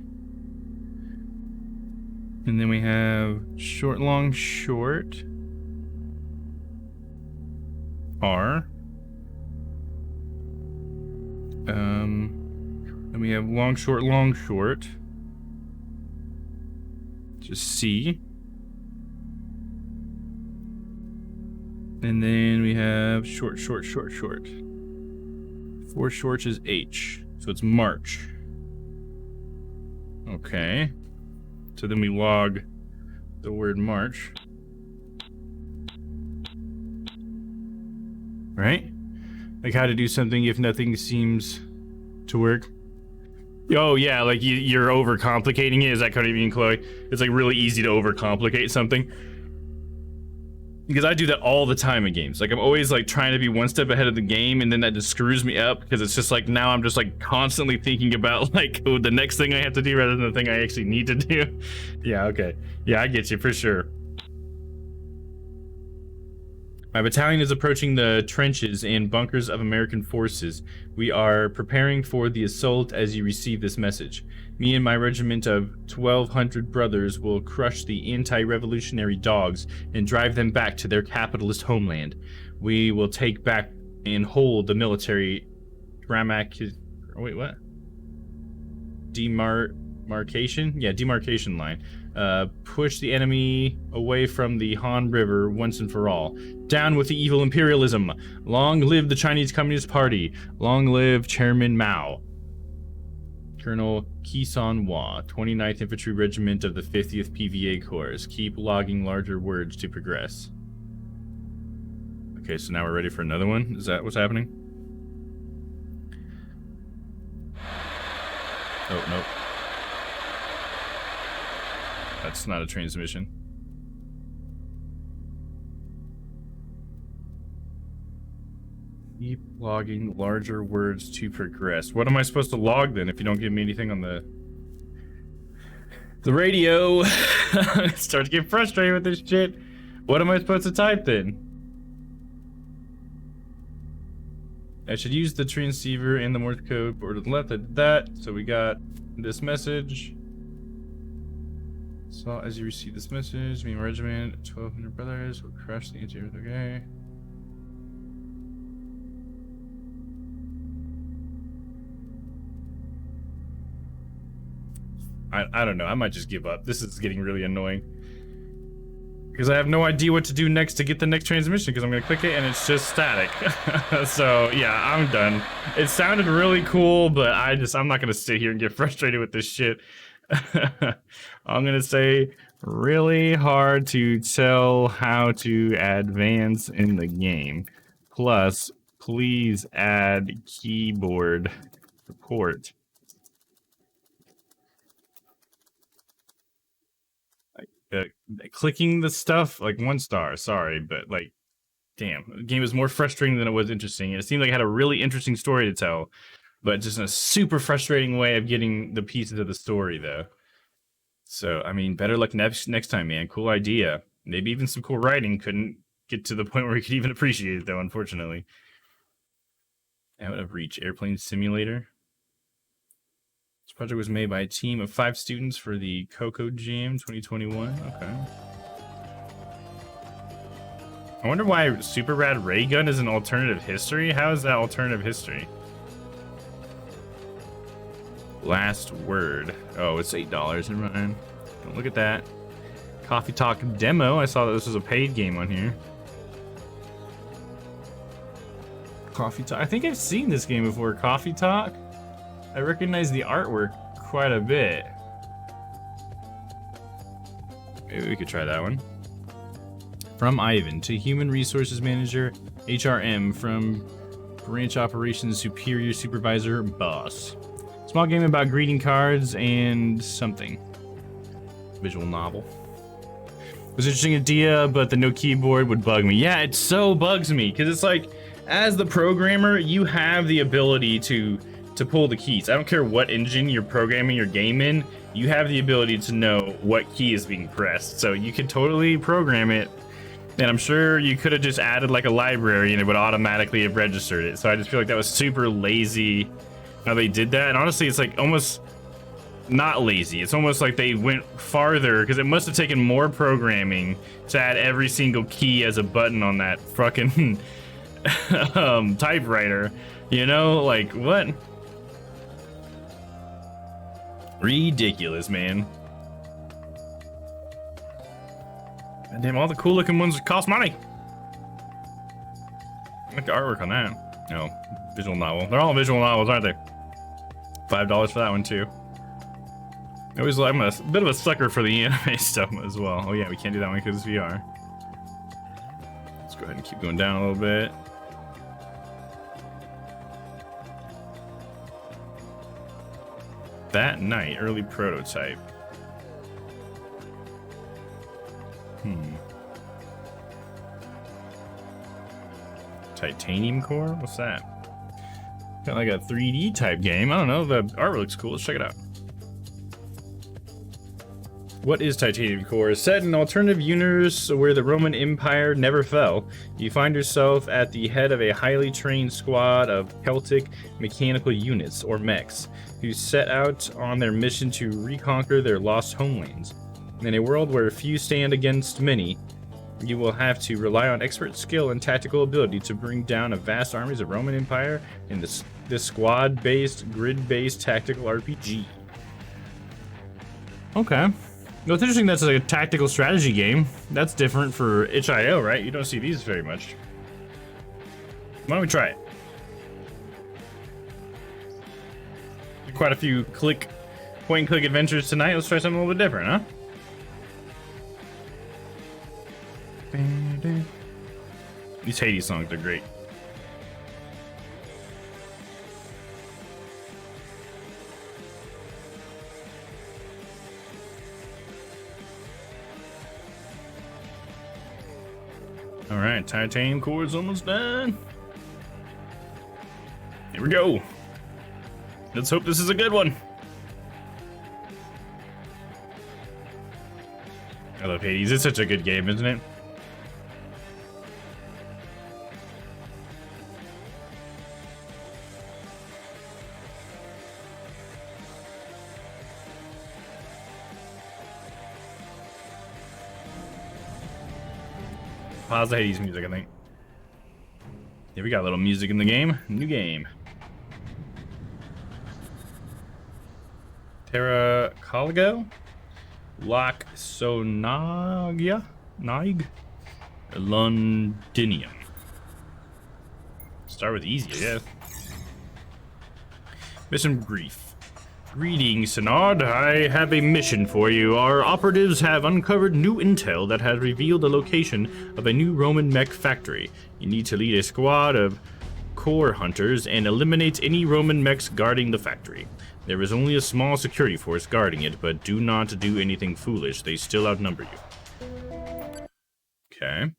And then we have short, long, short, R. Then we have long, short, just C. And then we have short, short, short, short. 4 shorts is H, so it's March. Okay. So then we log the word March. Right? Like how to do something if nothing seems to work. Oh yeah, like you're overcomplicating it. Is that kind of mean, Chloe? It's like really easy to overcomplicate something. Because I do that all the time in games. Like I'm always like trying to be one step ahead of the game, and then that just screws me up because it's just like now I'm just like constantly thinking about like the next thing I have to do rather than the thing I actually need to do. Yeah, okay. Yeah, I get you for sure. My battalion is approaching the trenches and bunkers of American forces. We are preparing for the assault as you receive this message. Me and my regiment of 1,200 brothers will crush the anti-revolutionary dogs and drive them back to their capitalist homeland. We will take back and hold the military demarcation? Yeah, demarcation line. Push the enemy away from the Han River once and for all. Down with the evil imperialism. Long live the Chinese Communist Party. Long live Chairman Mao. Colonel Kisan Hua, 29th Infantry Regiment of the 50th PVA Corps. Keep logging larger words to progress. Okay, so now we're ready for another one? Is that what's happening? Oh, nope. That's not a transmission. Keep logging larger words to progress. What am I supposed to log then if you don't give me anything on the radio? I start to get frustrated with this shit. What am I supposed to type then? I should use the transceiver and the Morse code or to the left. I did that. So we got this message. So as you receive this message, me and my regiment, 1,200 brothers will crush the interior. Okay. I don't know. I might just give up. This is getting really annoying. Because I have no idea what to do next to get the next transmission, because I'm going to click it and it's just static. So, yeah, I'm done. It sounded really cool, but I'm not going to sit here and get frustrated with this shit. I'm going to say really hard to tell how to advance in the game. Plus, please add keyboard support. Clicking the stuff, like 1 star, sorry, but like, damn, the game was more frustrating than it was interesting. It seemed like it had a really interesting story to tell, but just in a super frustrating way of getting the pieces of the story, though. So, I mean, better luck next time, man. Cool idea. Maybe even some cool writing. Couldn't get to the point where we could even appreciate it, though, unfortunately. Out of Reach Airplane Simulator. This project was made by a team of 5 students for the Coco Jam 2021. Okay. I wonder why Super Rad Ray Gun is an alternative history. How is that alternative history? Last Word. Oh, it's $8 in mine. Don't look at that. Coffee Talk demo. I saw that this was a paid game on here. Coffee Talk. I think I've seen this game before. Coffee Talk. I recognize the artwork quite a bit. Maybe we could try that one. From Ivan to Human Resources Manager, HRM, from Branch Operations Superior Supervisor, Boss. Small game about greeting cards and something. Visual novel. It was an interesting idea, but the no keyboard would bug me. Yeah, it so bugs me, because it's like, as the programmer, you have the ability to pull the keys. I don't care what engine you're programming your game in, you have the ability to know what key is being pressed. So you could totally program it, and I'm sure you could have just added like a library and it would automatically have registered it. So I just feel like that was super lazy how they did that. And honestly, it's like almost not lazy. It's almost like they went farther, because it must have taken more programming to add every single key as a button on that fucking typewriter. You know, like what? Ridiculous, man. And damn, all the cool looking ones cost money. I like the artwork on that. No, visual novel. They're all visual novels, aren't they? $5 for that one too. I'm a bit of a sucker for the anime stuff as well. Oh yeah, we can't do that one because it's VR. Let's go ahead and keep going down a little bit. That Night, early prototype. Titanium core? What's that? Got like a 3D type game. I don't know. The art looks cool. Let's check it out. What is Titanium Core? Set in an alternative universe where the Roman Empire never fell, you find yourself at the head of a highly trained squad of Celtic mechanical units, or mechs, who set out on their mission to reconquer their lost homelands. In a world where few stand against many, you will have to rely on expert skill and tactical ability to bring down a vast armies of Roman Empire in this squad-based, grid-based tactical RPG. Okay. Well, it's interesting that's like a tactical strategy game. That's different for itch.io, right? You don't see these very much. Why don't we try it? Quite a few point-and-click adventures tonight. Let's try something a little bit different, huh? These Hades songs are great. All right, titanium core's almost done. Here we go. Let's hope this is a good one. I love Hades. It's such a good game, isn't it? Pause the Hades music, I think. Yeah, we got a little music in the game. New game. Terra Caligo? Lock Sonagia? Naig? Londinium. Start with easy, I guess. Mission brief. Greetings, Synod. I have a mission for you. Our operatives have uncovered new intel that has revealed the location of a new Roman mech factory. You need to lead a squad of core hunters and eliminate any Roman mechs guarding the factory. There is only a small security force guarding it, but do not do anything foolish. They still outnumber you. Okay.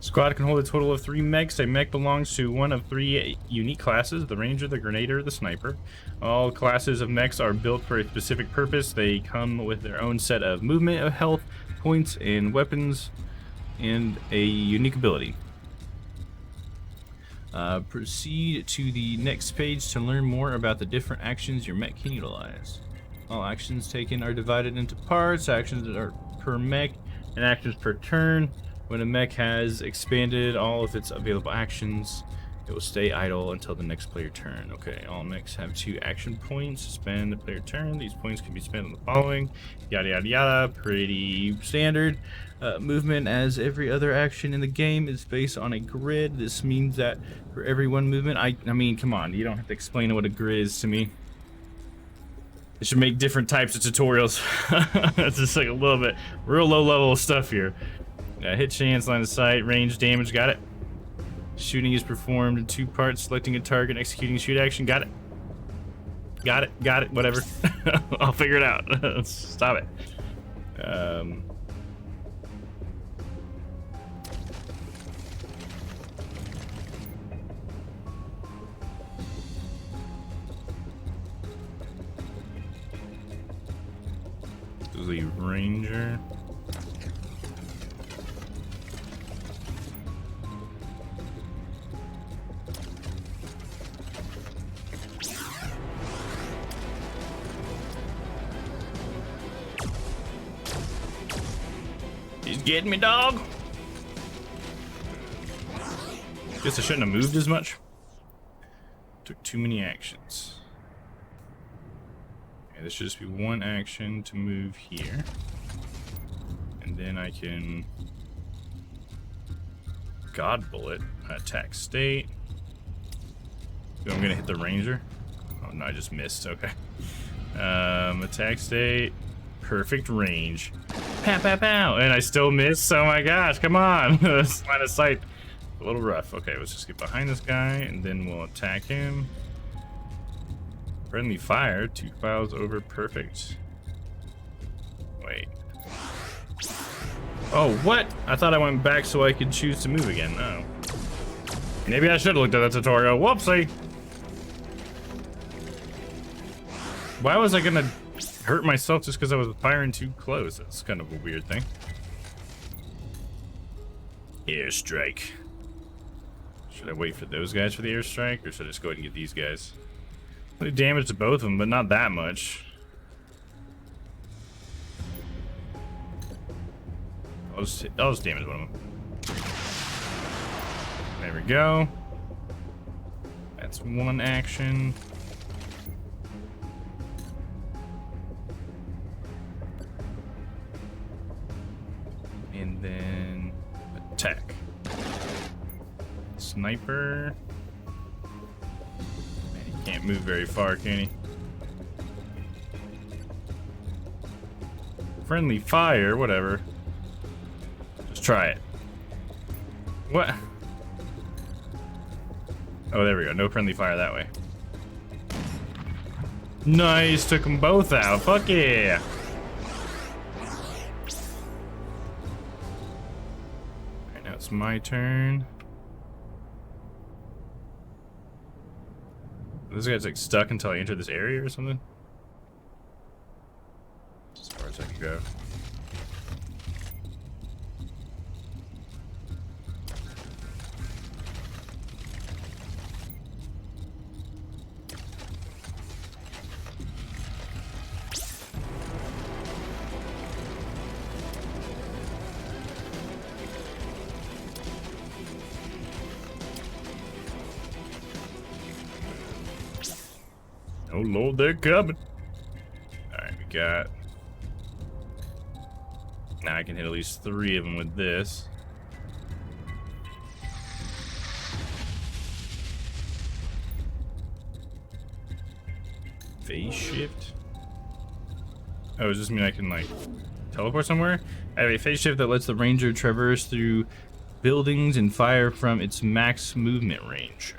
Squad can hold a total of 3 mechs. A mech belongs to one of 3 unique classes: the Ranger, the Grenadier, the Sniper. All classes of mechs are built for a specific purpose. They come with their own set of movement, health, points, and weapons, and a unique ability. Proceed to the next page to learn more about the different actions your mech can utilize. All actions taken are divided into parts. Actions are per mech and actions per turn. When a mech has expanded all of its available actions, it will stay idle until the next player turn. Okay, all mechs have 2 action points. Spend the player turn. These points can be spent on the following. Yada yada yada. Pretty standard. Movement, as every other action in the game, is based on a grid. This means that for every one movement, I mean, come on, you don't have to explain what a grid is to me. They should make different types of tutorials. It's just like a little bit real low level stuff here. Hit chance, line of sight, range, damage, got it. Shooting is performed in 2 parts: selecting a target, executing a shoot action, got it. Got it, whatever. I'll figure it out. Stop it. The Ranger. He's getting me, dog. Guess I shouldn't have moved as much. Took too many actions. Okay, this should just be 1 action to move here. And then I can God Bullet, attack state. So I'm gonna hit the Ranger. Oh no, I just missed, okay. Attack state, perfect range. Pow, pow, pow, and I still miss. Oh my gosh, come on. This line of sight, a little rough. Okay, let's just get behind this guy and then we'll attack him. Friendly fire, 2 files over, perfect. Wait. Oh, what? I thought I went back so I could choose to move again. Oh. Maybe I should have looked at that tutorial. Whoopsie. Why was I gonna hurt myself just because I was firing too close? That's kind of a weird thing. Airstrike. Should I wait for those guys for the airstrike, or should I just go ahead and get these guys? I did damage to both of them, but not that much. I'll just damage one of them. There we go. That's 1 action. And then attack. Sniper. Man, he can't move very far, can he? Friendly fire, whatever. Just try it. What? Oh, there we go. No friendly fire that way. Nice, took them both out. Fuck yeah. Alright, now it's my turn. This guy's like stuck until I enter this area or something. As far as I can go. Oh Lord, they're coming. Alright, we got... Now I can hit at least 3 of them with this. Phase shift? Oh, does this mean I can, like, teleport somewhere? I have a phase shift that lets the Ranger traverse through buildings and fire from its max movement range.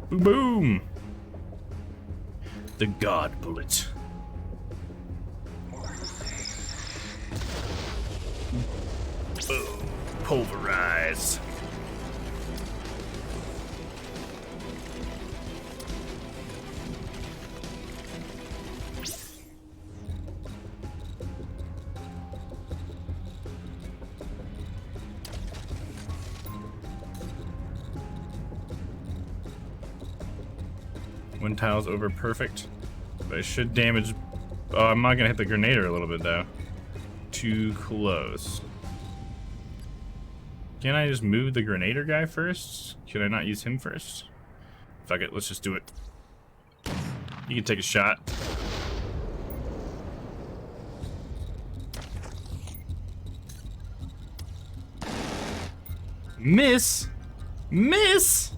Boom, boom. The God bullet. Boom. Pulverize. One tile's over perfect, but it should damage. Oh, I'm not gonna hit the grenader a little bit though. Too close. Can I just move the grenader guy first? Can I not use him first? Fuck it, let's just do it. You can take a shot. Miss! Miss!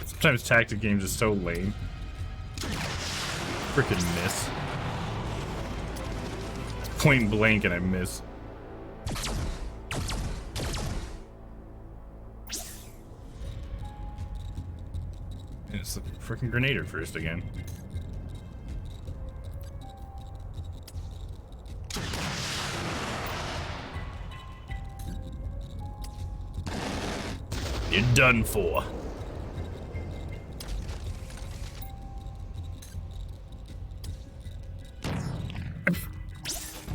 Sometimes tactic games are so lame. Frickin' miss. It's point blank and I miss. And it's the frickin' grenader first again. You're done for.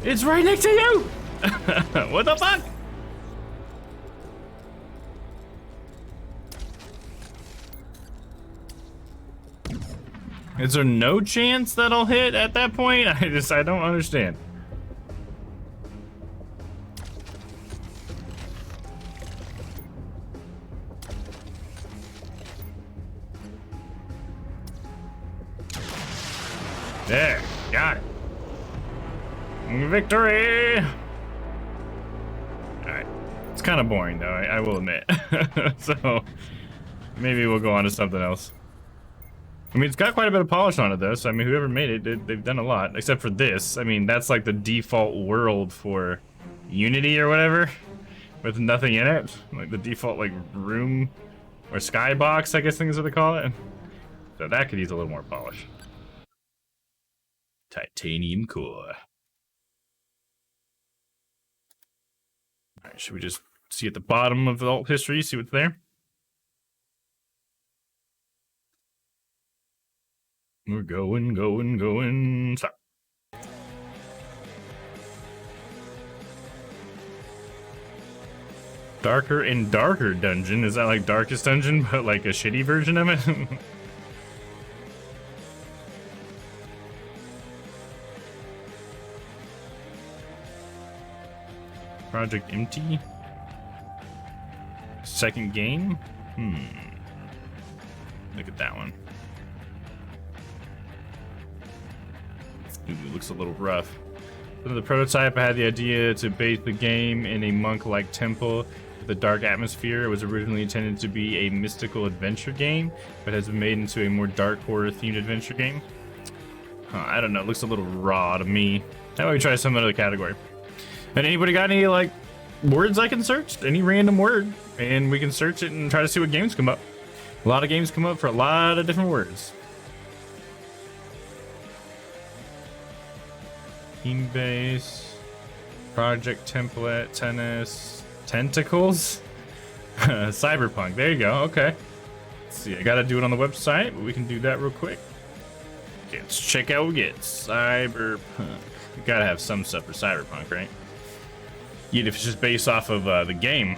It's right next to you! What the fuck? Is there no chance that I'll hit at that point? I don't understand. There, got it. Victory! Alright. It's kind of boring, though, I will admit. So, maybe we'll go on to something else. I mean, it's got quite a bit of polish on it, though, so I mean, whoever made it, they've done a lot. Except for this. I mean, that's like the default world for Unity or whatever, with nothing in it. Like the default, like, room or skybox, I guess things what they call it. So that could use a little more polish. Titanium core. Alright, should we just see at the bottom of the alt history, see what's there? We're going. Stop. Darker and Darker Dungeon. Is that like Darkest Dungeon, but like a shitty version of it? Project Empty. Second game? Look at that one. Ooh, looks a little rough. For the prototype, I had the idea to base the game in a monk-like temple with a dark atmosphere. It was originally intended to be a mystical adventure game, but has been made into a more dark horror-themed adventure game. I don't know, it looks a little raw to me. How about we try some other category? And anybody got any, like, words I can search? Any random word? And we can search it and try to see what games come up. A lot of games come up for a lot of different words. Team base, project template, tennis, tentacles, cyberpunk. There you go. Okay. Let's see. I gotta do it on the website, but we can do that real quick. Okay, let's check out what we get. Cyberpunk. We gotta have some stuff for cyberpunk, right? Even if it's just based off of the game.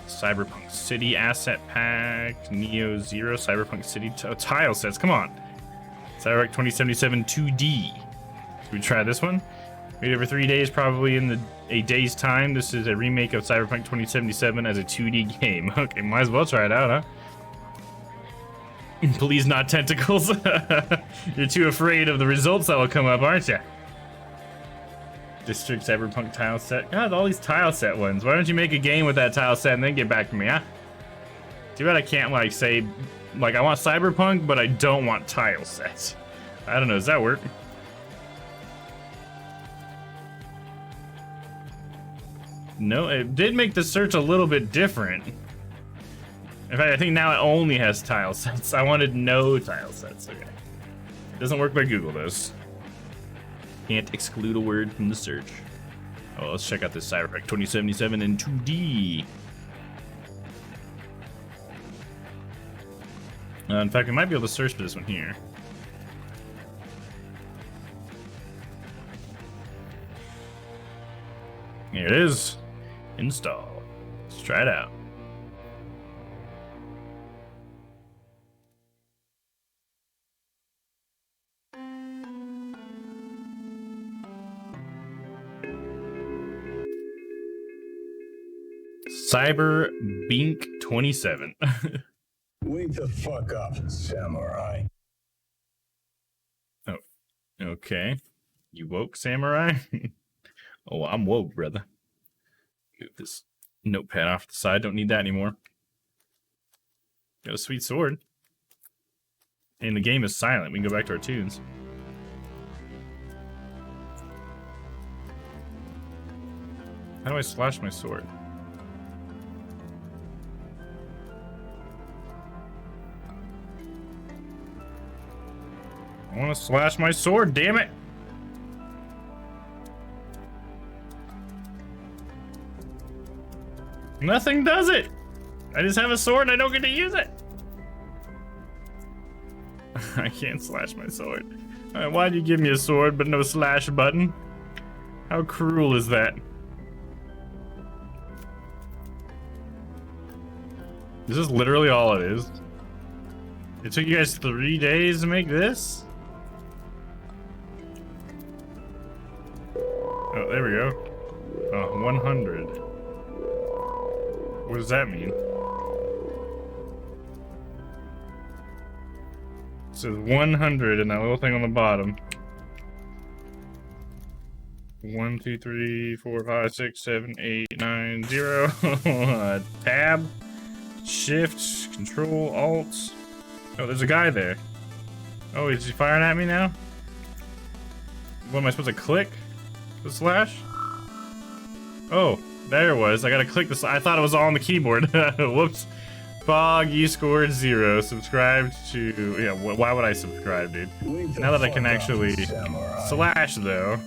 Cyberpunk City Asset Pack, Neo Zero, Cyberpunk City tile sets. Come on. Cyberpunk 2077 2D. Should we try this one? Wait over 3 days, probably in a day's time. This is a remake of Cyberpunk 2077 as a 2D game. Okay, might as well try it out, huh? Please not tentacles. You're too afraid of the results that will come up, aren't you? District Cyberpunk tile set. God, all these tile set ones. Why don't you make a game with that tile set and then get back to me, huh? Too bad I can't, like, say, like, I want Cyberpunk, but I don't want tile sets. I don't know, does that work? No, it did make the search a little bit different. In fact, I think now it only has tile sets. I wanted no tile sets. Okay. Doesn't work by Google, does. Can't exclude a word from the search. Oh, let's check out this Cyberpunk 2077 in 2D. In fact, we might be able to search for this one here. Here it is. Install. Let's try it out. Cyber Bink 27. Wake the fuck up, samurai. Oh, okay. You woke, samurai? Oh, I'm woke, brother. Move this notepad off the side. Don't need that anymore. Got a sweet sword. And the game is silent. We can go back to our tunes. How do I slash my sword? I want to slash my sword, damn it! Nothing does it! I just have a sword and I don't get to use it! I can't slash my sword. Why'd you give me a sword but no slash button? How cruel is that? This is literally all it is. It took you guys 3 days to make this? Oh, there we go. Oh, 100. What does that mean? It says 100 and that little thing on the bottom. 1, 2, 3, 4, 5, 6, 7, 8, 9, 0. Tab, Shift, Control, Alt. Oh, there's a guy there. Oh, is he firing at me now? What am I supposed to click? The slash? Oh, there it was. I gotta click this. I thought it was all on the keyboard. Whoops. Fog, you scored 0. Subscribe to. Yeah, why would I subscribe, dude? Now that I can actually slash, though.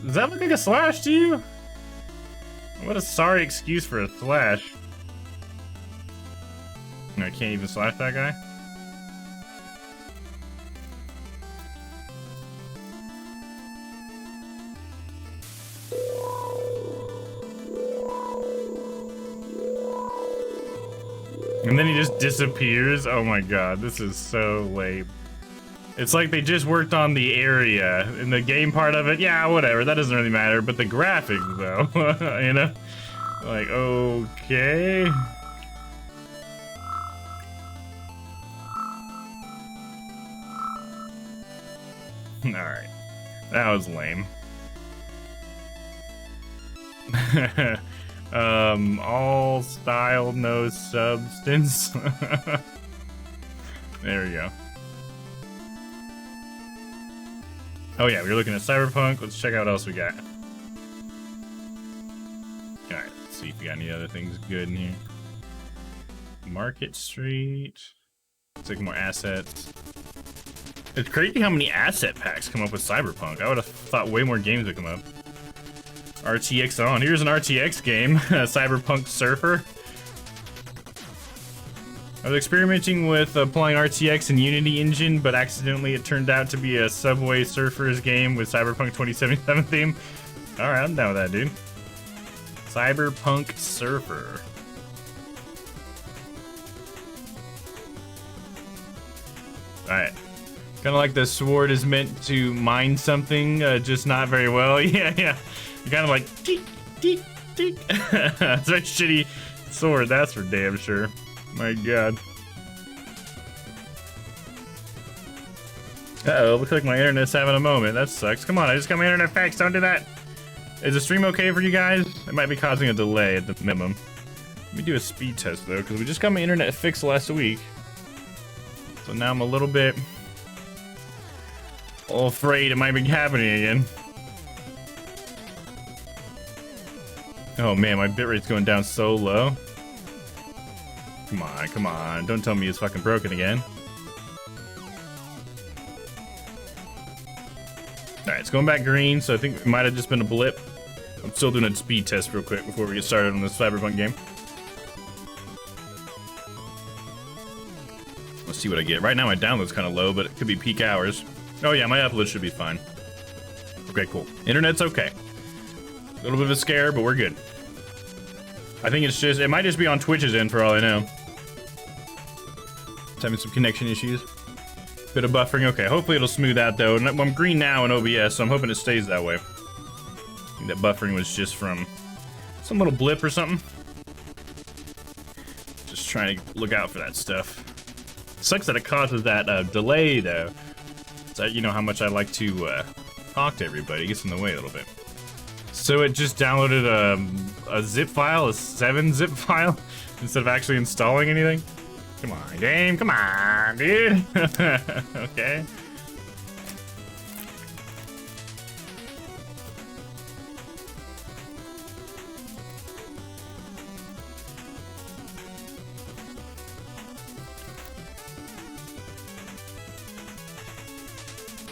Does that look like a slash to you? What a sorry excuse for a slash. No, I can't even slash that guy? And then he just disappears. Oh my god, this is so lame. It's like they just worked on the area. In the game part of it, yeah, whatever, that doesn't really matter. But the graphics, though, you know? Like, okay. Alright. That was lame. All style, no substance. There we go. Oh yeah, we were looking at Cyberpunk. Let's check out what else we got. Alright, let's see if we got any other things good in here. Market Street. Let's take more assets. It's crazy how many asset packs come up with Cyberpunk. I would have thought way more games would come up. RTX on. Here's an RTX game, Cyberpunk Surfer. I was experimenting with applying RTX in Unity engine, but accidentally it turned out to be a Subway Surfers game with Cyberpunk 2077 theme. Alright, I'm down with that, dude. Cyberpunk Surfer. Alright. Kind of like the sword is meant to mine something, just not very well. Yeah. You're kind of like, teek, teek, teek. That's a shitty sword, that's for damn sure. My god. Uh-oh, looks like my internet's having a moment. That sucks. Come on, I just got my internet fixed. Don't do that. Is the stream okay for you guys? It might be causing a delay at the minimum. Let me do a speed test, though, because we just got my internet fixed last week. So now I'm a little bit afraid it might be happening again. Oh man, my bitrate's going down so low. Come on, come on. Don't tell me it's fucking broken again. Alright, it's going back green, so I think it might have just been a blip. I'm still doing a speed test real quick before we get started on this Cyberpunk game. Let's see what I get. Right now my download's kind of low, but it could be peak hours. Oh yeah, my upload should be fine. Okay, cool. Internet's okay. A little bit of a scare, but we're good. I think it's just, it might just be on Twitch's end for all I know. It's having some connection issues. Bit of buffering, okay. Hopefully it'll smooth out though. And I'm green now in OBS, so I'm hoping it stays that way. I think that buffering was just from some little blip or something. Just trying to look out for that stuff. Sucks that it causes that delay though. So you know how much I like to talk to everybody. It gets in the way a little bit. So it just downloaded a zip file, a 7-zip file, instead of actually installing anything? Come on, game, come on, dude. Okay.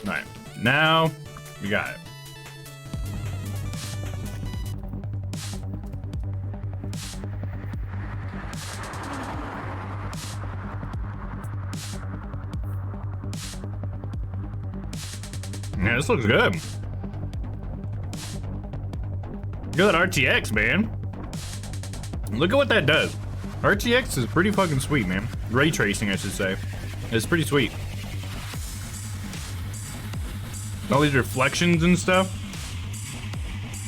Alright, now we got it. Yeah, this looks good. Good RTX, man. Look at what that does. RTX is pretty fucking sweet, man. Ray tracing, I should say. It's pretty sweet. All these reflections and stuff.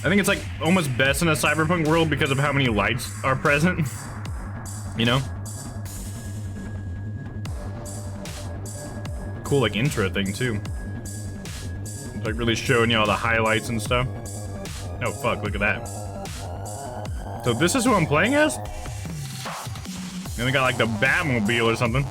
I think it's like almost best in a cyberpunk world because of how many lights are present. You know? Cool, like, intro thing, too. Like really showing you all the highlights and stuff. Oh fuck, look at that. So this is who I'm playing as? And we got like the Batmobile or something.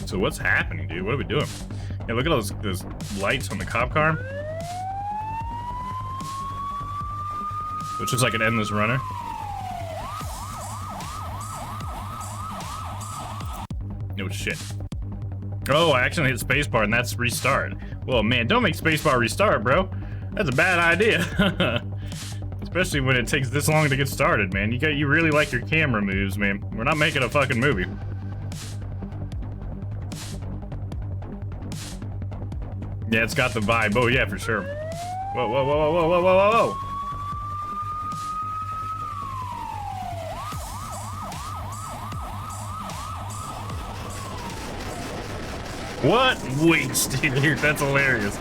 So what's happening, dude? What are we doing? Yeah, look at all those lights on the cop car. Which is like an endless runner. No shit. Oh, I accidentally hit spacebar and that's restart. Well, man, don't make spacebar restart, bro. That's a bad idea. Especially when it takes this long to get started, man. You really like your camera moves, man. We're not making a fucking movie. Yeah, it's got the vibe. Oh yeah, for sure. Whoa, whoa, whoa, whoa, whoa, whoa, whoa, whoa. What? Waste, dude. That's hilarious.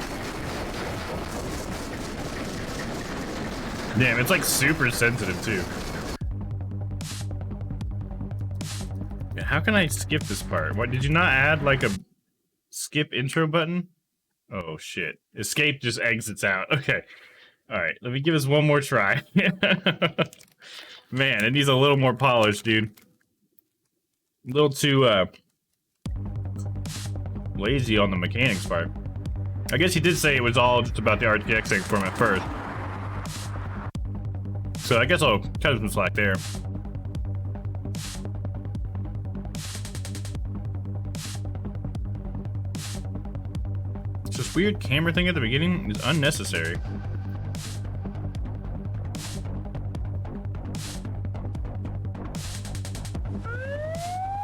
Damn, it's like super sensitive too. Yeah, how can I skip this part? What, did you not add like a skip intro button? Oh shit. Escape just exits out. Okay. Alright, let me give this one more try. Man, it needs a little more polish, dude. A little too lazy on the mechanics part. I guess he did say it was all just about the RTX thing for him at first. So I guess I'll cut him some slack there. This weird camera thing at the beginning is unnecessary.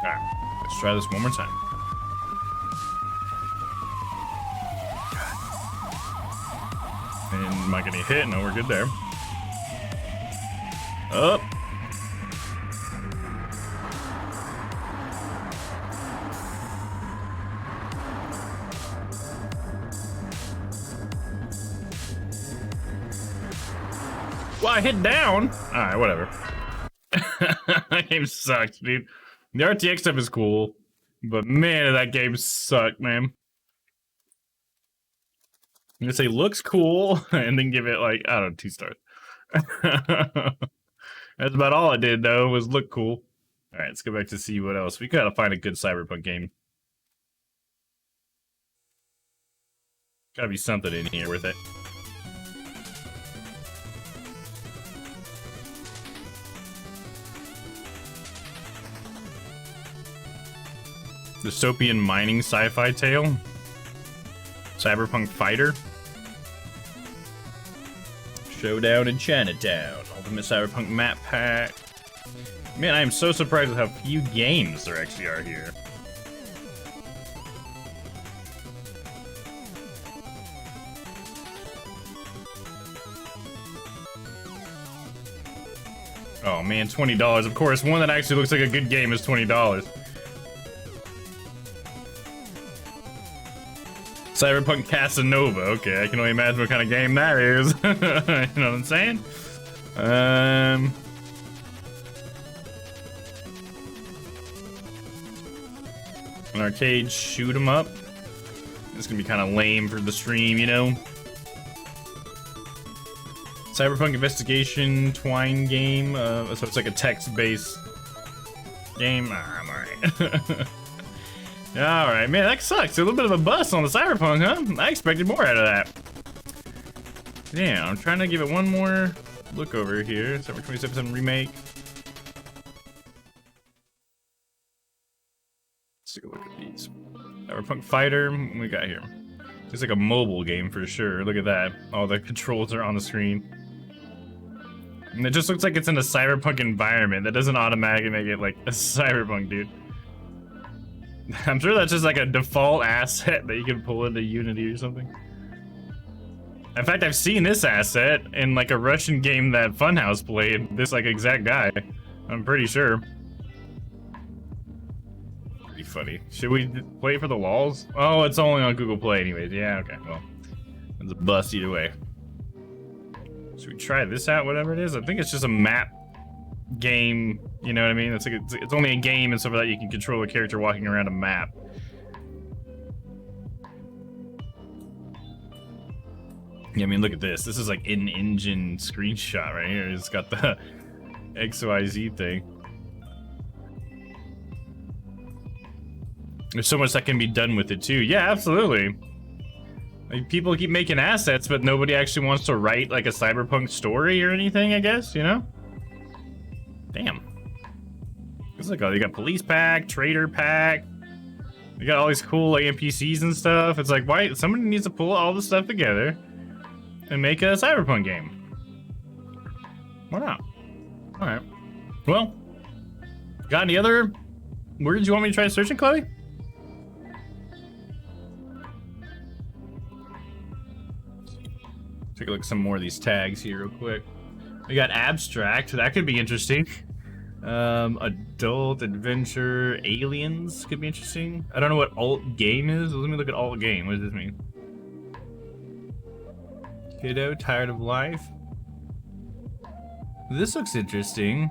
Alright, let's try this one more time. And am I gonna hit? No, we're good there. Up. Well, I hit down. Alright, whatever. That game sucks, dude. The RTX stuff is cool, but man, that game sucked, man. I'm gonna say looks cool, and then give it like, I don't know, 2 stars. That's about all it did, though, was look cool. Alright, let's go back to see what else. We gotta find a good Cyberpunk game. Gotta be something in here with it. Dystopian mining sci-fi tale. Cyberpunk fighter. Showdown in Chinatown. Ultimate Cyberpunk map pack. Man, I am so surprised with how few games there actually are here. Oh man, $20. Of course, one that actually looks like a good game is $20. Cyberpunk Casanova. Okay, I can only imagine what kind of game that is. You know what I'm saying? An arcade shoot 'em up. It's gonna be kind of lame for the stream, you know? Cyberpunk Investigation Twine game. So it's like a text-based game. I'm alright. Alright, man, that sucks. A little bit of a bust on the Cyberpunk, huh? I expected more out of that. Damn, I'm trying to give it one more look over here. Cyberpunk 2077 remake. Let's take a look at these. Cyberpunk Fighter, what we got here? It's like a mobile game for sure. Look at that. All the controls are on the screen. And it just looks like it's in a Cyberpunk environment. That doesn't automatically make it like a Cyberpunk, dude. I'm sure that's just like a default asset that you can pull into Unity or something. In fact, I've seen this asset in like a Russian game that Funhouse played. This like exact guy. I'm pretty sure. Pretty funny. Should we play for the lols? Oh, it's only on Google Play anyways. Yeah, okay, well. It's a bust either way. Should we try this out, whatever it is? I think it's just a map game, you know what I mean? It's like it's only a game and stuff like that. You can control a character walking around a map. Yeah, I mean, look at this. This is like in-engine screenshot right here. It's got the XYZ thing. There's so much that can be done with it too. Yeah, absolutely. Like, people keep making assets, but nobody actually wants to write like a Cyberpunk story or anything, I guess, you know? Damn. It's like, oh, you got police pack, trader pack. You got all these cool like NPCs and stuff. It's like, why? Somebody needs to pull all this stuff together and make a Cyberpunk game. Why not? All right. Well, got any other words you want me to try searching, Chloe? Take a look at some more of these tags here real quick. We got abstract, that could be interesting. Adult, adventure, aliens could be interesting. I don't know what alt game is. Let me look at alt game. What does this mean? Kiddo, tired of life. This looks interesting.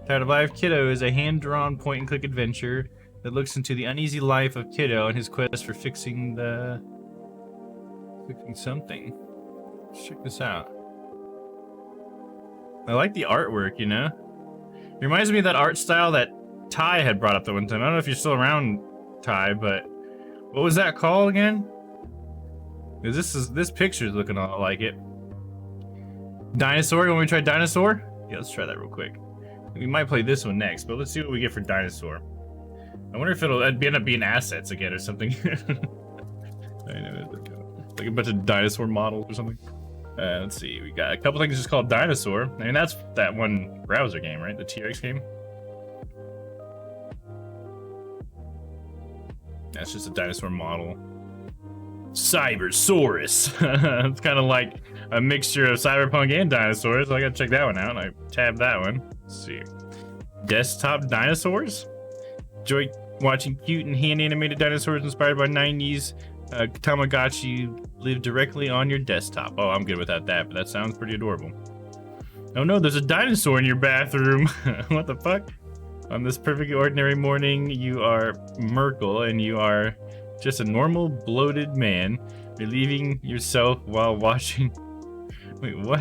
Tired of Life, Kiddo is a hand-drawn point-and-click adventure that looks into the uneasy life of Kiddo and his quest for fixing something. Let's check this out. I like the artwork, you know? It reminds me of that art style that Ty had brought up the one time. I don't know if you're still around, Ty, but what was that called again? This picture's looking a lot like it. Dinosaur, you want me to try Dinosaur? Yeah, let's try that real quick. We might play this one next, but let's see what we get for Dinosaur. I wonder if it'll end up being assets again or something. I know, like a bunch of dinosaur models or something. Let's see, we got a couple things just called Dinosaur. I mean, that's that one browser game, right? The T-Rex game. That's just a dinosaur model. Cybersaurus. It's kind of like a mixture of Cyberpunk and dinosaurs. So I gotta check that one out. I tabbed that one. Let's see. Desktop dinosaurs? Enjoy watching cute and hand-animated dinosaurs inspired by 90s Tamagotchi live directly on your desktop. Oh, I'm good without that, but that sounds pretty adorable. Oh no, there's a dinosaur in your bathroom. What the fuck? On this perfectly ordinary morning, you are Merkel and you are just a normal bloated man relieving yourself while watching... Wait, what?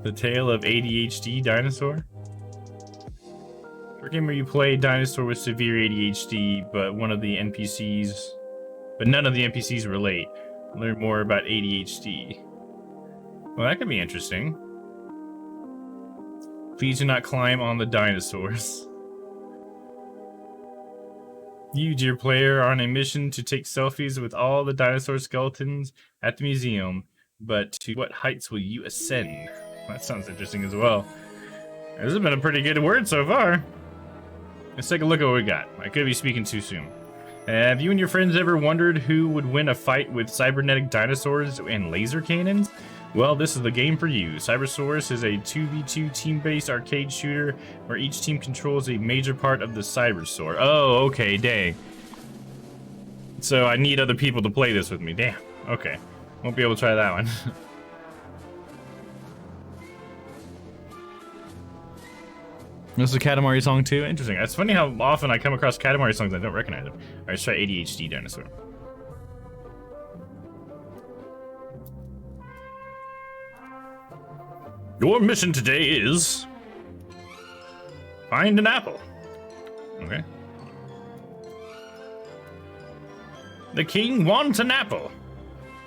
The tale of ADHD dinosaur? Or game where you play a dinosaur with severe ADHD, but none of the NPCs relate. Learn more about ADHD. Well, that could be interesting. Please do not climb on the dinosaurs. You, dear player, are on a mission to take selfies with all the dinosaur skeletons at the museum, but to what heights will you ascend? That sounds interesting as well. This has been a pretty good word so far. Let's take a look at what we got. I could be speaking too soon. Have you and your friends ever wondered who would win a fight with cybernetic dinosaurs and laser cannons? Well, this is the game for you. Cybersaurus is a 2v2 team-based arcade shooter where each team controls a major part of the cybersaur. Oh, okay, dang. So I need other people to play this with me. Damn. Okay. Won't be able to try that one. This is a Katamari song too? Interesting. It's funny how often I come across Katamari songs and I don't recognize them. Alright, let's try ADHD dinosaur. Your mission today is... find an apple. Okay. The king wants an apple.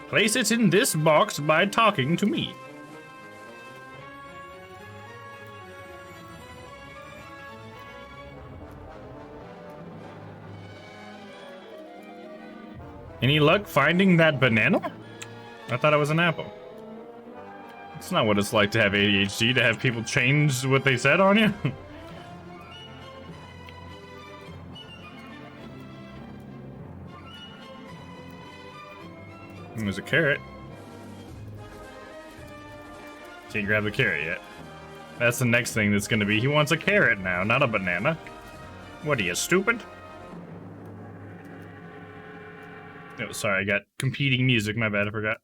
Place it in this box by talking to me. Any luck finding that banana? I thought it was an apple. It's not what it's like to have ADHD, to have people change what they said on you. There's a carrot. Can't grab the carrot yet. That's the next thing that's gonna be. He wants a carrot now, not a banana. What are you, stupid? Oh, sorry, I got competing music. My bad, I forgot.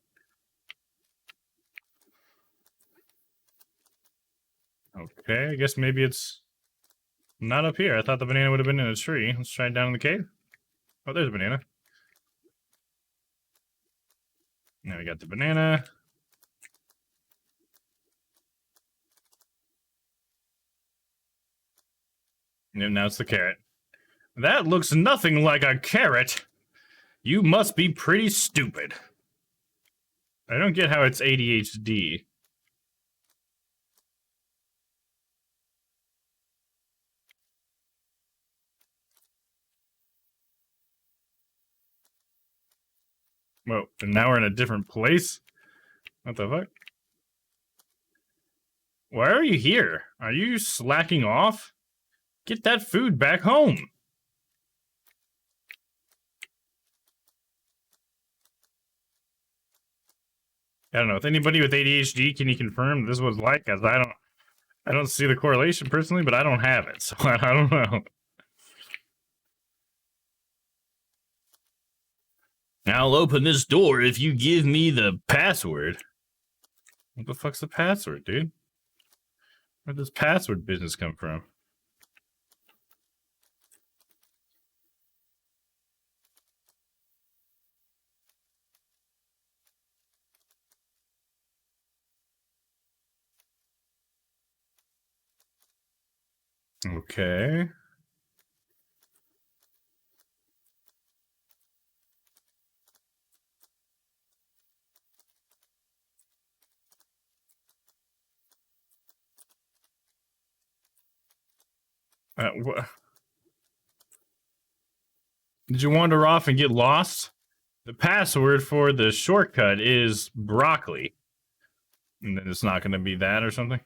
Okay, I guess maybe it's not up here. I thought the banana would have been in a tree. Let's try it down in the cave. Oh, there's a banana. Now we got the banana. And now it's the carrot. That looks nothing like a carrot. You must be pretty stupid. I don't get how it's ADHD. Whoa, and now we're in a different place? What the fuck? Why are you here? Are you slacking off? Get that food back home. I don't know. With anybody with ADHD, can you confirm this was like? Cause I don't see the correlation personally, but I don't have it, so I don't know. I'll open this door if you give me the password. What the fuck's the password, dude? Where'd this password business come from? Okay. What? Did you wander off and get lost? The password for the shortcut is broccoli. And then it's not going to be that or something?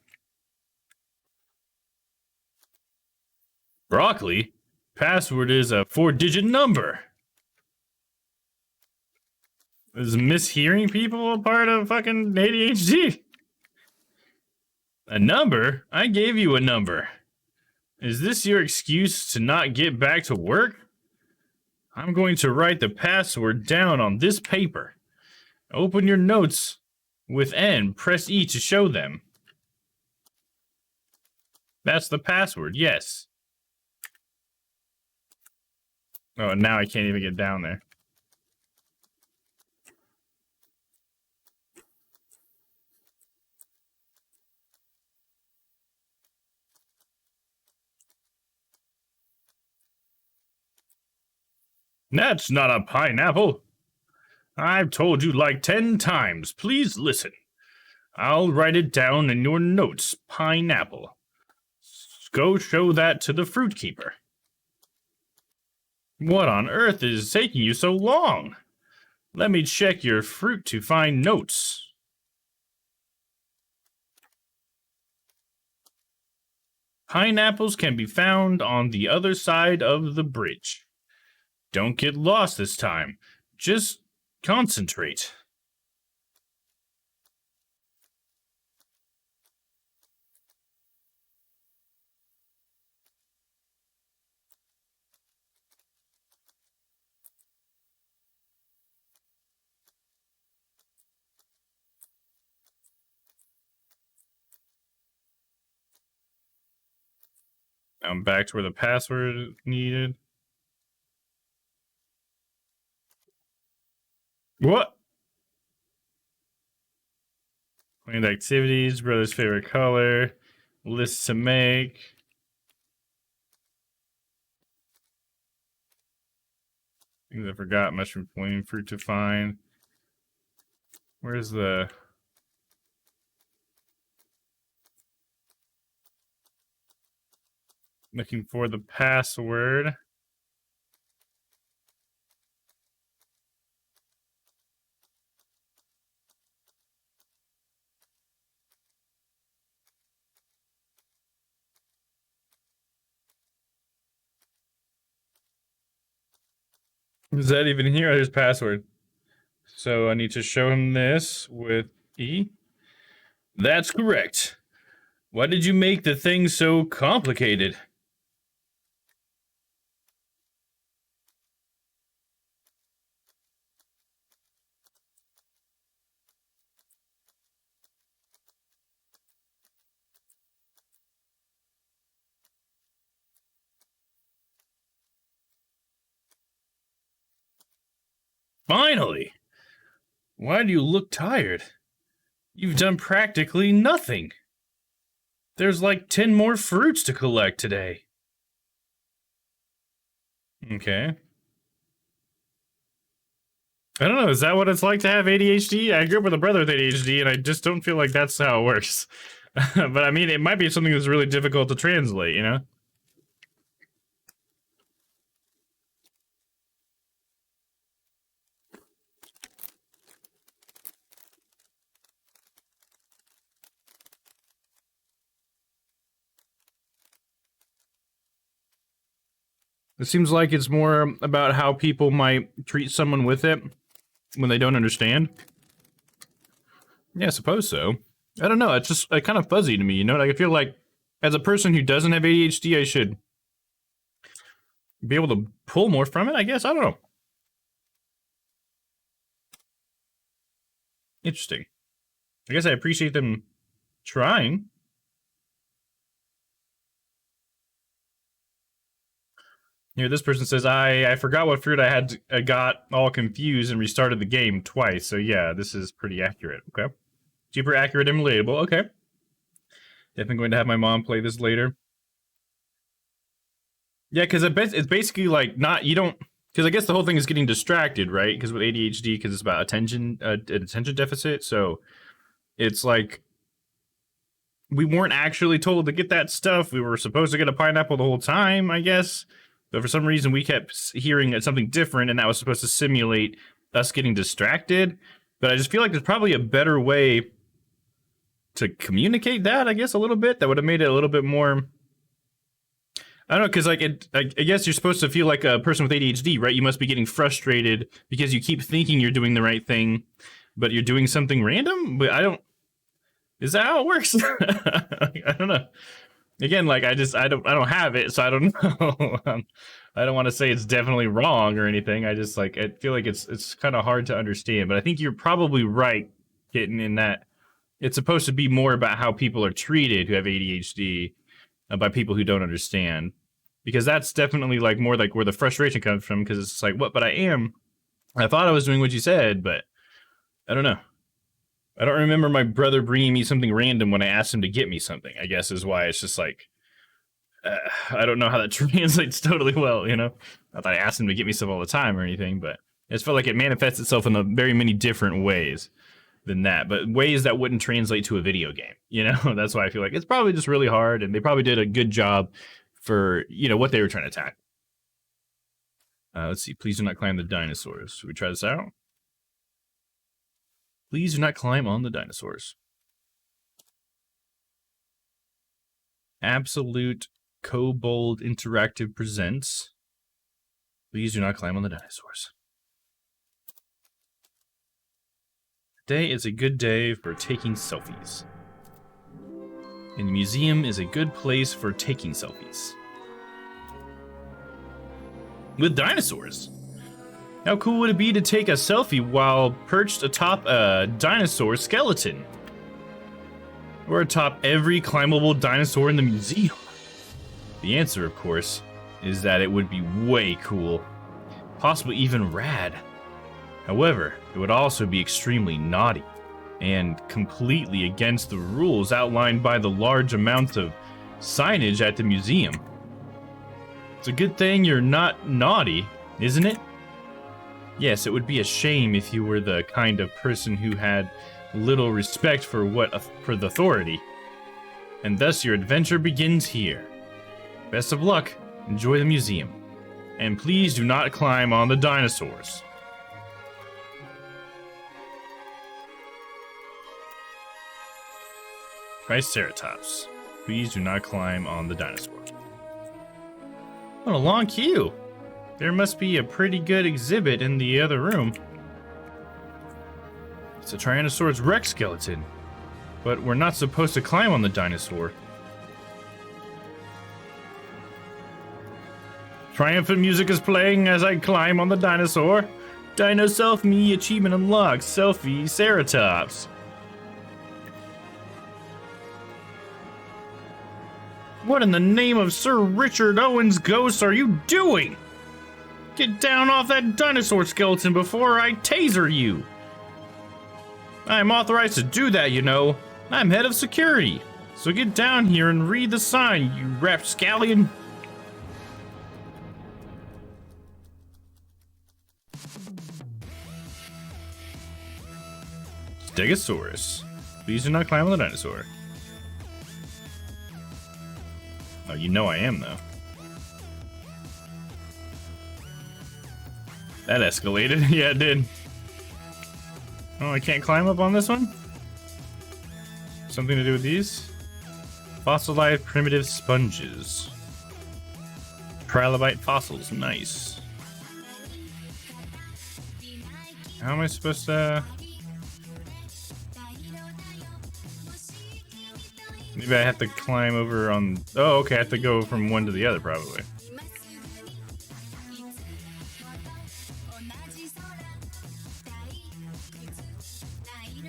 Broccoli? Password is a 4-digit number. Is mishearing people a part of fucking ADHD? A number? I gave you a number. Is this your excuse to not get back to work? I'm going to write the password down on this paper. Open your notes with N. Press E to show them. That's the password, yes. Oh, and now I can't even get down there. That's not a pineapple. I've told you like 10 times. Please listen. I'll write it down in your notes. Pineapple. Go show that to the fruit keeper. What on earth is taking you so long? Let me check your fruit to find notes. Pineapples can be found on the other side of the bridge. Don't get lost this time. Just concentrate. I'm back to where the password is needed. What? Planned activities, brother's favorite color, lists to make. Things I forgot, mushroom flaming fruit to find. Where's the... Looking for the password. Is that even here? There's password. So I need to show him this with E. That's correct. Why did you make the thing so complicated? Finally! Why do you look tired? You've done practically nothing. There's like 10 more fruits to collect today. Okay. I don't know, is that what it's like to have ADHD? I grew up with a brother with ADHD, and I just don't feel like that's how it works. But I mean, it might be something that's really difficult to translate, you know? It seems like it's more about how people might treat someone with it when they don't understand. Yeah, I suppose so. I don't know, it's just kind of fuzzy to me, you know? Like, I feel like, as a person who doesn't have ADHD, I should be able to pull more from it, I guess? I don't know. Interesting. I guess I appreciate them trying. Here, this person says, I forgot what fruit I got all confused and restarted the game twice. So yeah, this is pretty accurate. Okay. Super accurate and relatable. Okay. Definitely going to have my mom play this later. Yeah, because it's basically like because I guess the whole thing is getting distracted, right? Because with ADHD, because it's about attention deficit. So it's like, we weren't actually told to get that stuff. We were supposed to get a pineapple the whole time, I guess. But for some reason, we kept hearing something different, and that was supposed to simulate us getting distracted. But I just feel like there's probably a better way to communicate that, I guess, a little bit. That would have made it a little bit more... I don't know, because like I guess you're supposed to feel like a person with ADHD, right? You must be getting frustrated because you keep thinking you're doing the right thing, but you're doing something random? But I don't... Is that how it works? I don't know. Again, like I don't have it, so I don't know. I don't want to say it's definitely wrong or anything. I just I feel like it's kind of hard to understand. But I think you're probably right, Kitten, in that it's supposed to be more about how people are treated who have ADHD by people who don't understand, because that's definitely like more like where the frustration comes from. Because it's like, what? But I thought I was doing what you said, but I don't know. I don't remember my brother bringing me something random when I asked him to get me something, I guess is why it's just like, I don't know how that translates totally well, you know? Not that I asked him to get me stuff all the time or anything, but I just felt like it manifests itself in a very many different ways than that, but ways that wouldn't translate to a video game, you know? That's why I feel like it's probably just really hard, and they probably did a good job for, you know, what they were trying to tackle. Let's see. Please do not climb the dinosaurs. Should we try this out? Please do not climb on the dinosaurs. Absolute Kobold Interactive presents. Please do not climb on the dinosaurs. Today is a good day for taking selfies. And the museum is a good place for taking selfies. With dinosaurs. How cool would it be to take a selfie while perched atop a dinosaur skeleton? Or atop every climbable dinosaur in the museum? The answer, of course, is that it would be way cool. Possibly even rad. However, it would also be extremely naughty and completely against the rules outlined by the large amount of signage at the museum. It's a good thing you're not naughty, isn't it? Yes, it would be a shame if you were the kind of person who had little respect for the authority. And thus your adventure begins here. Best of luck, enjoy the museum. And please do not climb on the dinosaurs. Triceratops. Please do not climb on the dinosaur. What a long queue. There must be a pretty good exhibit in the other room. It's a Tyrannosaurus Rex skeleton. But we're not supposed to climb on the dinosaur. Triumphant music is playing as I climb on the dinosaur. Dino Self Me achievement unlocked. Selfie Ceratops. What in the name of Sir Richard Owen's ghost are you doing? Get down off that dinosaur skeleton before I taser you. I am authorized to do that, you know. I'm head of security. So get down here and read the sign, you rapscallion. Stegosaurus. Please do not climb on the dinosaur. Oh, you know I am, though. That escalated. Yeah, it did. Oh, I can't climb up on this one? Something to do with these? Fossilized primitive sponges. Trilobite fossils. Nice. How am I supposed to... Maybe I have to climb over on... Oh, okay, I have to go from one to the other, probably.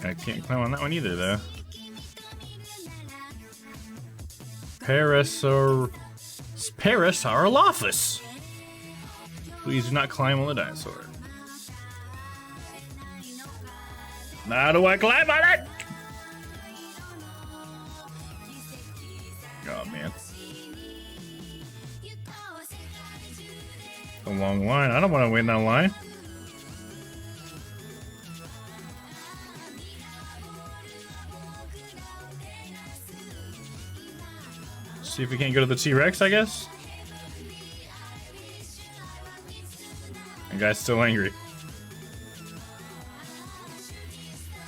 I can't climb on that one either, though. Parasaurolophus! Please do not climb on the dinosaur. How do I climb on it? Oh, man. A long line. I don't want to wait in that line. See if we can't go to the T-Rex, I guess. The guy's still angry.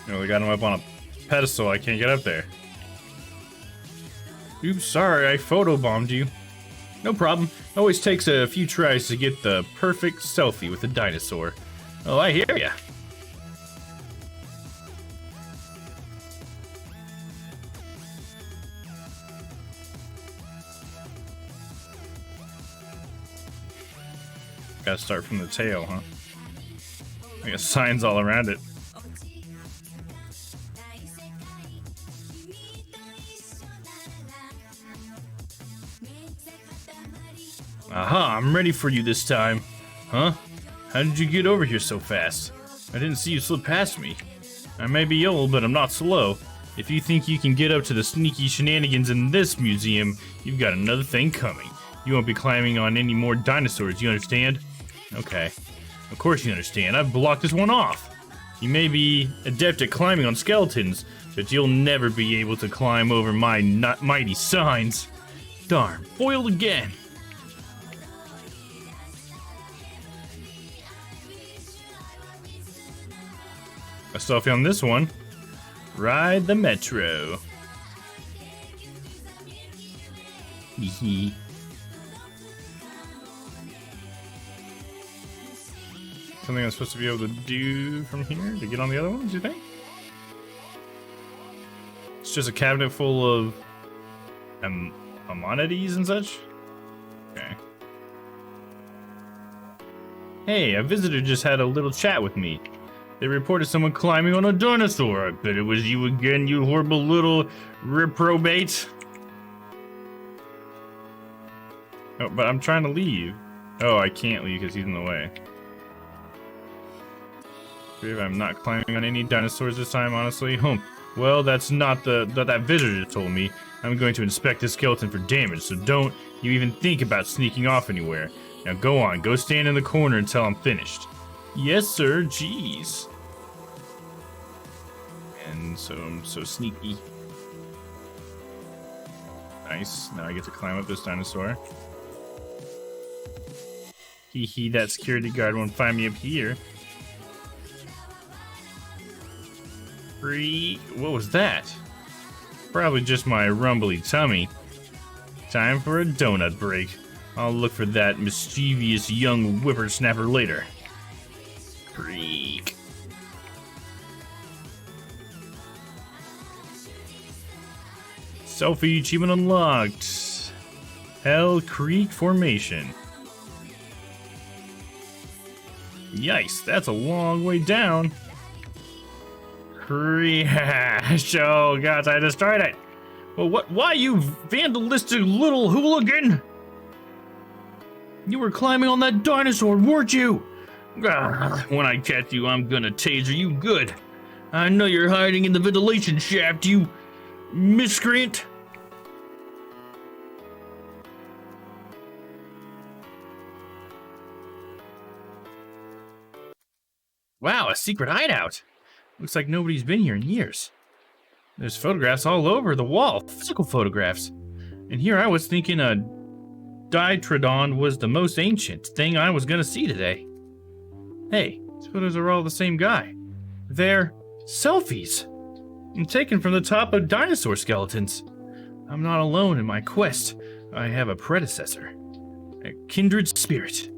Oh, we got him up on a pedestal. I can't get up there. Oops, sorry, I photobombed you. No problem. Always takes a few tries to get the perfect selfie with a dinosaur. Oh, I hear ya. Gotta start from the tail, huh? I got signs all around it. Aha, I'm ready for you this time. Huh? How did you get over here so fast? I didn't see you slip past me. I may be old, but I'm not slow. If you think you can get up to the sneaky shenanigans in this museum, you've got another thing coming. You won't be climbing on any more dinosaurs, you understand? Okay. Of course you understand. I've blocked this one off. You may be adept at climbing on skeletons, but you'll never be able to climb over my mighty signs. Darn, foiled again. A selfie on this one. Ride the metro. Hee. Something I'm supposed to be able to do from here to get on the other ones, you think? It's just a cabinet full of ammonites and such? Okay. Hey, a visitor just had a little chat with me. They reported someone climbing on a dinosaur. I bet it was you again, you horrible little reprobate. Oh, but I'm trying to leave. Oh, I can't leave because he's in the way. I'm not climbing on any dinosaurs this time, honestly. Well, that's not that visitor told me. I'm going to inspect this skeleton for damage, so don't you even think about sneaking off anywhere. Now go on, go stand in the corner until I'm finished. Yes, sir, jeez. And so I'm so sneaky. Nice, now I get to climb up this dinosaur. Hee, that security guard won't find me up here. What was that? Probably just my rumbly tummy. Time for a donut break. I'll look for that mischievous young whippersnapper later. Freak. Selfie achievement unlocked. Hell Creek Formation. Yikes, that's a long way down. Crash! Oh gosh, I destroyed it. Well, why, you vandalistic little hooligan? You were climbing on that dinosaur, weren't you? When I catch you, I'm gonna taser you good. I know you're hiding in the ventilation shaft, you miscreant. Wow, a secret hideout. Looks like nobody's been here in years. There's photographs all over the wall, physical photographs. And here I was thinking a Ditrodon was the most ancient thing I was gonna see today. Hey, these photos are all the same guy. They're selfies. And taken from the top of dinosaur skeletons. I'm not alone in my quest. I have a predecessor. A kindred spirit.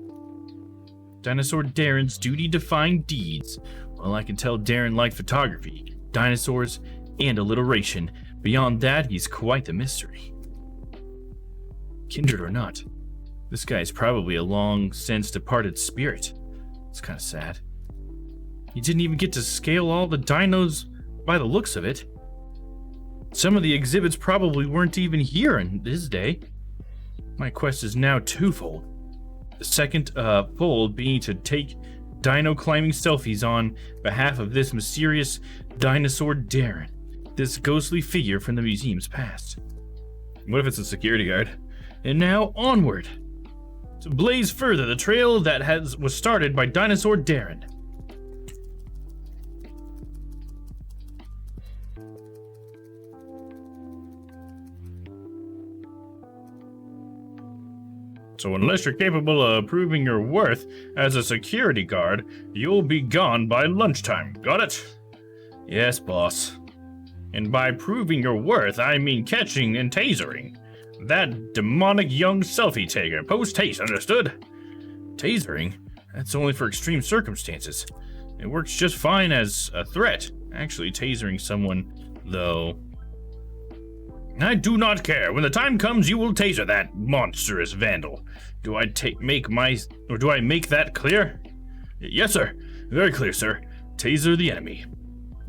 Dinosaur Darren's duty-defying deeds. Well, I can tell Darren liked photography, dinosaurs, and alliteration. Beyond that, he's quite the mystery. Kindred or not, this guy's probably a long-since departed spirit. It's kind of sad. He didn't even get to scale all the dinos by the looks of it. Some of the exhibits probably weren't even here in his day. My quest is now twofold. The second fold being to take dino climbing selfies on behalf of this mysterious dinosaur Darren, this ghostly figure from the museum's past. What if it's a security guard? And now onward to blaze further the trail that was started by dinosaur Darren. So unless you're capable of proving your worth as a security guard, you'll be gone by lunchtime. Got it? Yes, boss. And by proving your worth, I mean catching and tasering that demonic young selfie taker. Post haste, understood? Tasering? That's only for extreme circumstances. It works just fine as a threat. Actually, tasering someone, though... I do not care. When the time comes, you will taser that monstrous vandal. Do I make that clear? Yes, sir. Very clear, sir. Taser the enemy.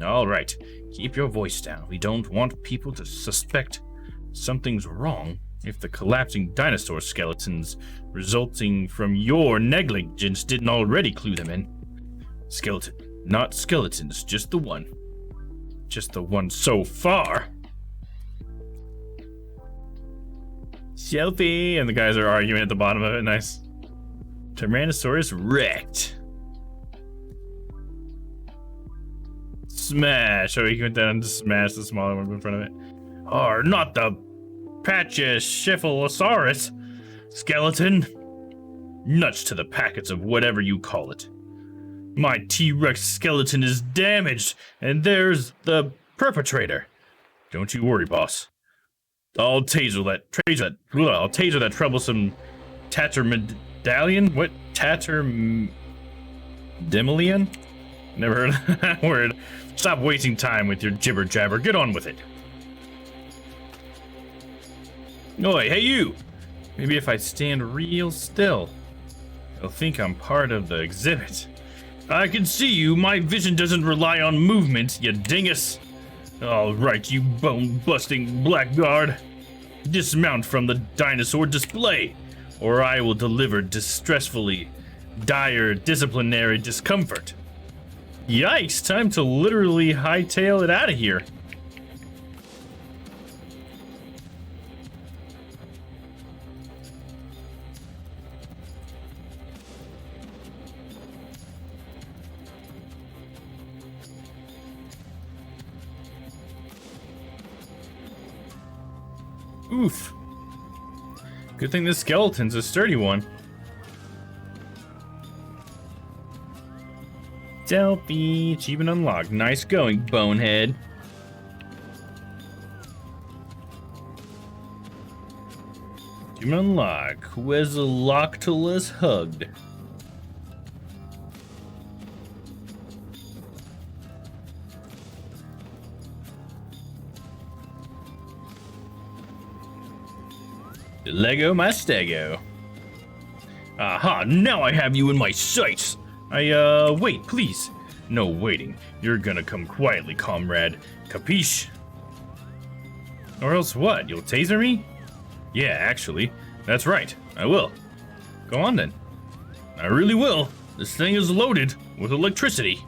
All right. Keep your voice down. We don't want people to suspect something's wrong if the collapsing dinosaur skeletons resulting from your negligence didn't already clue them in. Skeleton. Not skeletons, just the one. just the one so far. Selfie! And the guys are arguing at the bottom of it. Nice. Tyrannosaurus wrecked. Smash! Oh, he went down and smashed the smaller one in front of it. Or not the Pachycephalosaurus skeleton. Nuts to the packets of whatever you call it. My T-Rex skeleton is damaged, and there's the perpetrator. Don't you worry, boss. I'll taser that troublesome Tatter-medallion? What? Tatter-demolion? Never heard of that word. Stop wasting time with your jibber-jabber. Get on with it. Oi, hey you! Maybe if I stand real still, they'll think I'm part of the exhibit. I can see you. My vision doesn't rely on movement, you dingus. All right, you bone-busting blackguard. Dismount from the dinosaur display, or I will deliver distressfully dire disciplinary discomfort. Yikes, time to literally hightail it out of here. Oof. Good thing this skeleton's a sturdy one. Selfie. Achievement unlocked. Nice going, bonehead. Achievement unlocked. Quetzalcoatlus hugged. Lego my stego. Aha, now I have you in my sights. Wait, please. No waiting. You're gonna come quietly, comrade. Capiche? Or else what? You'll taser me? Yeah, actually. That's right. I will. Go on then. I really will. This thing is loaded with electricity.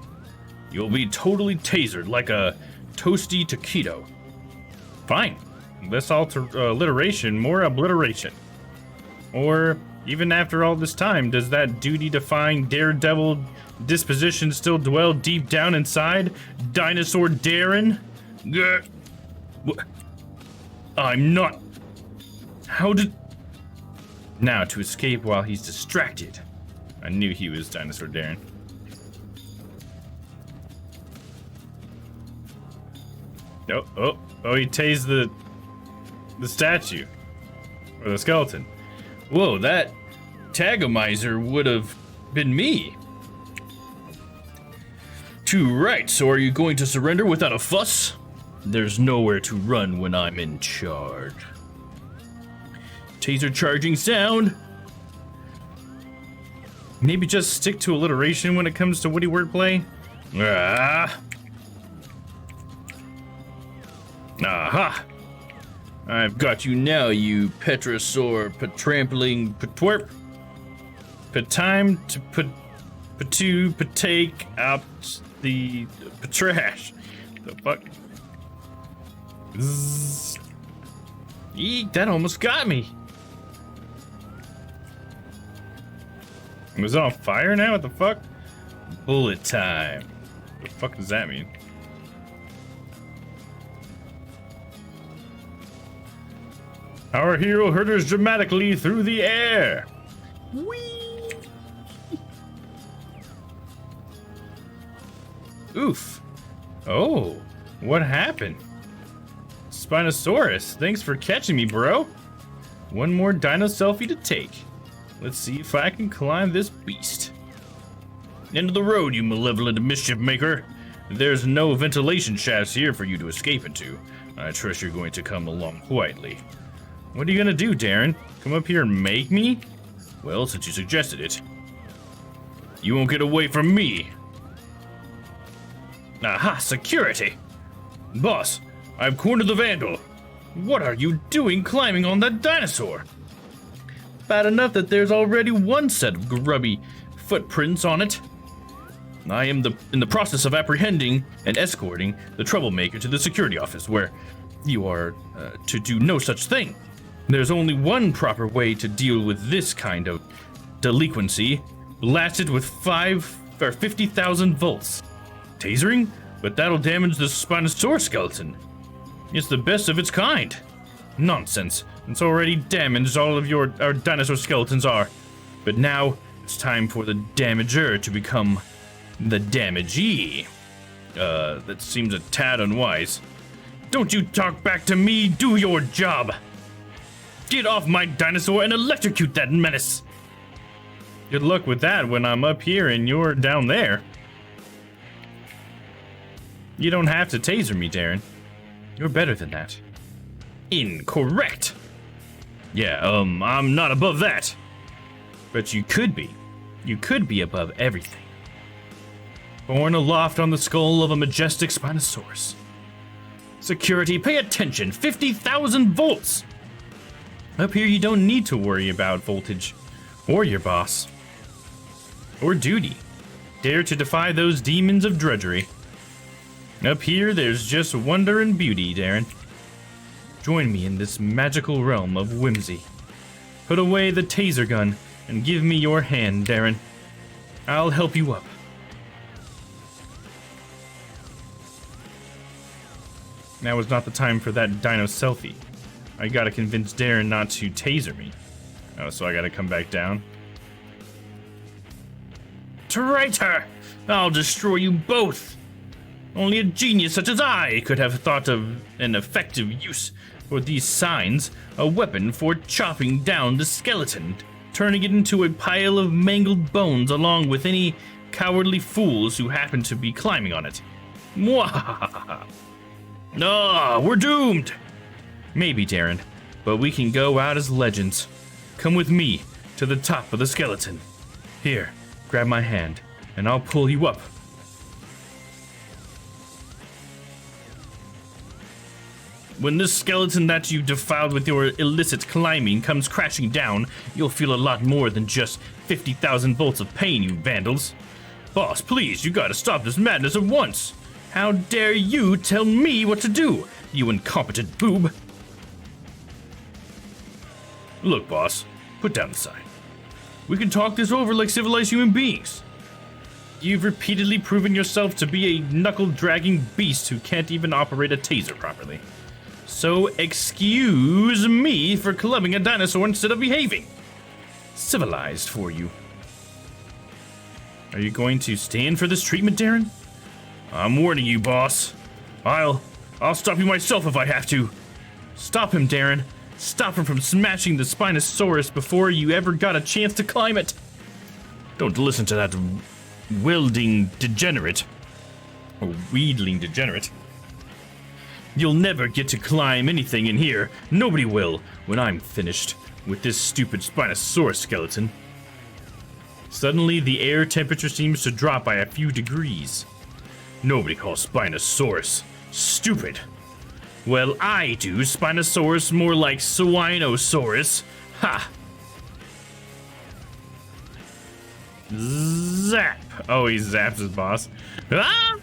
You'll be totally tasered like a toasty taquito. Fine. Less alliteration, more obliteration. Or, even after all this time, does that duty-defying daredevil disposition still dwell deep down inside Dinosaur Darren? I'm not... How did... Now, to escape while he's distracted. I knew he was Dinosaur Darren. Oh, he tased the statue. Or the skeleton. Whoa, that tagomizer would have been me. Too right, so are you going to surrender without a fuss? There's nowhere to run when I'm in charge. Taser charging sound. Maybe just stick to alliteration when it comes to witty wordplay. Aha! I've got you now, you petrosaur, patrampling, patwerp. Time to take out the trash. The fuck? Zzz. Eek, that almost got me. Was it on fire now? What the fuck? Bullet time. What the fuck does that mean? Our hero hurtles dramatically through the air. Whee! Oof. Oh, what happened? Spinosaurus, thanks for catching me, bro. One more dino selfie to take. Let's see if I can climb this beast. End of the road, you malevolent mischief maker. There's no ventilation shafts here for you to escape into. I trust you're going to come along quietly. What are you gonna do, Darren? Come up here and make me? Well, since you suggested it. You won't get away from me. Aha, security! Boss, I've cornered the vandal. What are you doing climbing on that dinosaur? Bad enough that there's already one set of grubby footprints on it. I am in the process of apprehending and escorting the troublemaker to the security office, where you are to do no such thing. There's only one proper way to deal with this kind of delinquency. Blast it with 50,000 volts. Tasering? But that'll damage the Spinosaurus skeleton. It's the best of its kind. Nonsense. It's already damaged, all of our dinosaur skeletons are. But now, it's time for the damager to become the damagee. That seems a tad unwise. Don't you talk back to me, do your job! Get off my dinosaur and electrocute that menace! Good luck with that when I'm up here and you're down there. You don't have to taser me, Darren. You're better than that. Incorrect! Yeah, I'm not above that. But you could be. You could be above everything. Born aloft on the skull of a majestic Spinosaurus. Security, pay attention! 50,000 volts! Up here you don't need to worry about voltage. Or your boss. Or duty. Dare to defy those demons of drudgery. Up here there's just wonder and beauty, Darren. Join me in this magical realm of whimsy. Put away the taser gun and give me your hand, Darren. I'll help you up. Now is not the time for that dino selfie. I gotta convince Darren not to taser me. Oh, so I gotta come back down? Traitor! I'll destroy you both! Only a genius such as I could have thought of an effective use for these signs, a weapon for chopping down the skeleton, turning it into a pile of mangled bones along with any cowardly fools who happen to be climbing on it. Mwahaha! Ah, we're doomed! Maybe, Darren, but we can go out as legends. Come with me to the top of the skeleton. Here, grab my hand, and I'll pull you up. When this skeleton that you defiled with your illicit climbing comes crashing down, you'll feel a lot more than just 50,000 volts of pain, you vandals. Boss, please, you gotta stop this madness at once. How dare you tell me what to do, you incompetent boob. Look, boss, put down the sign. We can talk this over like civilized human beings. You've repeatedly proven yourself to be a knuckle-dragging beast who can't even operate a taser properly. So excuse me for clubbing a dinosaur instead of behaving. Civilized for you. Are you going to stand for this treatment, Darren? I'm warning you, boss. I'll stop you myself if I have to. Stop him, Darren. Stop him from smashing the Spinosaurus before you ever got a chance to climb it. Don't listen to that wielding degenerate. Or wheedling degenerate. You'll never get to climb anything in here. Nobody will when I'm finished with this stupid Spinosaurus skeleton. Suddenly, the air temperature seems to drop by a few degrees. Nobody calls Spinosaurus stupid. Well, I do. Spinosaurus more like Swinosaurus. Ha! Zap! Oh, he zaps his boss. Ah!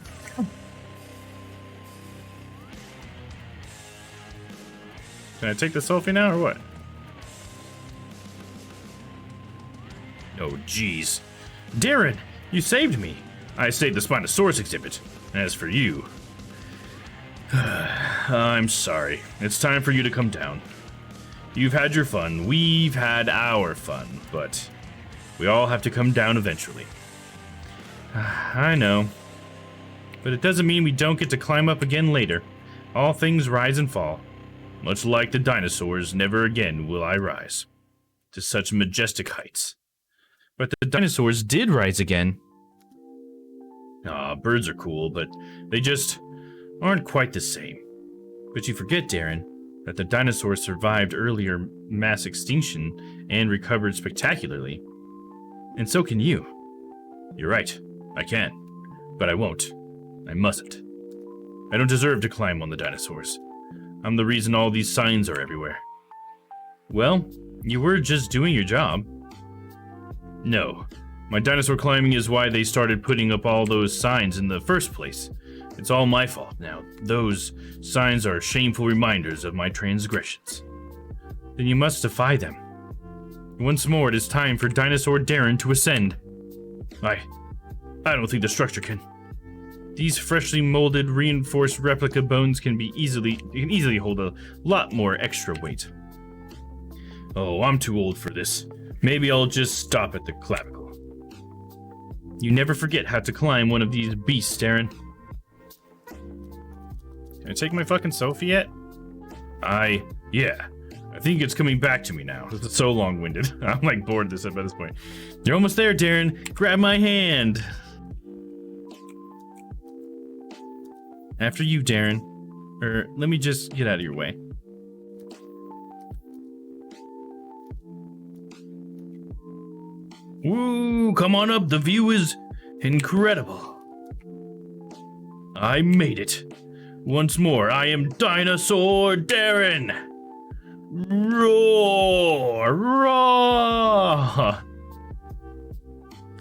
Can I take the selfie now or what? Oh, jeez. Darren, you saved me. I saved the Spinosaurus exhibit. As for you... I'm sorry. It's time for you to come down. You've had your fun. We've had our fun. But we all have to come down eventually. I know. But it doesn't mean we don't get to climb up again later. All things rise and fall. Much like the dinosaurs, never again will I rise to such majestic heights. But the dinosaurs did rise again. Birds are cool, but they just aren't quite the same. But you forget, Darren, that the dinosaurs survived earlier mass extinction and recovered spectacularly. And so can you. You're right, I can. But I won't. I mustn't. I don't deserve to climb on the dinosaurs. I'm the reason all these signs are everywhere. Well, you were just doing your job. No, My dinosaur climbing is why they started putting up all those signs in the first place. It's all my fault now. Those signs are shameful reminders of my transgressions. Then you must defy them. Once more, it is time for Dinosaur Darren to ascend. I don't think the structure can. These freshly molded, reinforced replica bones can easily hold a lot more extra weight. Oh, I'm too old for this. Maybe I'll just stop at the clavicle. You never forget how to climb one of these beasts, Darren. Can I take my fucking selfie yet? Yeah. I think it's coming back to me now. It's so long-winded. I'm like bored this up at this point. You're almost there, Darren. Grab my hand. After you, Darren. Let me just get out of your way. Woo, come on up. The view is incredible. I made it. Once more, I am Dinosaur Darren. Roar! Roar!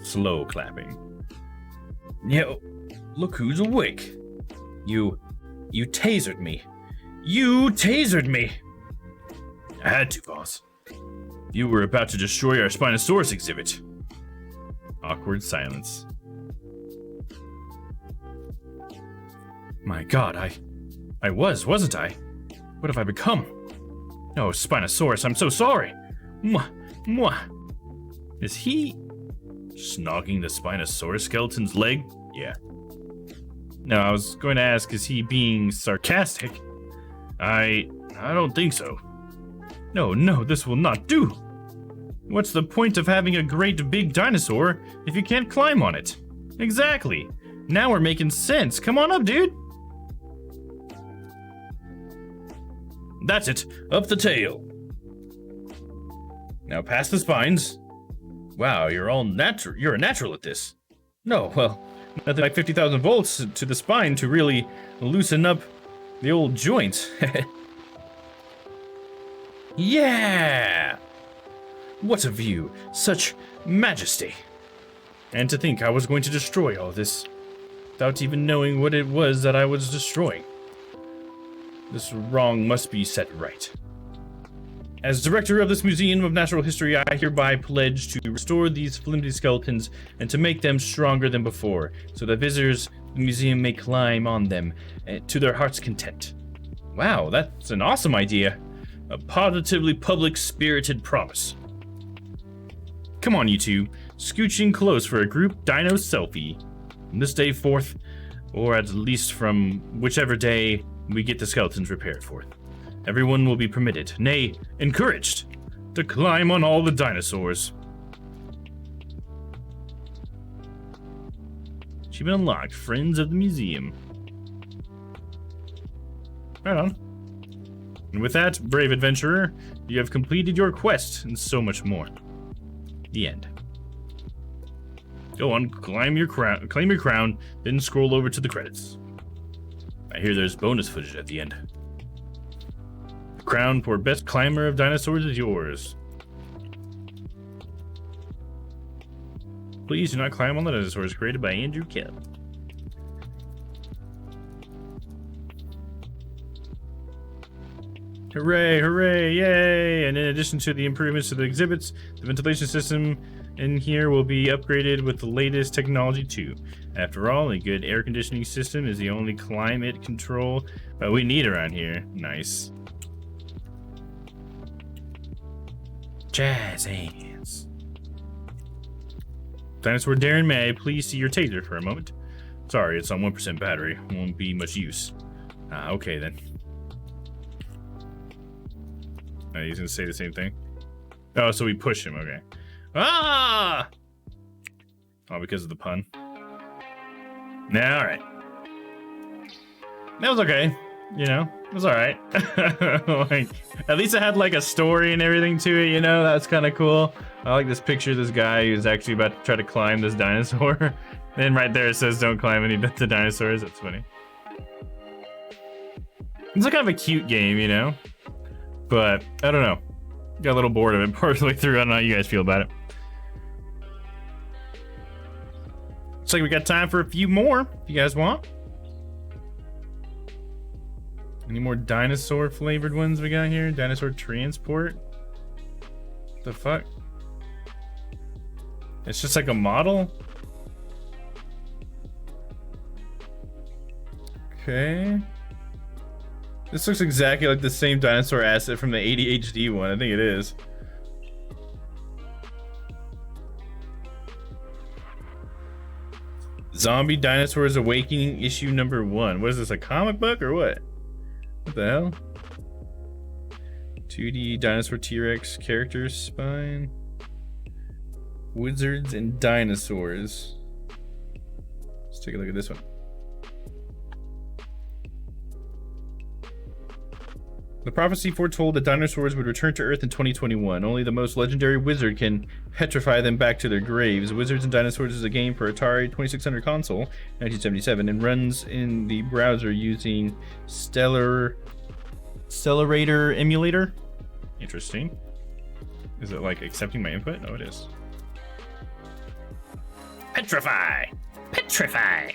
Slow clapping. Yo, look who's awake. You tasered me. You tasered me! I had to, boss. You were about to destroy our Spinosaurus exhibit. Awkward silence. My god, I wasn't I? What have I become? Oh, Spinosaurus, I'm so sorry. Mwah, mwah. Is he snogging the Spinosaurus skeleton's leg? Yeah. No, I was going to ask, is he being sarcastic? I don't think so. No, this will not do. What's the point of having a great big dinosaur if you can't climb on it? Exactly. Now we're making sense. Come on up, dude. That's it. Up the tail. Now past the spines. Wow, you're a natural at this. No, well, nothing like 50,000 volts to the spine to really loosen up the old joints. Yeah! What a view. Such majesty. And to think I was going to destroy all this without even knowing what it was that I was destroying. This wrong must be set right. As director of this Museum of Natural History, I hereby pledge to restore these flimsy skeletons and to make them stronger than before, so that visitors to the museum may climb on them to their heart's content. Wow, that's an awesome idea. A positively public-spirited promise. Come on, you two. Scooching close for a group dino selfie. From this day forth, or at least from whichever day we get the skeletons repaired forth. Everyone will be permitted, nay, encouraged, to climb on all the dinosaurs. Achievement unlocked. Friends of the museum. Right on. And with that, brave adventurer, you have completed your quest and so much more. The end. Go on, claim your crown, then scroll over to the credits. I hear there's bonus footage at the end. The crown for best climber of dinosaurs is yours. Please do not climb on the dinosaurs created by Andrew Kelly. Hooray, hooray, yay! And in addition to the improvements to the exhibits, the ventilation system in here will be upgraded with the latest technology too. After all, a good air conditioning system is the only climate control we need around here. Nice. Jazz hands. Dinosaur Darren, may I please see your taser for a moment? Sorry, it's on 1% battery. Won't be much use. Okay then. He's gonna say the same thing. Oh, so we push him, okay. Ah! Oh, because of the pun. Nah, alright. That was okay. You know, it was alright. Like, at least it had like a story and everything to it, you know? That's kind of cool. I like this picture of this guy who's actually about to try to climb this dinosaur. And right there it says don't climb any of the dinosaurs. That's funny. It's like kind of a cute game, you know? But, I don't know. Got a little bored of it partway through. I don't know how you guys feel about it. Looks like we got time for a few more, if you guys want. Any more dinosaur flavored ones we got here? Dinosaur transport? The fuck? It's just like a model? Okay. This looks exactly like the same dinosaur asset from the ADHD one. I think it is. Zombie Dinosaurs Awakening issue number 1. What is this, a comic book or what? What the hell? 2D dinosaur T-Rex character spine. Wizards and dinosaurs. Let's take a look at this one. The prophecy foretold that dinosaurs would return to Earth in 2021. Only the most legendary wizard can petrify them back to their graves. Wizards and Dinosaurs is a game for Atari 2600 console, 1977, and runs in the browser using Stellarator emulator. Interesting. Is it like accepting my input? No, it is. Petrify! Petrify!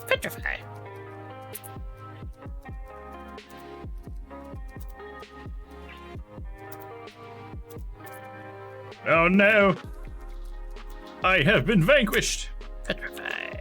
Petrify! Oh no! I have been vanquished! Petrify!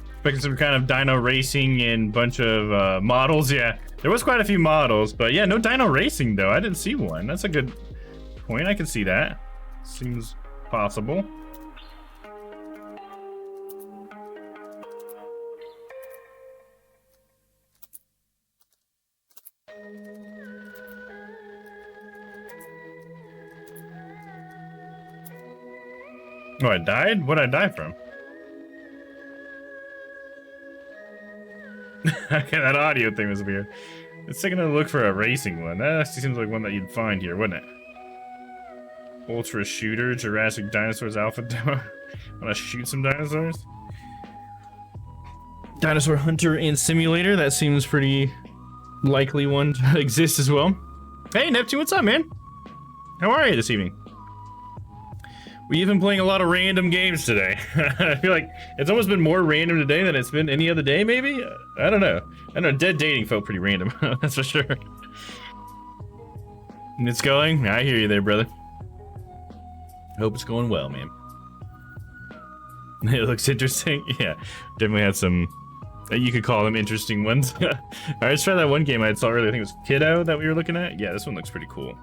Expecting some kind of dino racing and bunch of models. Yeah, there was quite a few models, but yeah, no dino racing though. I didn't see one. That's a good point. I can see that. Seems possible. Oh, I died? What'd I die from? Okay, that audio thing was weird. It's taking a look for a racing one. That actually seems like one that you'd find here, wouldn't it? Ultra Shooter, Jurassic Dinosaurs Alpha Demo. Wanna shoot some dinosaurs? Dinosaur Hunter and Simulator, that seems pretty likely one to exist as well. Hey Neptune, what's up, man? How are you this evening? We've been playing a lot of random games today. I feel like it's almost been more random today than it's been any other day, maybe? I don't know. Dead Dating felt pretty random, that's for sure. And it's going? I hear you there, brother. Hope it's going well, man. It looks interesting. Yeah, definitely had some, you could call them interesting ones. Alright, let's try that one game I saw earlier. I think it was Kiddo that we were looking at. Yeah, this one looks pretty cool.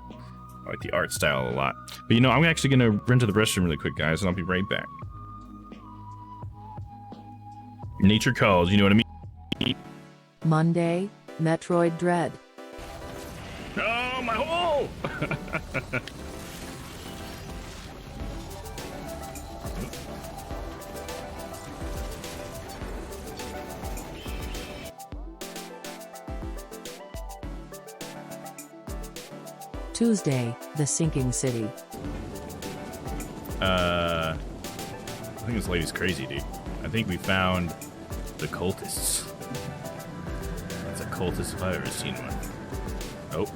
I like the art style a lot. But you know, I'm actually gonna run to the restroom really quick, guys, and I'll be right back. Nature calls, you know what I mean? Monday, Metroid Dread. Oh, my hole! Tuesday, the Sinking City. I think this lady's crazy, dude. I think we found the cultists. That's a cultist if I've ever seen one. Oh.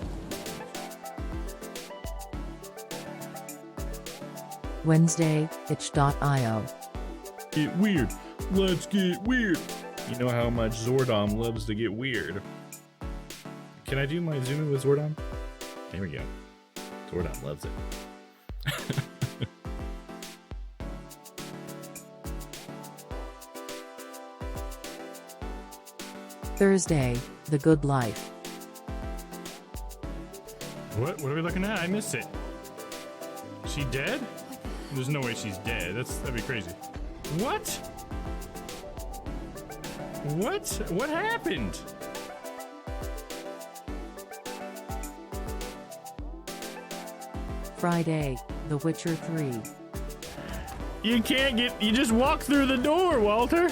Wednesday, itch.io. Get weird. Let's get weird. You know how much Zordom loves to get weird. Can I do my zoom in with Zordom? There we go. Zordom loves it. Thursday, The Good Life. What are we looking at? I missed it. She dead? There's no way she's dead. That'd be crazy. What? What happened? Friday, The Witcher 3. You just walk through the door, Walter.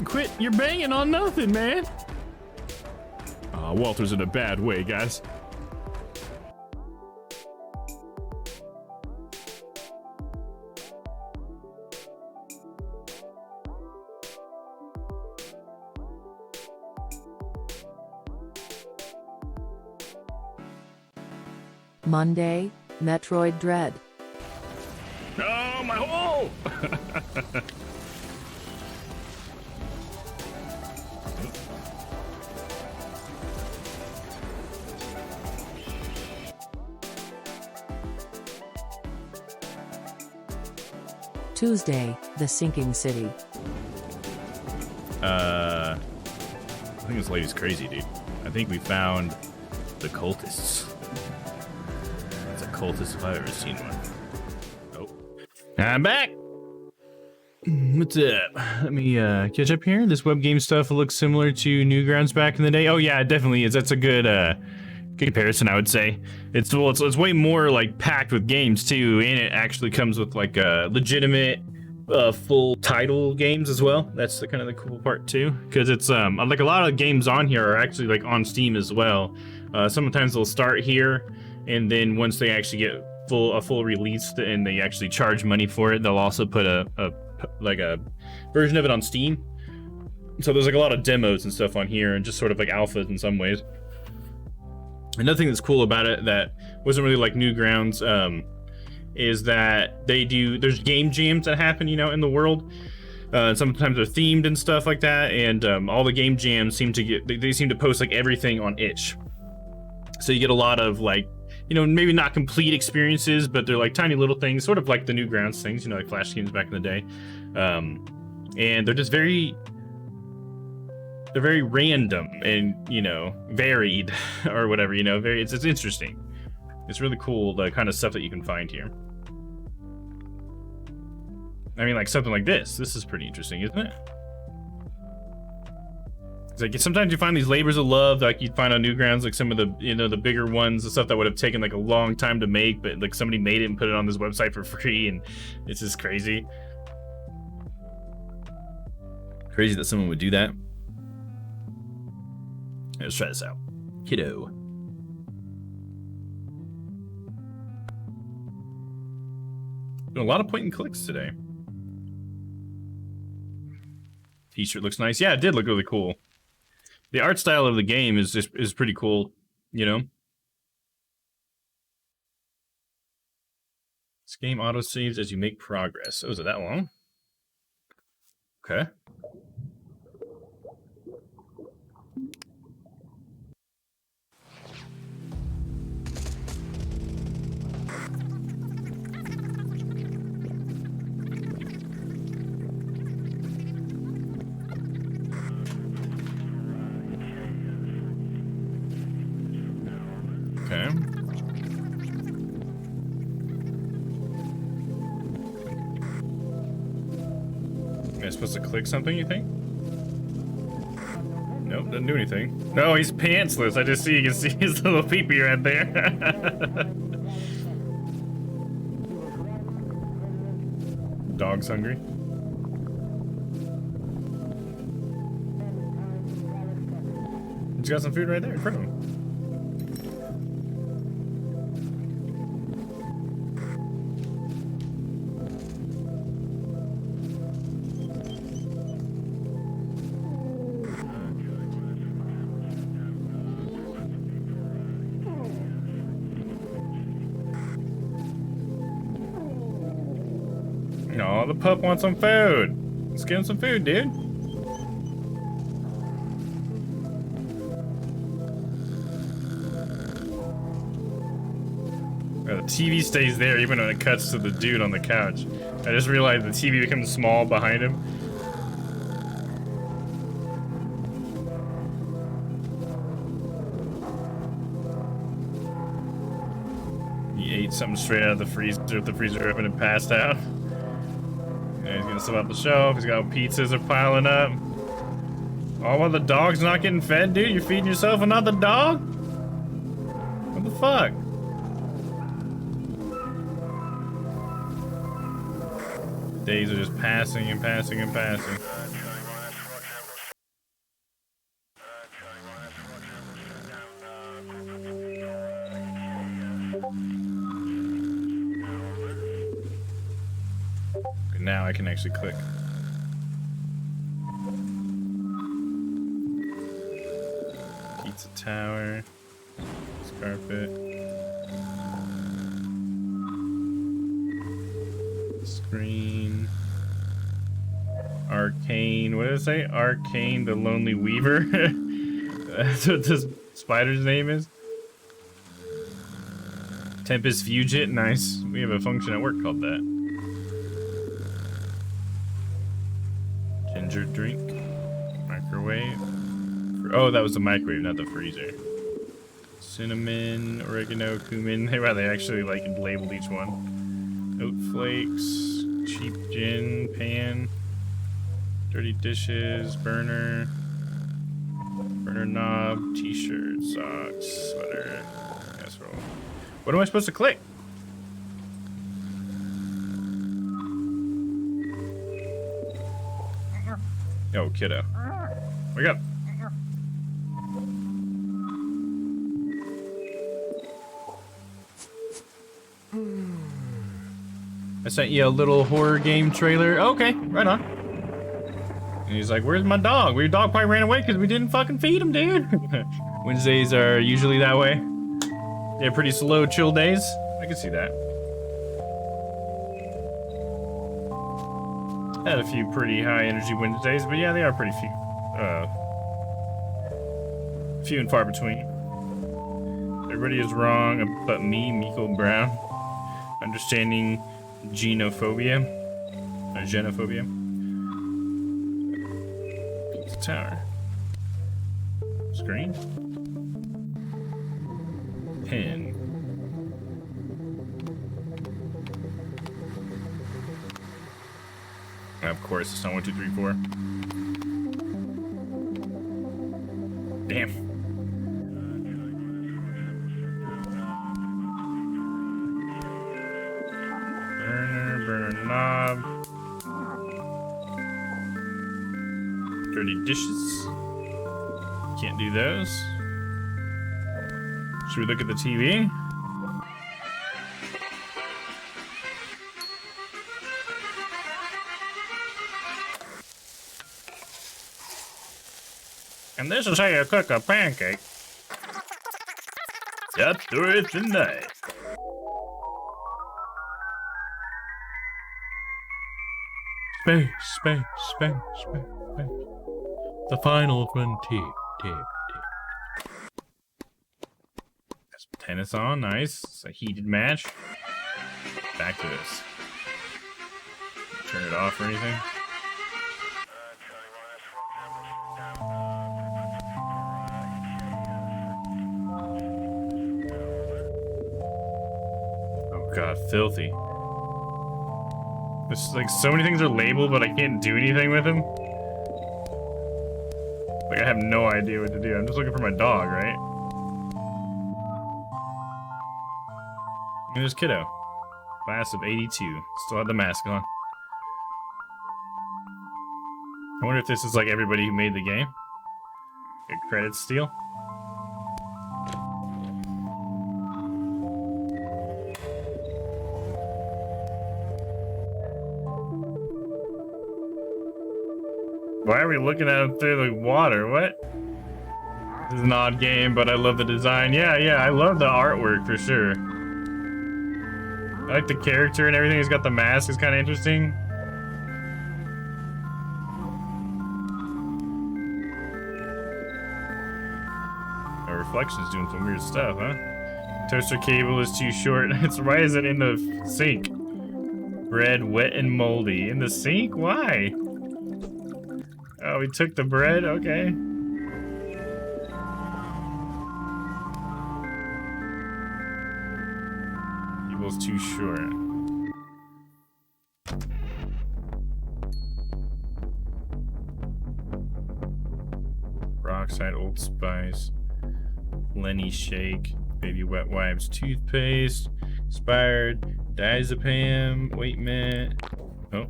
Quit, you're banging on nothing, man. Walter's in a bad way, guys. Monday, Metroid Dread. No, my hole! Tuesday, The Sinking City. I think this lady's crazy, dude. I think we found the cultists. It's a cultist if I've ever seen one. Oh. I'm back! What's up? Let me catch up here. This web game stuff looks similar to Newgrounds back in the day. Oh yeah, it definitely is. That's a good good comparison, I would say. It's way more like packed with games too, and it actually comes with like legitimate full title games as well. That's the kind of the cool part too, because it's like a lot of games on here are actually like on Steam as well. Sometimes they'll start here, and then once they actually get a full release and they actually charge money for it, they'll also put a version of it on Steam. So there's like a lot of demos and stuff on here, and just sort of like alphas in some ways. Another thing that's cool about it that wasn't really like Newgrounds is that there's game jams that happen, you know, in the world. Sometimes they're themed and stuff like that, and all the game jams seem to post like everything on itch. So you get a lot of like, you know, maybe not complete experiences, but they're like tiny little things, sort of like the Newgrounds things, you know, like Flash games back in the day. And they're just very random and, you know, varied or whatever, you know, it's interesting. It's really cool, the kind of stuff that you can find here. I mean, like something like this is pretty interesting, isn't it? It's like sometimes you find these labors of love, like you'd find on Newgrounds, like some of the, you know, the bigger ones, the stuff that would have taken like a long time to make, but like somebody made it and put it on this website for free, and it's just crazy. Crazy that someone would do that. Let's try this out. Kiddo. Doing a lot of point and clicks today. T-shirt looks nice. Yeah, it did look really cool. The art style of the game is pretty cool, you know. This game auto saves as you make progress. Oh, is it that long? Okay. Okay. Am I supposed to click something, you think? Nope, doesn't do anything. No, he's pantsless. I just see, you can see his little peepee right there. Dog's hungry. He's got some food right there in front of him. No, the pup wants some food. Let's get him some food, dude. Oh, the TV stays there even when it cuts to the dude on the couch. I just realized the TV becomes small behind him. He ate something straight out of the freezer with the freezer open and passed out. Yeah, he's gonna stuff off the shelf. He's got pizzas are piling up. Oh, well, the dog's not getting fed, dude. You're feeding yourself and not the dog? What the fuck? Days are just passing and passing and passing. Now I can actually click. Pizza tower. This carpet. Sunscreen. Arcane. What did it say? Arcane the Lonely Weaver? That's what this spider's name is? Tempest Fugit. Nice. We have a function at work called that. Ginger drink. Microwave. Oh, that was the microwave, not the freezer. Cinnamon, oregano, cumin. Wow, they actually like labeled each one. Oat flakes, cheap gin, pan, dirty dishes, burner, burner knob, t-shirt, socks, sweater, casserole. What am I supposed to click? Oh, kiddo. Wake up. I sent you a little horror game trailer. Okay, right on. And he's like, where's my dog? Well, your dog probably ran away because we didn't fucking feed him, dude. Wednesdays are usually that way. They're pretty slow, chill days. I can see that. Had a few pretty high energy Wednesdays, but yeah, they are pretty few and far between. Everybody is wrong but me, Miko Brown. Understanding genophobia. Xenophobia. Pizza tower. Screen. Pen. Of course, it's not 1, 2, 3, 4. Damn. Burner knob. Dirty dishes. Can't do those. Should we look at the TV? And this is how you cook a pancake. Chapter 8 tonight. Space, space, space, space, space. The final frontier. Got some tennis on, nice. It's a heated match. Back to this. Turn it off or anything. Oh god, filthy. There's like so many things are labeled, but I can't do anything with them. Like I have no idea what to do. I'm just looking for my dog, right? And there's Kiddo. Class of 82. Still have the mask on. I wonder if this is like everybody who made the game. Get credits steal. Why are we looking at him through the water? What? This is an odd game, but I love the design. Yeah, I love the artwork for sure. I like the character and everything. He's got the mask. It's kind of interesting. Our reflection's doing some weird stuff, huh? Toaster cable is too short. Why is it in the sink? Bread wet and moldy. In the sink? Why? Oh, we took the bread? Okay. Cable's too short. Rockside Old Spice. Lenny Shake. Baby Wet Wipes. Toothpaste. Expired. Diazepam. Ointment. Oh.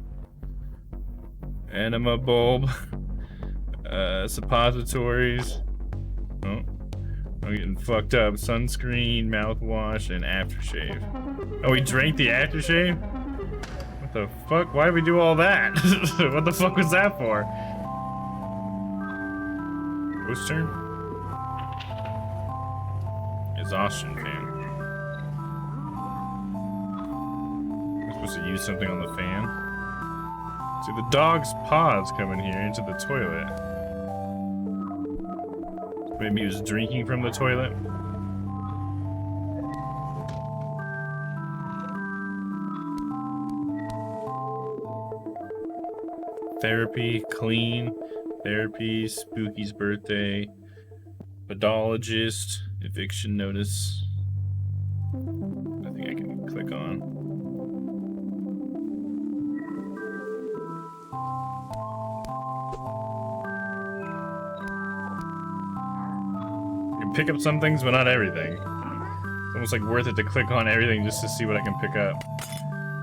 Enema bulb. Suppositories. Oh, I'm getting fucked up. Sunscreen, mouthwash, and aftershave. Oh, we drank the aftershave? What the fuck? Why did we do all that? What the fuck was that for? Whose turn? Exhaustion fan. Supposed to use something on the fan. See, the dog's paws coming here into the toilet. Maybe he was drinking from the toilet. Therapy, clean. Therapy, Spooky's birthday. Podologist, eviction notice. Nothing I can click on. I can pick up some things, but not everything. It's almost like worth it to click on everything just to see what I can pick up.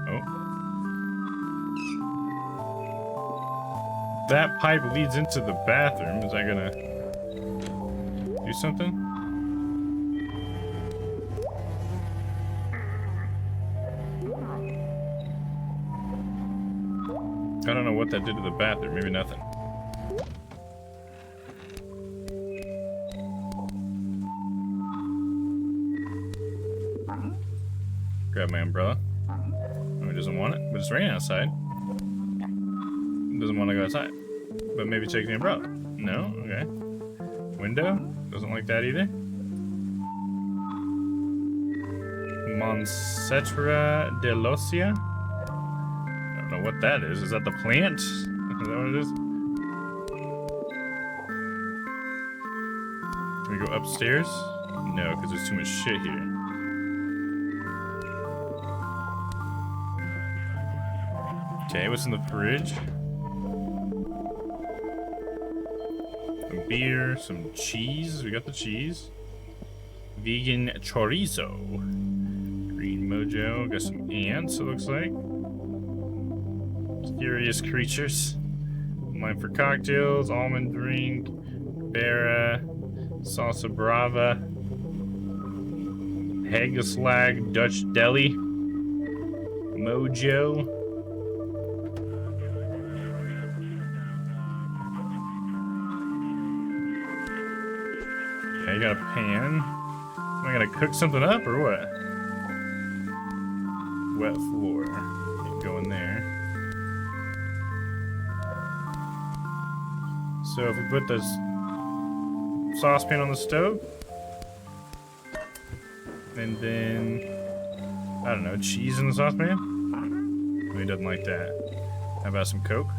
Oh. That pipe leads into the bathroom. Is that gonna do something? I don't know what that did to the bathroom. Maybe nothing. Grab my umbrella. Oh, he doesn't want it, but it's raining outside. He doesn't want to go outside. But maybe take the umbrella. No? Okay. Window? Doesn't like that either. Monstera delosia? I don't know what that is. Is that the plant? Is that what it is? Can we go upstairs? No, because there's too much shit here. Okay, what's in the fridge? Some beer, some cheese. We got the cheese. Vegan chorizo. Green mojo. Got some ants, it looks like. Curious creatures. Wine for cocktails. Almond drink. Bera. Salsa brava. Hageslag. Dutch deli. Mojo. I got a pan. Am I gonna cook something up or what? Wet floor. Can't go in there. So if we put this saucepan on the stove, and then I don't know, cheese in the saucepan? Oh, he doesn't like that. How about some Coke?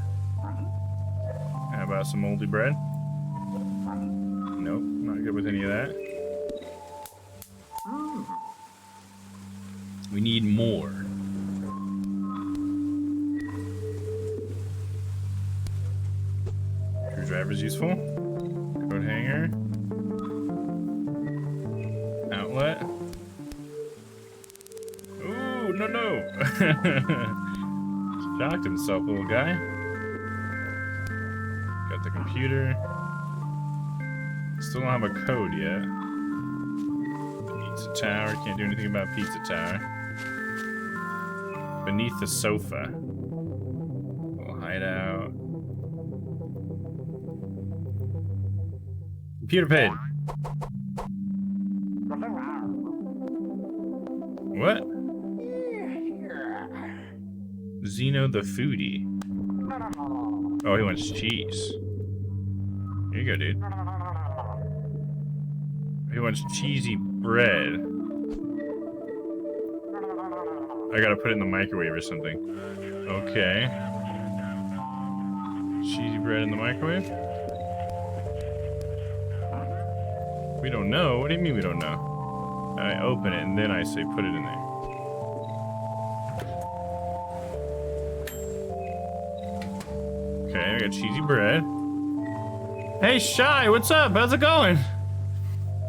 How about some moldy bread? Nope, not good with any of that. We need more. Screwdriver's useful. Coat hanger. Outlet. Ooh, no. Shocked himself, little guy. Got the computer. Still don't have a code yet. Pizza tower. Can't do anything about pizza tower. Beneath the sofa. Little hideout. Computer pin. What? Zeno the foodie. Oh, he wants cheese. Here you go, dude. He wants cheesy bread. I gotta put it in the microwave or something. Okay. Cheesy bread in the microwave? We don't know? What do you mean we don't know? I open it and then I say put it in there. Okay, I got cheesy bread. Hey, Shy, what's up? How's it going?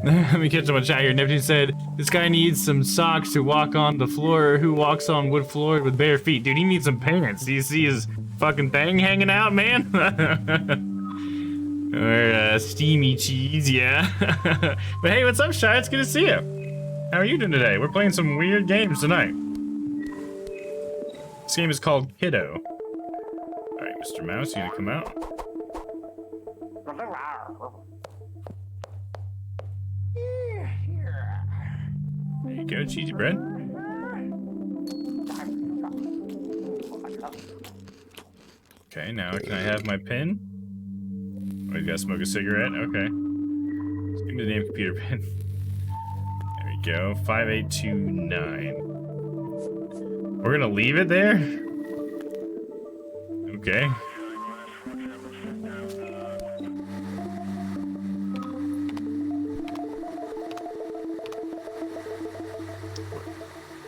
Let me catch up on chat here. Neptune said, this guy needs some socks to walk on the floor. Who walks on wood floor with bare feet? Dude, he needs some pants. Do you see his fucking thing hanging out, man? Or steamy cheese, yeah. But hey, what's up, Shy? It's good to see you. How are you doing today? We're playing some weird games tonight. This game is called Kiddo. Alright, Mr. Mouse, you gonna come out? There you go, cheesy bread. Okay, now can I have my pen? Oh, you gotta smoke a cigarette? Okay. Just give me the damn computer pen. There we go. 5829. We're gonna leave it there? Okay.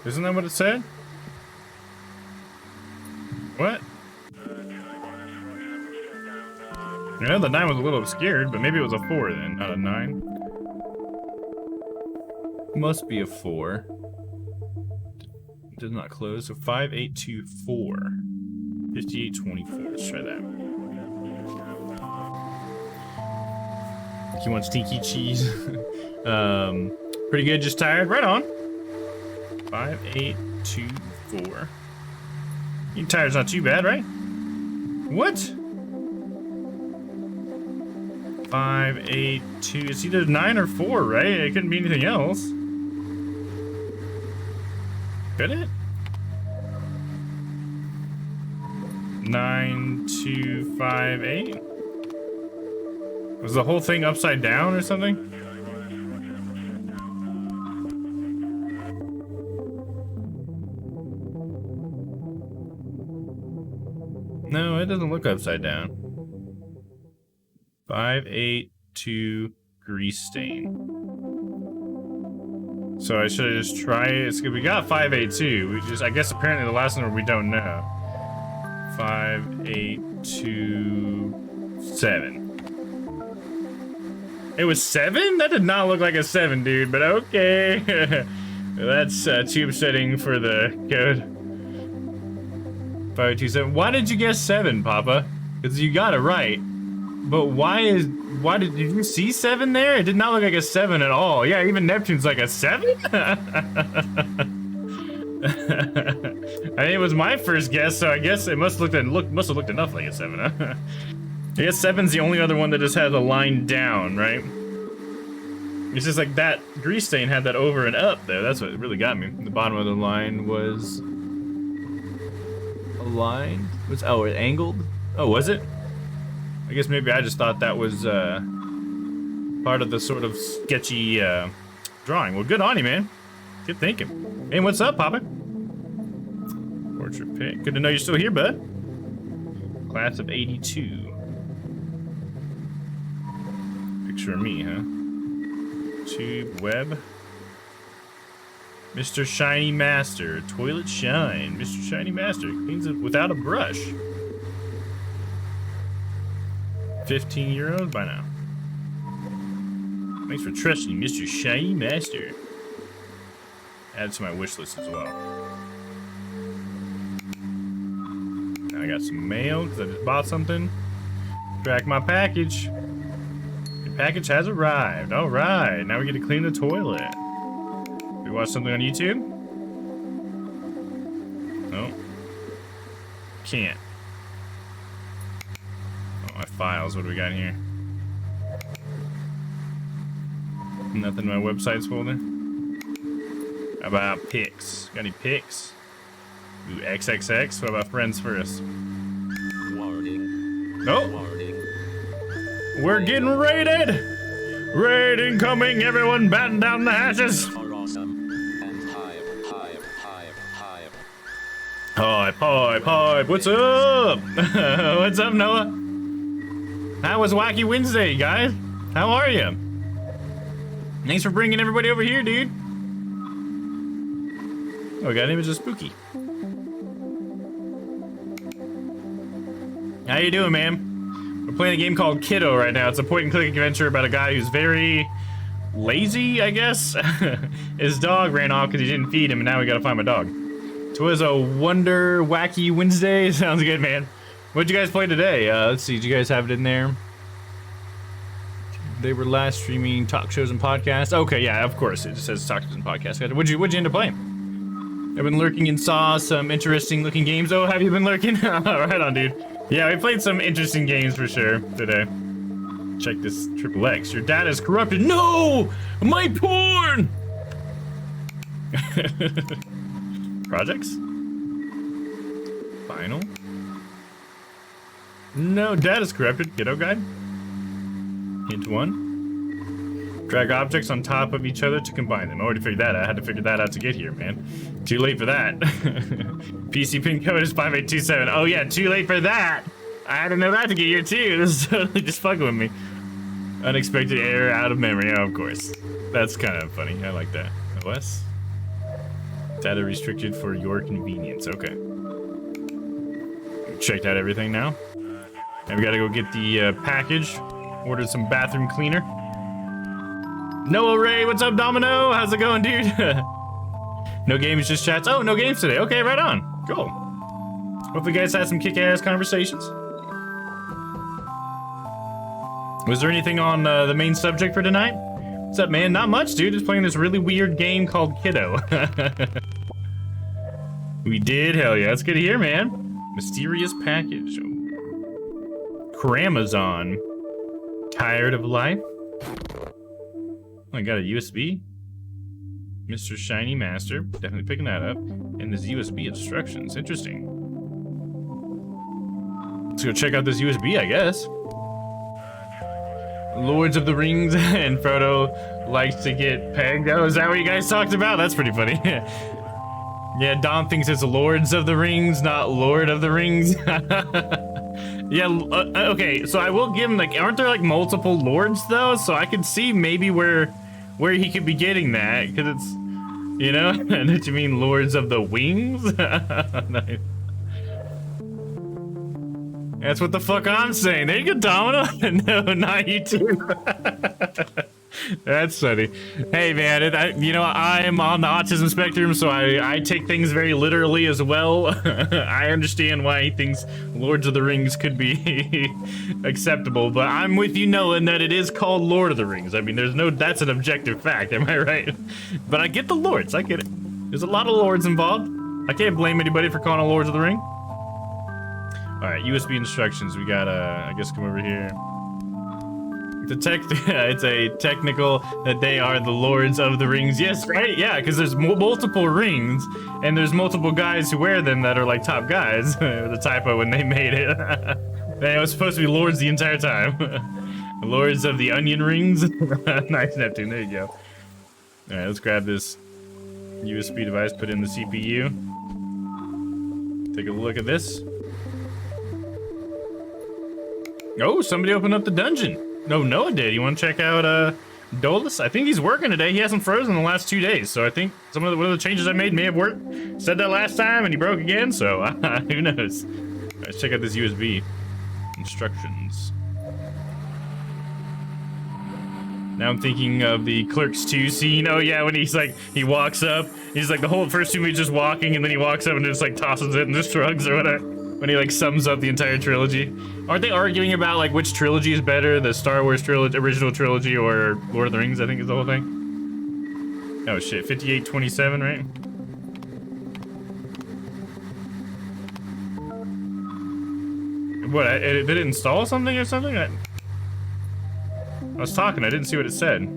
Isn't that what it said? What? I know the 9 was a little obscured, but maybe it was a 4 then, not a 9. Must be a 4. It does not close, so 5824. 5824. Let's try that. You want stinky cheese? Pretty good, just tired. Right on. 5824. You tired's not too bad, right? What? 582. It's either 9 or 4, right? It couldn't be anything else. Could it? 9258. Was the whole thing upside down or something? No, it doesn't look upside down. 582 grease stain. So I should just try it. We got 582. We just, I guess apparently the last number we don't know. 5827. It was 7? That did not look like a 7, dude, but okay. That's too upsetting for the code. 5827. Why did you guess 7, Papa? Because you got it right. But why did you see 7 there? It did not look like a 7 at all. Yeah, even Neptune's like a 7? I mean, it was my first guess, so I guess it must have looked enough like a 7, huh? I guess 7's the only other one that just has a line down, right? It's just like that grease stain had that over and up there. That's what really got me. The bottom of the line was aligned. Oh, it angled? Oh, was it? I guess maybe I just thought that was part of the sort of sketchy drawing. Well, good on you, man. Good thinking. Hey, what's up, Papa? Portrait pick. Good to know you're still here, bud. Class of 82. Picture of me, huh? Tube web. Mr. Shiny Master. Toilet Shine. Mr. Shiny Master. Cleans it without a brush. 15 euros by now. Thanks for trusting Mr. Shiny Master. Add to my wish list as well. Now I got some mail because I just bought something. Track my package. Your package has arrived. All right, now we get to clean the toilet. We watch something on YouTube? No. Can't. Oh, my files. What do we got here? Nothing in my websites folder. How about pics? Got any pics? Ooh, XXX. What about friends first? Warning. Oh! Warning. We're getting raided! Raid incoming! Everyone batten down the hatches! Are awesome. And hype. Hype. What's up? What's up, Noah? How was Wacky Wednesday, guys? How are you? Thanks for bringing everybody over here, dude. Oh, we got an image of Spooky. How you doing, man? We're playing a game called Kiddo right now. It's a point-and-click adventure about a guy who's very lazy, I guess. His dog ran off because he didn't feed him, and now we gotta find my dog. So it was a Wonder Wacky Wednesday. Sounds good, man. What'd you guys play today? Let's see. Did you guys have it in there? They were last streaming talk shows and podcasts. Okay, yeah, of course. It just says talk shows and podcasts. What'd you end up playing? I've been lurking and saw some interesting looking games. Oh, have you been lurking? Right on, dude. Yeah, we played some interesting games for sure today. Check this triple X. Your data is corrupted. No! My porn! Projects? Final? No, data is corrupted. Kiddo guide. Hint 1. Drag objects on top of each other to combine them. I already figured that out. I had to figure that out to get here, man. Too late for that. PC pin code is 5827. Oh yeah, too late for that. I had to know that to get here too. This is totally just fucking with me. Unexpected error out of memory. Oh, of course. That's kind of funny. I like that. OS? Data restricted for your convenience. Okay. Checked out everything now. And we gotta go get the package. Ordered some bathroom cleaner. Noah Ray, what's up, Domino? How's it going, dude? No games, just chats. Oh, no games today. Okay, right on. Cool. Hope you guys had some kick-ass conversations. Was there anything on the main subject for tonight? What's up, man? Not much, dude. Just playing this really weird game called Kiddo. We did? Hell yeah. That's good to hear, man. Mysterious package. Cramazon. Tired of life? I got a USB. Mr. Shiny Master. Definitely picking that up. And this USB instructions. Interesting. Let's go check out this USB, I guess. Lords of the Rings and Frodo likes to get pegged. Oh, is that what you guys talked about? That's pretty funny. Yeah, Dom thinks it's Lords of the Rings, not Lord of the Rings. Yeah, okay, so I will give him, like, aren't there, like, multiple lords, though? So I could see maybe where he could be getting that, because it's, you know? Don't you mean Lords of the Wings? Nice. That's what the fuck I'm saying. There you go, Domino. No, not you too. That's funny. Hey, man, you know, I am on the autism spectrum, so I take things very literally as well. I understand why he thinks Lords of the Rings could be acceptable, but I'm with you knowing that it is called Lord of the Rings. I mean, that's an objective fact, am I right? But I get the lords, I get it. There's a lot of lords involved. I can't blame anybody for calling it Lords of the Ring. All right, USB instructions. We got, I guess, come over here. It's a technical that they are the Lords of the Rings. Yes, right? Yeah, because there's multiple rings, and there's multiple guys who wear them that are like top guys. It was a typo when they made it. It was supposed to be Lords the entire time. Lords of the Onion Rings. Nice, Neptune. There you go. All right, let's grab this USB device, put in the CPU. Take a look at this. Oh, somebody opened up the dungeon. No, Noah did. You want to check out Dolus? I think he's working today. He hasn't frozen in the last 2 days, so I think one of the changes I made may have worked. Said that last time, and he broke again, so who knows? All right, let's check out this USB instructions. Now I'm thinking of the Clerks 2 scene. Oh yeah, when he's like, he walks up, he's like the whole first 2 minutes just walking, and then he walks up and just like tosses it and just shrugs or whatever. When he like sums up the entire trilogy. Aren't they arguing about like which trilogy is better, the Star Wars trilogy, original trilogy, or Lord of the Rings? I think is the whole thing. Oh shit, 5827, right? What? Did it install something or something? I was talking. I didn't see what it said.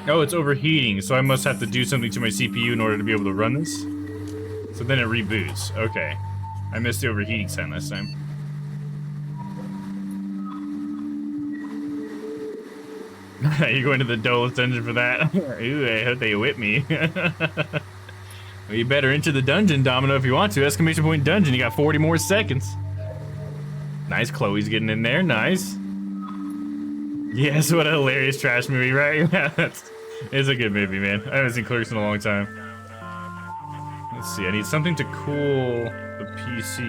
Oh, it's overheating, so I must have to do something to my CPU in order to be able to run this. So then it reboots. Okay. I missed the overheating sign last time. You're going to the Dolus dungeon for that? Ooh, I hope they whip me. Well, you better enter the dungeon, Domino, if you want to. Exclamation point dungeon. You got 40 more seconds. Nice, Chloe's getting in there. Nice. Yes, what a hilarious trash movie, right? It's a good movie, man. I haven't seen Clerks in a long time. Let's see, I need something to cool the PC.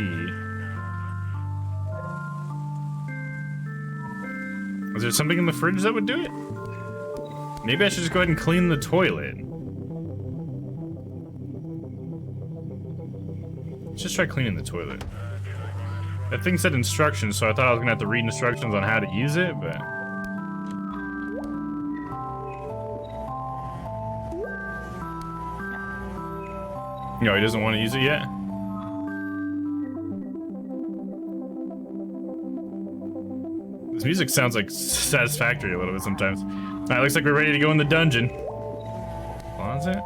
Was there something in the fridge that would do it? Maybe I should just go ahead and clean the toilet. Let's just try cleaning the toilet. That thing said instructions, so I thought I was gonna have to read instructions on how to use it, but... No, he doesn't want to use it yet? This music sounds like Satisfactory a little bit sometimes. Alright, looks like we're ready to go in the dungeon. Closet?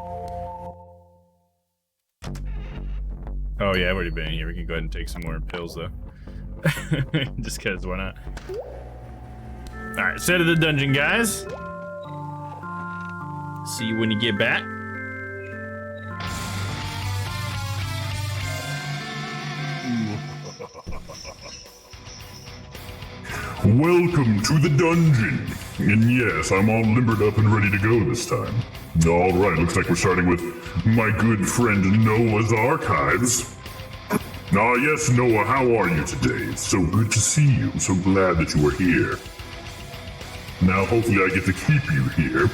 Oh yeah, I've already been in here. We can go ahead and take some more pills though. Just cause why not? Alright, set of the dungeon, guys. See you when you get back. Welcome to the dungeon. And yes, I'm all limbered up and ready to go this time. Alright, looks like we're starting with my good friend Noah's Archives. Ah yes, Noah, how are you today? It's so good to see you. I'm so glad that you are here. Now hopefully I get to keep you here.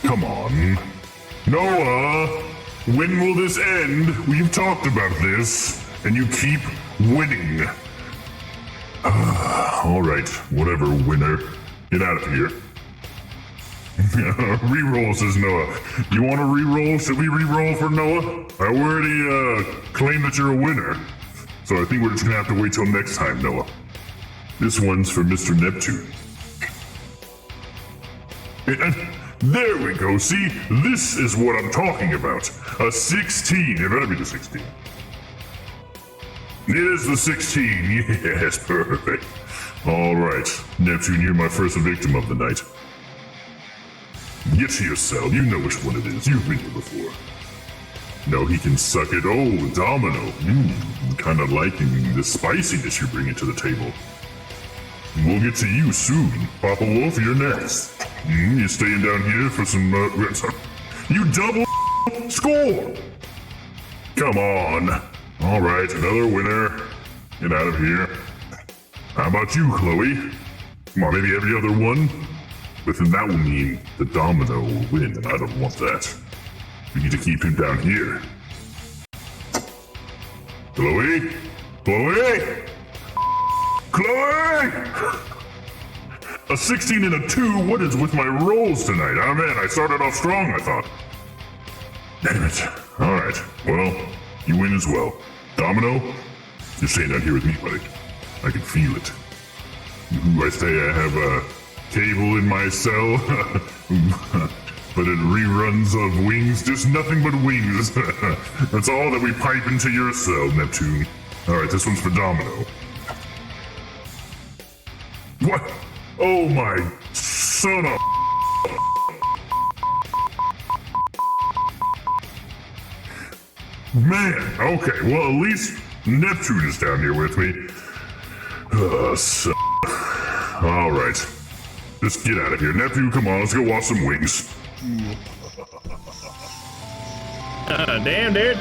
Come on. Noah, when will this end? We've talked about this. And you keep winning. Alright, whatever, winner. Get out of here. Reroll, says Noah. You want to reroll? Should we reroll for Noah? I already claimed that you're a winner. So I think we're just gonna have to wait till next time, Noah. This one's for Mr. Neptune. And there we go, see? This is what I'm talking about. A 16. It better be the 16. It is the 16. Yes, perfect. All right, Neptune, you're my first victim of the night. Get to your cell. You know which one it is. You've been here before. No, he can suck it. Oh, Domino. Kind of liking the spiciness you're bringing to the table. We'll get to you soon. Papa Wolf, you're next. You staying down here for some, you double score! Come on. All right, another winner. Get out of here. How about you, Chloe? Come on, maybe every other one? But then that will mean the Domino will win, and I don't want that. We need to keep him down here. Chloe? Chloe? Chloe! A 16 and a 2, what is with my rolls tonight? Oh man, I started off strong, I thought. Damn it. Alright, well, you win as well. Domino, you're staying down here with me, buddy. I can feel it. I say I have a cable in my cell, but it reruns of wings, just nothing but wings. That's all that we pipe into your cell, Neptune. Alright, this one's for Domino. What? Oh my son of... Man, okay, well at least Neptune is down here with me. Alright. Just get out of here. Neptune, come on, let's go watch some wings. Damn, dude.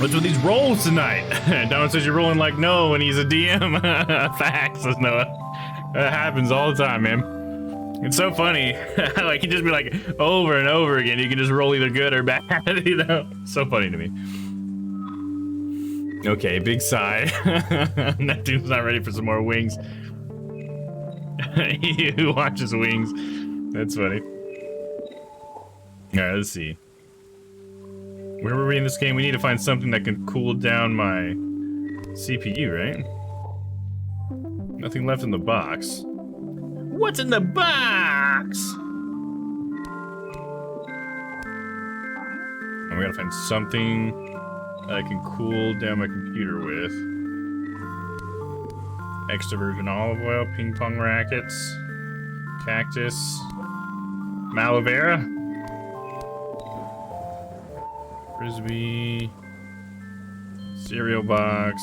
What's with these rolls tonight? Don says you're rolling like no when he's a DM. Facts, says Noah. That happens all the time, man. It's so funny. Like, you just be like, over and over again, you can just roll either good or bad, you know? So funny to me. Okay, big sigh. Neptune's not ready for some more wings. He who watches wings. That's funny. Alright, let's see. Where were we in this game? We need to find something that can cool down my CPU, right? Nothing left in the box. What's in the box? And we gotta find something that I can cool down my computer with. Extra virgin olive oil, ping pong rackets, cactus, aloe vera, frisbee, cereal box,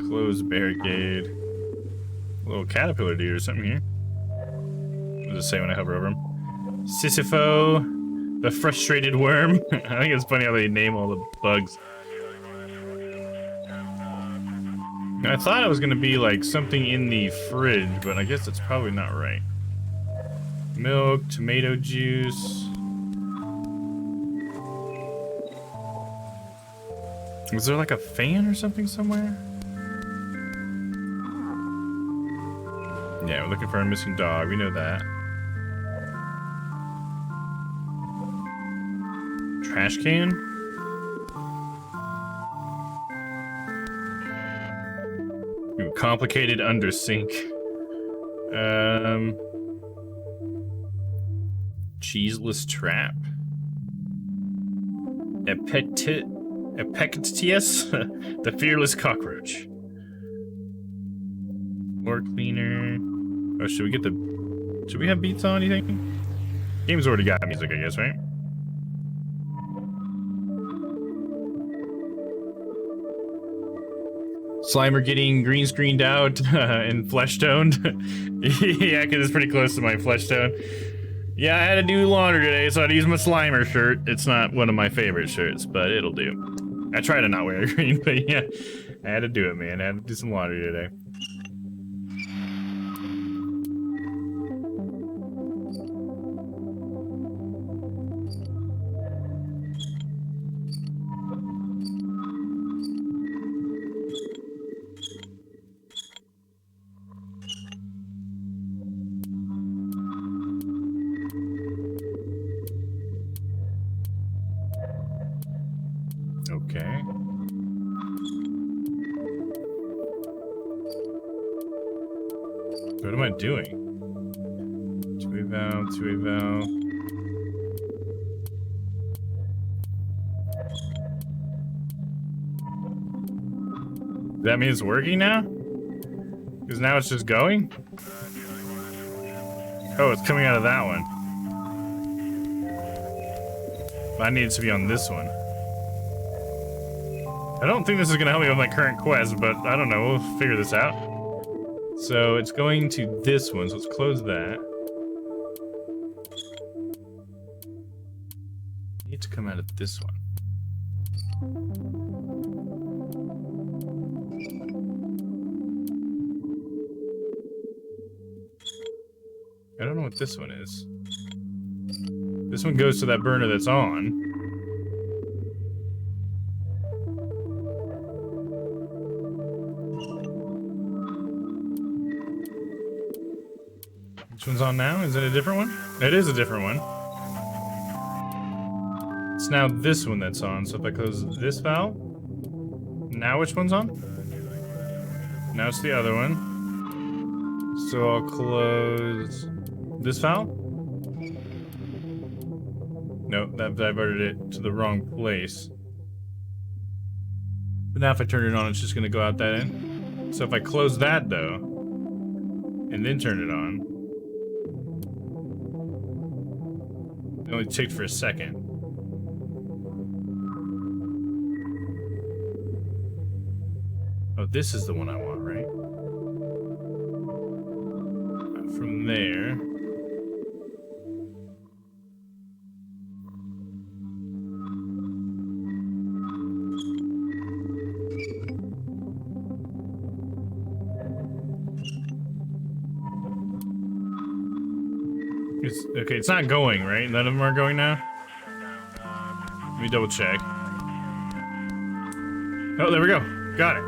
closed barricade, a little caterpillar dude or something here. What does it say when I hover over him? Sisypho, the frustrated worm. I think it's funny how they name all the bugs. I thought it was gonna be like something in the fridge, but I guess that's probably not right. Milk, tomato juice. Was there like a fan or something somewhere? Yeah, we're looking for a missing dog. We know that. Trash can? Ooh, complicated under sink. Cheeseless trap. Epictetus, the fearless cockroach. Floor cleaner. Oh, should we get the... Should we have beats on, you think? Game's already got music, I guess, right? Slimer getting green screened out and flesh toned. Yeah, because it's pretty close to my flesh tone. Yeah, I had to do laundry today, so I had to use my Slimer shirt. It's not one of my favorite shirts, but it'll do. I try to not wear green, but yeah, I had to do it, man. I had to do some laundry today. Okay. What am I doing? Two eval. That means it's working now? Because now it's just going? Oh, it's coming out of that one. I need it to be on this one. I don't think this is gonna help me with my current quest, but I don't know, we'll figure this out. So it's going to this one, so let's close that. Need to come out of this one. I don't know what this one is. This one goes to that burner that's on. Which one's on now? Is it a different one? It is a different one. It's now this one that's on, so if I close this valve, now which one's on? Now it's the other one. So I'll close this valve? No, that diverted it to the wrong place. But now if I turn it on, it's just gonna go out that end. So if I close that though, and then turn it on, it only ticked for a second. Oh, this is the one I want, right? From there. Okay, it's not going, right? None of them are going now? Let me double check. Oh, there we go. Got it.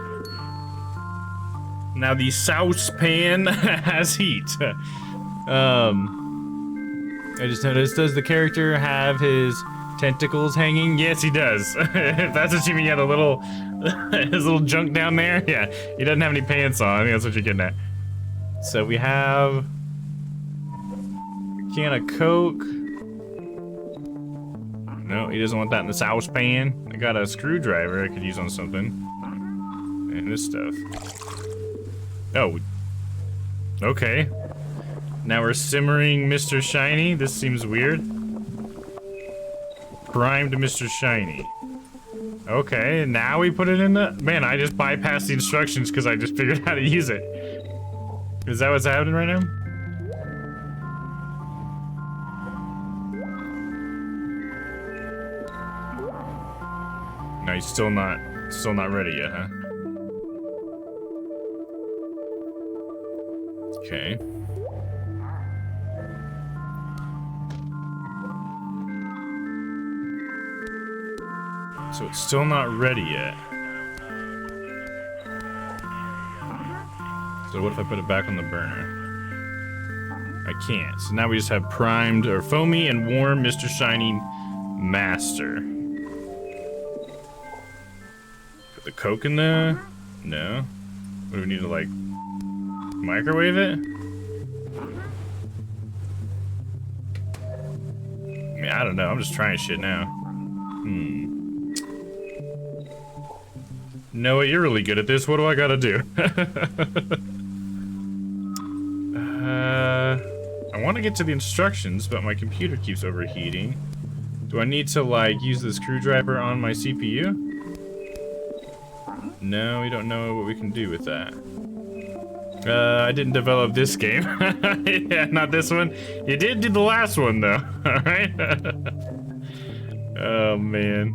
Now the saucepan has heat. I just noticed, does the character have his tentacles hanging? Yes, he does. If that's what you mean, yeah, the little, his little junk down there. Yeah, he doesn't have any pants on. I think that's what you're getting at. So we have a can of Coke. No, he doesn't want that in the saucepan. I got a screwdriver I could use on something. And this stuff. Oh. Okay. Now we're simmering Mr. Shiny. This seems weird. Primed Mr. Shiny. Okay, now we put it in the... Man, I just bypassed the instructions because I just figured out how to use it. Is that what's happening right now? No, he's still not ready yet, huh? Okay. So it's still not ready yet. So what if I put it back on the burner? I can't. So now we just have primed, or foamy and warm Mr. Shiny Master. Put the Coke in there? No. What do we need to, like, microwave it? mean, I don't know. I'm just trying shit now. Noah, you're really good at this. What do I gotta do? I want to get to the instructions, but my computer keeps overheating. Do I need to, like, use the screwdriver on my CPU? No, we don't know what we can do with that. I didn't develop this game. Yeah, not this one. You did do the last one, though. Alright? Oh, man.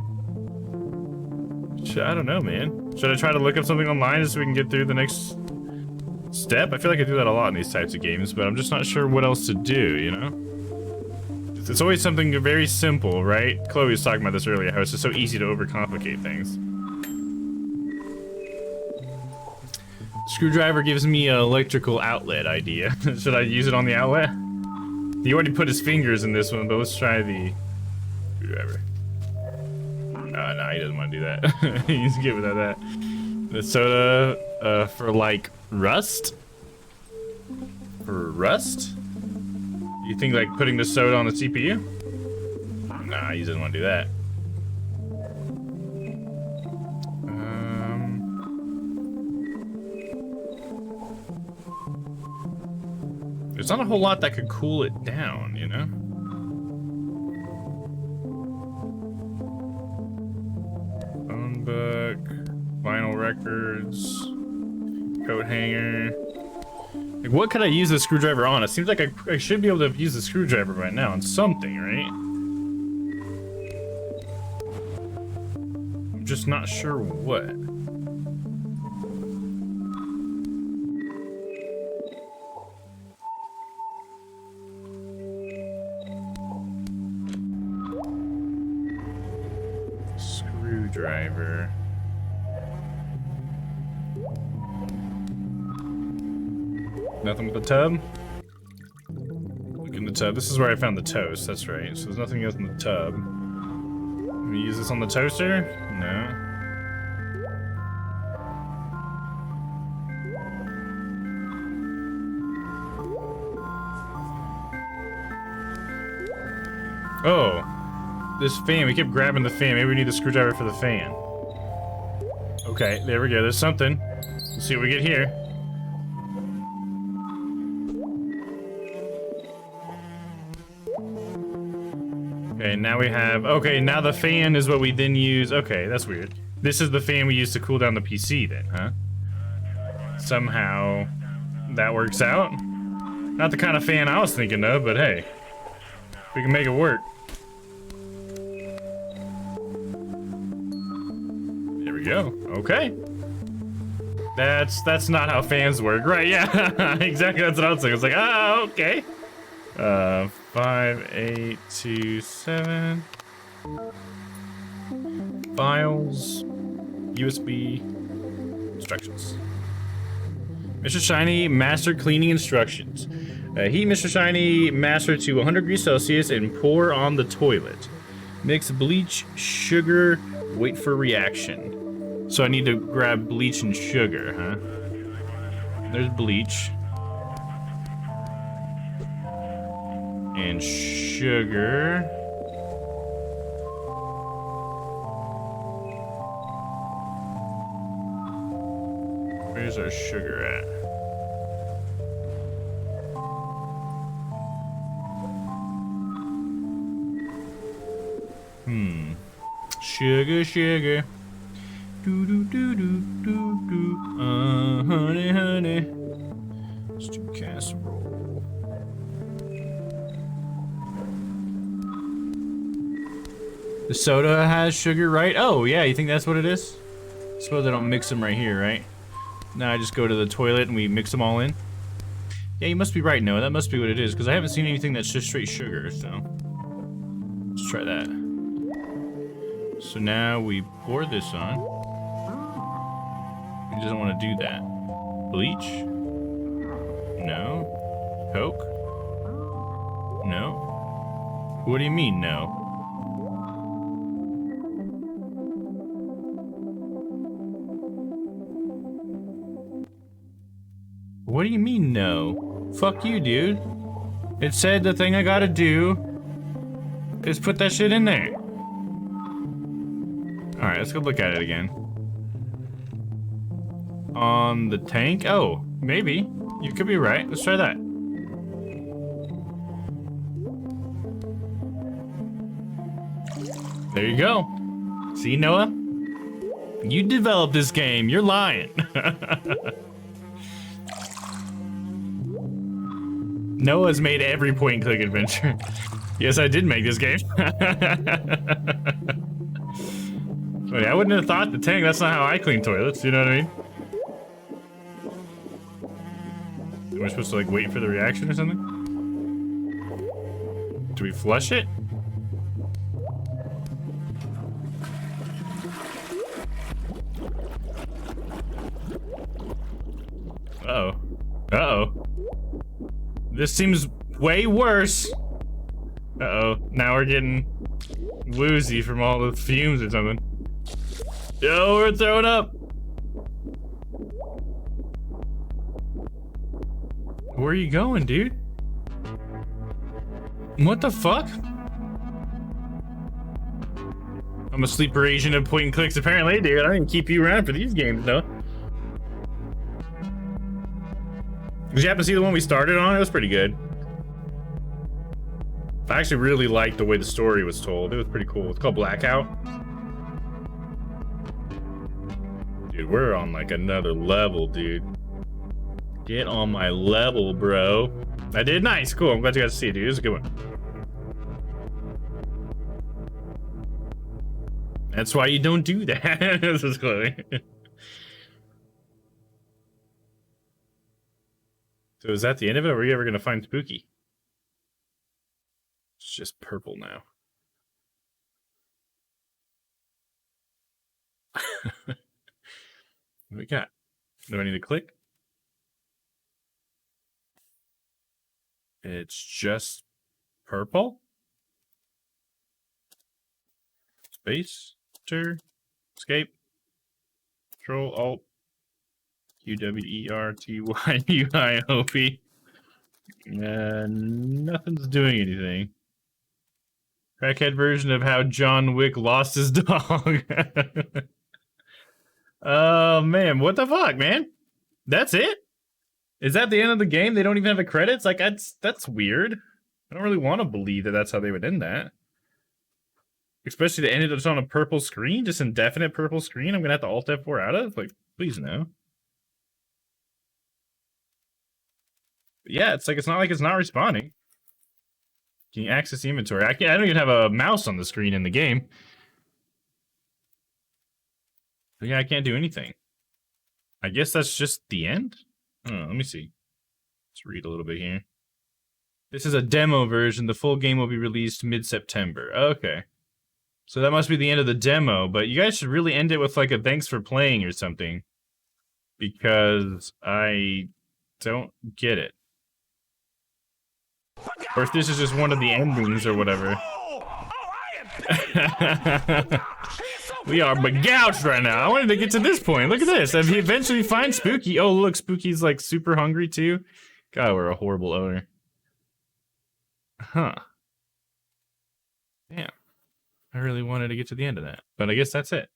I don't know, man. Should I try to look up something online just so we can get through the next step? I feel like I do that a lot in these types of games, but I'm just not sure what else to do, you know? It's always something very simple, right? Chloe was talking about this earlier, how it's just so easy to overcomplicate things. Screwdriver gives me an electrical outlet idea. Should I use it on the outlet? He already put his fingers in this one, but let's try the screwdriver. No, he doesn't want to do that. He's good without that. The soda, for like rust? For rust? You think like putting the soda on the CPU? Nah, he doesn't want to do that. There's not a whole lot that could cool it down, you know? Phone book, vinyl records, coat hanger. Like, what could I use the screwdriver on? It seems like I should be able to use the screwdriver right now on something, right? I'm just not sure what. Screwdriver. Nothing with the tub? Look in the tub. This is where I found the toast, that's right. So there's nothing else in the tub. Can we use this on the toaster? No. Oh. This fan, we kept grabbing the fan. Maybe we need the screwdriver for the fan. Okay, there we go. There's something. Let's see what we get here. Okay, now we have... Okay, now the fan is what we then use... Okay, that's weird. This is the fan we use to cool down the PC then, huh? Somehow that works out. Not the kind of fan I was thinking of, but hey. We can make it work. There we go. Okay. That's not how fans work. Right, yeah. Exactly, that's what I was thinking. I was like, ah, okay. 5, 8, 2, 7. Files. USB. Instructions. Mr. Shiny, master cleaning instructions. Heat Mr. Shiny master to 100 degrees Celsius and pour on the toilet. Mix bleach, sugar, wait for reaction. So I need to grab bleach and sugar, huh? There's bleach. And sugar. Where's our sugar at? Sugar, sugar. Do do do do do do. Honey, honey. Let's do casserole. The soda has sugar, right? Oh, yeah, you think that's what it is? Suppose I don't mix them right here, right? Now I just go to the toilet and we mix them all in. Yeah, you must be right, Noah. That must be what it is, because I haven't seen anything that's just straight sugar, so. Let's try that. So now we pour this on. He doesn't want to do that. Bleach? No. Coke? No. What do you mean, no? What do you mean, no? Fuck you, dude. It said the thing I gotta do. Just put that shit in there. Alright, let's go look at it again. On the tank? Oh, maybe. You could be right. Let's try that. There you go. See, Noah? You developed this game. You're lying. Noah's made every point-and-click adventure. Yes, I did make this game. Wait, I wouldn't have thought the tank. That's not how I clean toilets. You know what I mean? Am I supposed to like wait for the reaction or something? Do we flush it? Uh-oh. Uh-oh. This seems way worse. Uh-oh. Now we're getting woozy from all the fumes or something. Yo, we're throwing up. Where are you going, dude? What the fuck? I'm a sleeper agent of point and clicks, apparently, dude. I didn't keep you around for these games, though. Did you happen to see the one we started on? It was pretty good. I actually really liked the way the story was told. It was pretty cool. It's called Blackout. Dude, we're on like another level, dude. Get on my level, bro. I did nice. Cool. I'm glad you guys see it, dude. It was a good one. That's why you don't do that. This is Chloe. So is that the end of it? Or are we ever gonna find Spooky? It's just purple now. What do we got? Do I need to click? It's just purple. Space, enter, escape, Control, Alt, QWERTYUIOP. Nothing's doing anything. Crackhead version of how John Wick lost his dog. Oh man, what the fuck, man? That's it? Is that the end of the game? They don't even have the credits? Like, that's weird. I don't really want to believe that that's how they would end that. Especially to end it just on a purple screen, just indefinite purple screen. I'm gonna have to Alt F4 out of. Like, please no. But yeah, it's like it's not responding. Can you access the inventory? I don't even have a mouse on the screen in the game. But yeah, I can't do anything. I guess that's just the end? Oh, let me see. Let's read a little bit here. This is a demo version. The full game will be released mid-September. Okay. So that must be the end of the demo, but you guys should really end it with like a thanks for playing or something. Because I don't get it. Or if this is just one of the endings or whatever. We are begouged right now. I wanted to get to this point. Look at this. If he eventually finds Spooky. Oh, look, Spooky's like super hungry too. God, we're a horrible owner. Huh. Damn. I really wanted to get to the end of that. But I guess that's it.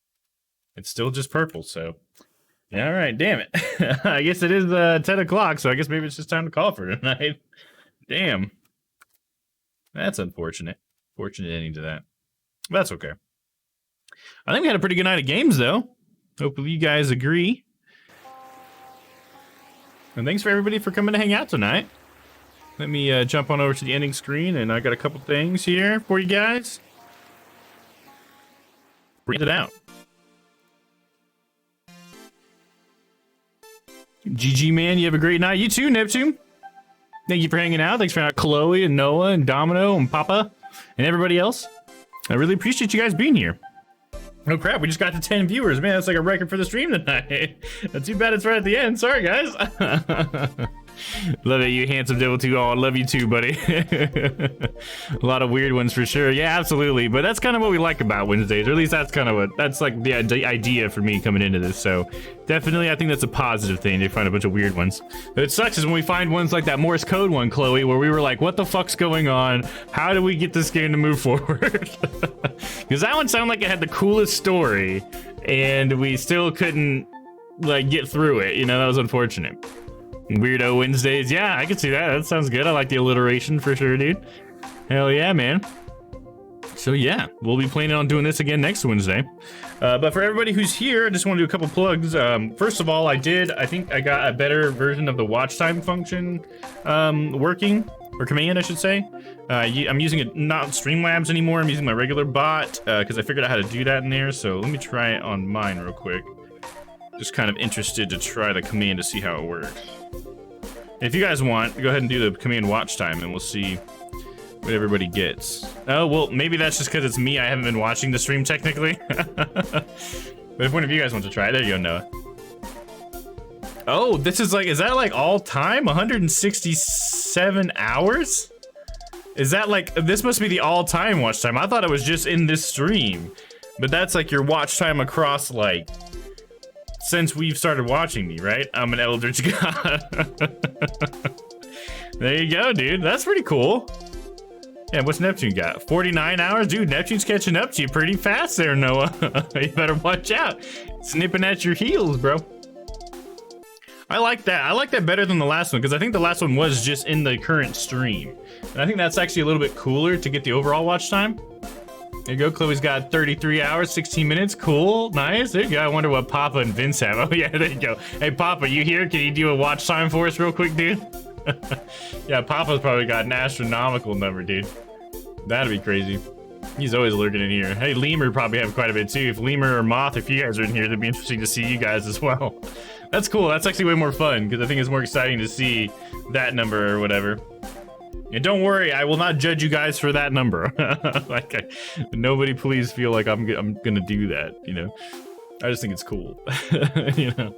It's still just purple, so. Yeah, all right, damn it. I guess it is 10 o'clock, so I guess maybe it's just time to call for tonight. Damn. That's unfortunate. Fortunate ending to that. But that's okay. I think we had a pretty good night of games, though. Hopefully you guys agree. And thanks for everybody for coming to hang out tonight. Let me jump on over to the ending screen, and I got a couple things here for you guys. Breathe it out. GG, man. You have a great night. You too, Neptune. Thank you for hanging out. Thanks for hanging out, Chloe and Noah and Domino and Papa and everybody else. I really appreciate you guys being here. Oh crap, we just got to 10 viewers. Man, that's like a record for the stream tonight. Too bad it's right at the end. Sorry, guys. Love it, you handsome devil too. Oh, I love you too, buddy. A lot of weird ones for sure. Yeah, absolutely. But that's kind of what we like about Wednesdays, or at least that's kind of what, that's like the idea for me coming into this. So definitely, I think that's a positive thing. They find a bunch of weird ones. But it sucks is when we find ones like that Morse code one, Chloe, where we were like, what the fuck's going on? How do we get this game to move forward? Because that one sounded like it had the coolest story, and we still couldn't like get through it. You know, that was unfortunate. Weirdo Wednesdays. Yeah, I can see that. That sounds good. I like the alliteration for sure, dude. Hell yeah, man. So yeah, we'll be planning on doing this again next Wednesday. But for everybody who's here, I just want to do a couple plugs. First of all, I think I got a better version of the watch time function working, or command, I should say. I'm using it not Streamlabs anymore. I'm using my regular bot because I figured out how to do that in there. So let me try it on mine real quick. Just kind of interested to try the command to see how it works. If you guys want, go ahead and do the command watch time and we'll see what everybody gets. Oh, well, maybe that's just because it's me. I haven't been watching the stream technically. But if one of you guys wants to try it, there you go, Noah. Oh, this is like, is that like all time? 167 hours? Is that like, this must be the all time watch time. I thought it was just in this stream. But that's like your watch time across like, since we've started watching me, right? I'm an Eldritch God. There you go, dude. That's pretty cool. Yeah, what's Neptune got? 49 hours? Dude, Neptune's catching up to you pretty fast there, Noah. You better watch out. Snipping at your heels, bro. I like that. I like that better than the last one, because I think the last one was just in the current stream. And I think that's actually a little bit cooler to get the overall watch time. There you go, Chloe's got 33 hours, 16 minutes. Cool, nice. There you go. I wonder what Papa and Vince have. Oh yeah, there you go. Hey Papa, you here? Can you do a watch time for us real quick, dude? Yeah, Papa's probably got an astronomical number, dude. That'd be crazy. He's always lurking in here. Hey, Lemur probably have quite a bit too. If Lemur or Moth, if you guys are in here, it'd be interesting to see you guys as well. That's cool. That's actually way more fun, because I think it's more exciting to see that number or whatever. And don't worry, I will not judge you guys for that number. Like, nobody please feel like I'm gonna do that, you know? I just think it's cool, you know?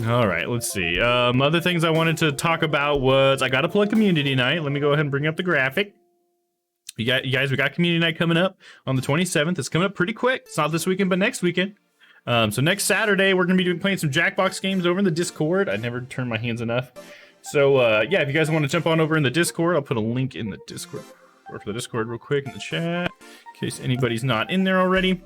All right, let's see. Other things I wanted to talk about was I got to plug community night. Let me go ahead and bring up the graphic. You guys, we got community night coming up on the 27th. It's coming up pretty quick. It's not this weekend, but next weekend. So next Saturday, we're gonna be playing some Jackbox games over in the Discord. I never turn my hands enough. So yeah, if you guys want to jump on over in the Discord, I'll put a link in the Discord, or for the Discord real quick in the chat, in case anybody's not in there already.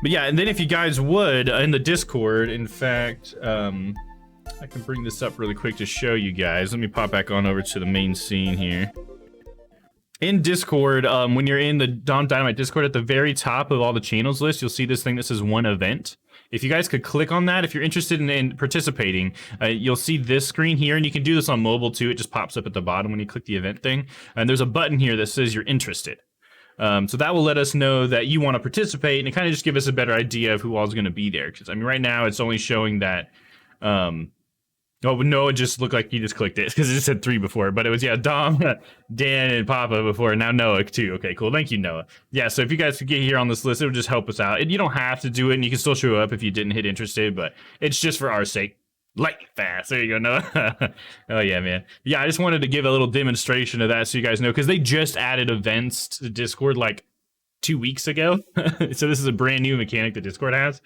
But yeah, and then if you guys would, in the Discord, in fact, I can bring this up really quick to show you guys. Let me pop back on over to the main scene here. In Discord, when you're in the Domm Dynamite Discord, at the very top of all the channels list, you'll see this thing that says one event. If you guys could click on that, if you're interested in participating, you'll see this screen here, and you can do this on mobile too. It just pops up at the bottom when you click the event thing. And there's a button here that says you're interested. So that will let us know that you want to participate, and it kind of just give us a better idea of who all's going to be there. Because I mean, right now it's only showing that. Oh no, it just looked like you just clicked it because it just said 3 before, but it was, yeah, Dom, Dan, and Papa before, and now Noah too. Okay, cool. Thank you, Noah. Yeah, so if you guys could get here on this list, it would just help us out. And you don't have to do it, and you can still show up if you didn't hit interested, but it's just for our sake. Lightning fast. There you go, Noah. Oh yeah, man. Yeah, I just wanted to give a little demonstration of that so you guys know, because they just added events to Discord like 2 weeks ago. So this is a brand new mechanic that Discord has.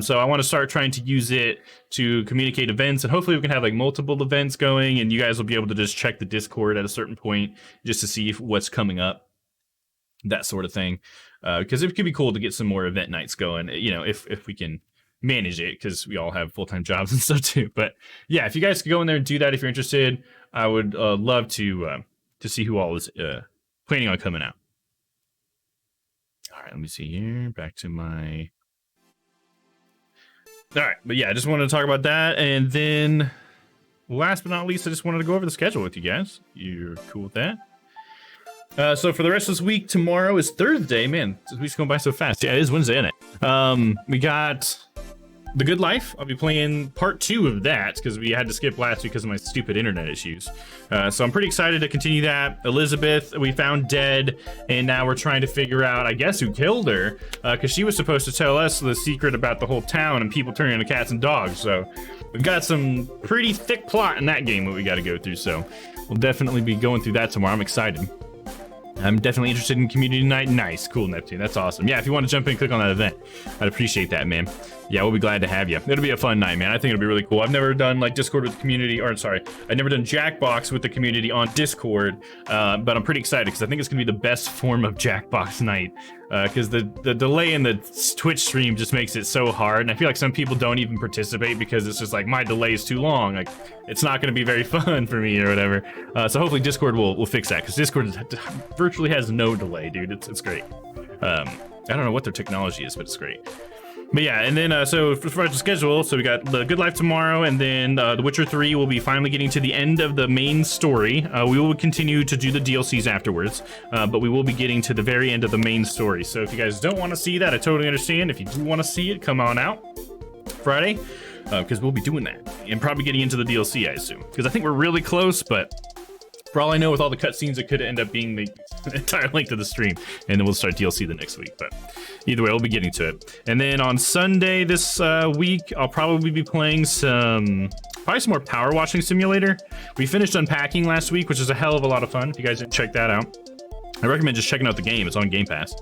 So I want to start trying to use it to communicate events, and hopefully we can have like multiple events going, and you guys will be able to just check the Discord at a certain point just to see what's coming up, that sort of thing. Because it could be cool to get some more event nights going, you know, if we can manage it, because we all have full-time jobs and stuff too. But yeah, if you guys could go in there and do that if you're interested, I would love to see who all is planning on coming out. All right, let me see here. Back to my... All right, but yeah, I just wanted to talk about that. And then last but not least, I just wanted to go over the schedule with you guys. You're cool with that? So for the rest of this week, tomorrow is Thursday. Man, this week's going by so fast. Yeah, it is Wednesday, isn't it? We got The Good Life. I'll be playing part 2 of that because we had to skip last week because of my stupid internet issues. So I'm pretty excited to continue that. Elizabeth, we found dead, and now we're trying to figure out, I guess, who killed her, because she was supposed to tell us the secret about the whole town and people turning into cats and dogs. So we've got some pretty thick plot in that game that we got to go through. So we'll definitely be going through that tomorrow. I'm excited. I'm definitely interested in community night. Nice, cool, Neptune. That's awesome. Yeah, if you want to jump in and click on that event, I'd appreciate that, man. Yeah, we'll be glad to have you. It'll be a fun night, man. I think it'll be really cool. I've never done like Discord with the community, or sorry, I've never done Jackbox with the community on Discord, but I'm pretty excited because I think it's gonna be the best form of Jackbox night, because the delay in the Twitch stream just makes it so hard, and I feel like some people don't even participate because it's just like my delay is too long. Like it's not gonna be very fun for me or whatever. So hopefully Discord will fix that because Discord virtually has no delay, dude. It's great. I don't know what their technology is, but it's great. But yeah, and then so as far as the schedule, so we got The Good Life tomorrow, and then The Witcher 3 will be finally getting to the end of the main story. We will continue to do the DLCs afterwards, but we will be getting to the very end of the main story. So if you guys don't want to see that, I totally understand. If you do want to see it, come on out Friday, because we'll be doing that, and probably getting into the DLC, I assume, because I think we're really close, but for all I know, with all the cutscenes, it could end up being the entire length of the stream, and then we'll start DLC the next week. But either way, we'll be getting to it. And then on Sunday this week, I'll probably be playing probably some more Power Washing Simulator. We finished unpacking last week, which is a hell of a lot of fun. If you guys didn't check that out, I recommend just checking out the game. It's on Game Pass.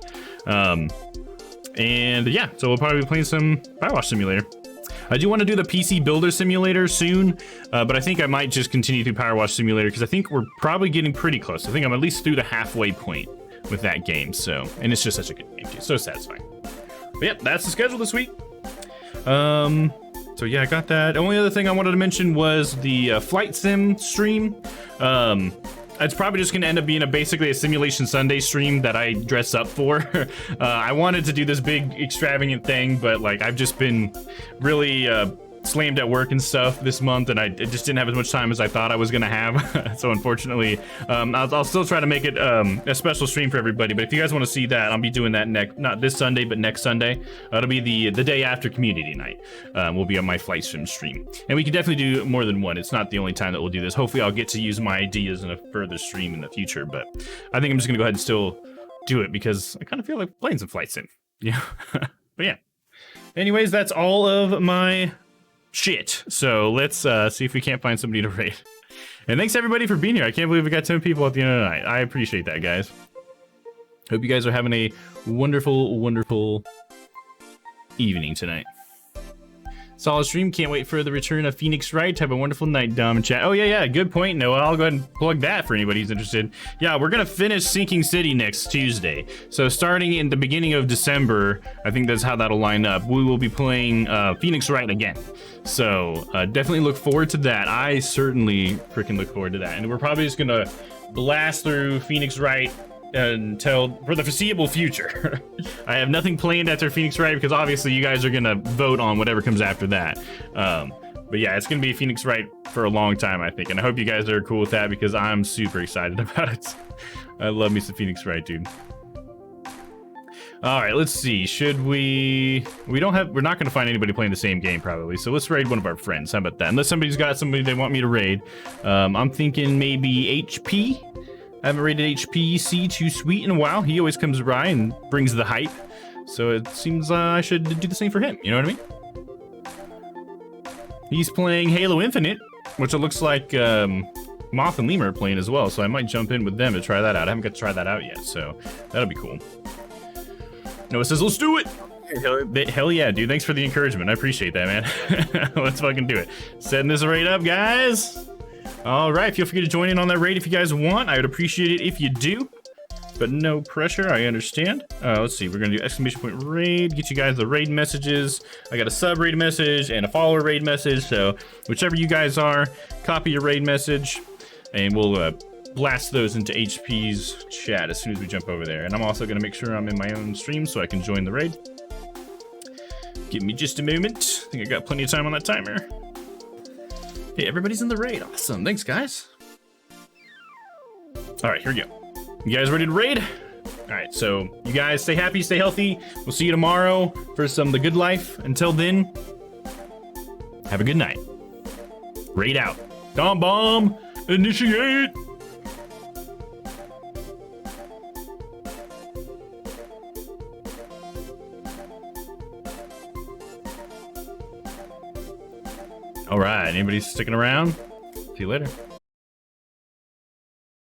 And yeah, so we'll probably be playing some Power Wash Simulator. I do want to do the PC Builder Simulator soon, but I think I might just continue through Power Wash Simulator because I think we're probably getting pretty close. I think I'm at least through the halfway point with that game, so, and it's just such a good game too, so satisfying. But yeah, that's the schedule this week. So yeah, I got that. The only other thing I wanted to mention was the Flight Sim stream. It's probably just gonna end up being basically a Simulation Sunday stream that I dress up for. I wanted to do this big extravagant thing, but like I've just been really slammed at work and stuff this month, and I just didn't have as much time as I thought I was gonna have. So unfortunately, I'll still try to make it a special stream for everybody. But if you guys want to see that, I'll be doing that not this Sunday, but next Sunday. It'll be the day after community night. We'll be on my Flight Sim stream, and we can definitely do more than one. It's not the only time that we'll do this. Hopefully, I'll get to use my ideas in a further stream in the future. But I think I'm just gonna go ahead and still do it because I kind of feel like playing some Flight Sim. Yeah. But yeah. Anyways, that's all of my shit. So let's see if we can't find somebody to raid. And thanks everybody for being here. I can't believe we got 10 people at the end of the night. I appreciate that, guys. Hope you guys are having a wonderful, wonderful evening tonight. Solid stream. Can't wait for the return of Phoenix Wright. Have a wonderful night, Domm and chat. Oh, yeah. Good point, Noah. I'll go ahead and plug that for anybody who's interested. Yeah, we're going to finish Sinking City next Tuesday. So starting in the beginning of December, I think that's how that'll line up. We will be playing Phoenix Wright again. So definitely look forward to that. I certainly freaking look forward to that. And we're probably just going to blast through Phoenix Wright until for the foreseeable future. I have nothing planned after Phoenix Wright because obviously you guys are gonna vote on whatever comes after that. But yeah, it's gonna be Phoenix Wright for a long time, I think, and I hope you guys are cool with that because I'm super excited about it. I love me some Phoenix Wright, dude. All right, let's see. Should we're not gonna find anybody playing the same game probably, so let's raid one of our friends. How about that? Unless somebody's got somebody they want me to raid. I'm thinking maybe HP. I haven't rated HPC too sweet in a while. He always comes by and brings the hype. So it seems I should do the same for him. You know what I mean? He's playing Halo Infinite, which it looks like Moth and Lemur are playing as well. So I might jump in with them to try that out. I haven't got to try that out yet, so that'll be cool. Noah says, let's do it. Hell yeah, dude. Thanks for the encouragement. I appreciate that, man. Let's fucking do it. Setting this raid up, guys. All right, feel free to join in on that raid if you guys want. I would appreciate it if you do, but no pressure. I understand. Let's see. We're going to do exclamation point raid, get you guys the raid messages. I got a sub raid message and a follower raid message. So whichever you guys are, copy your raid message and we'll blast those into HP's chat as soon as we jump over there. And I'm also going to make sure I'm in my own stream so I can join the raid. Give me just a moment. I think I got plenty of time on that timer. Hey, everybody's in the raid. Awesome. Thanks, guys. All right, here we go. You guys ready to raid? All right, so you guys stay happy, stay healthy. We'll see you tomorrow for some The Good Life. Until then, Have a good night. Raid out. Domm bomb. Initiate. All right. Anybody sticking around? See you later.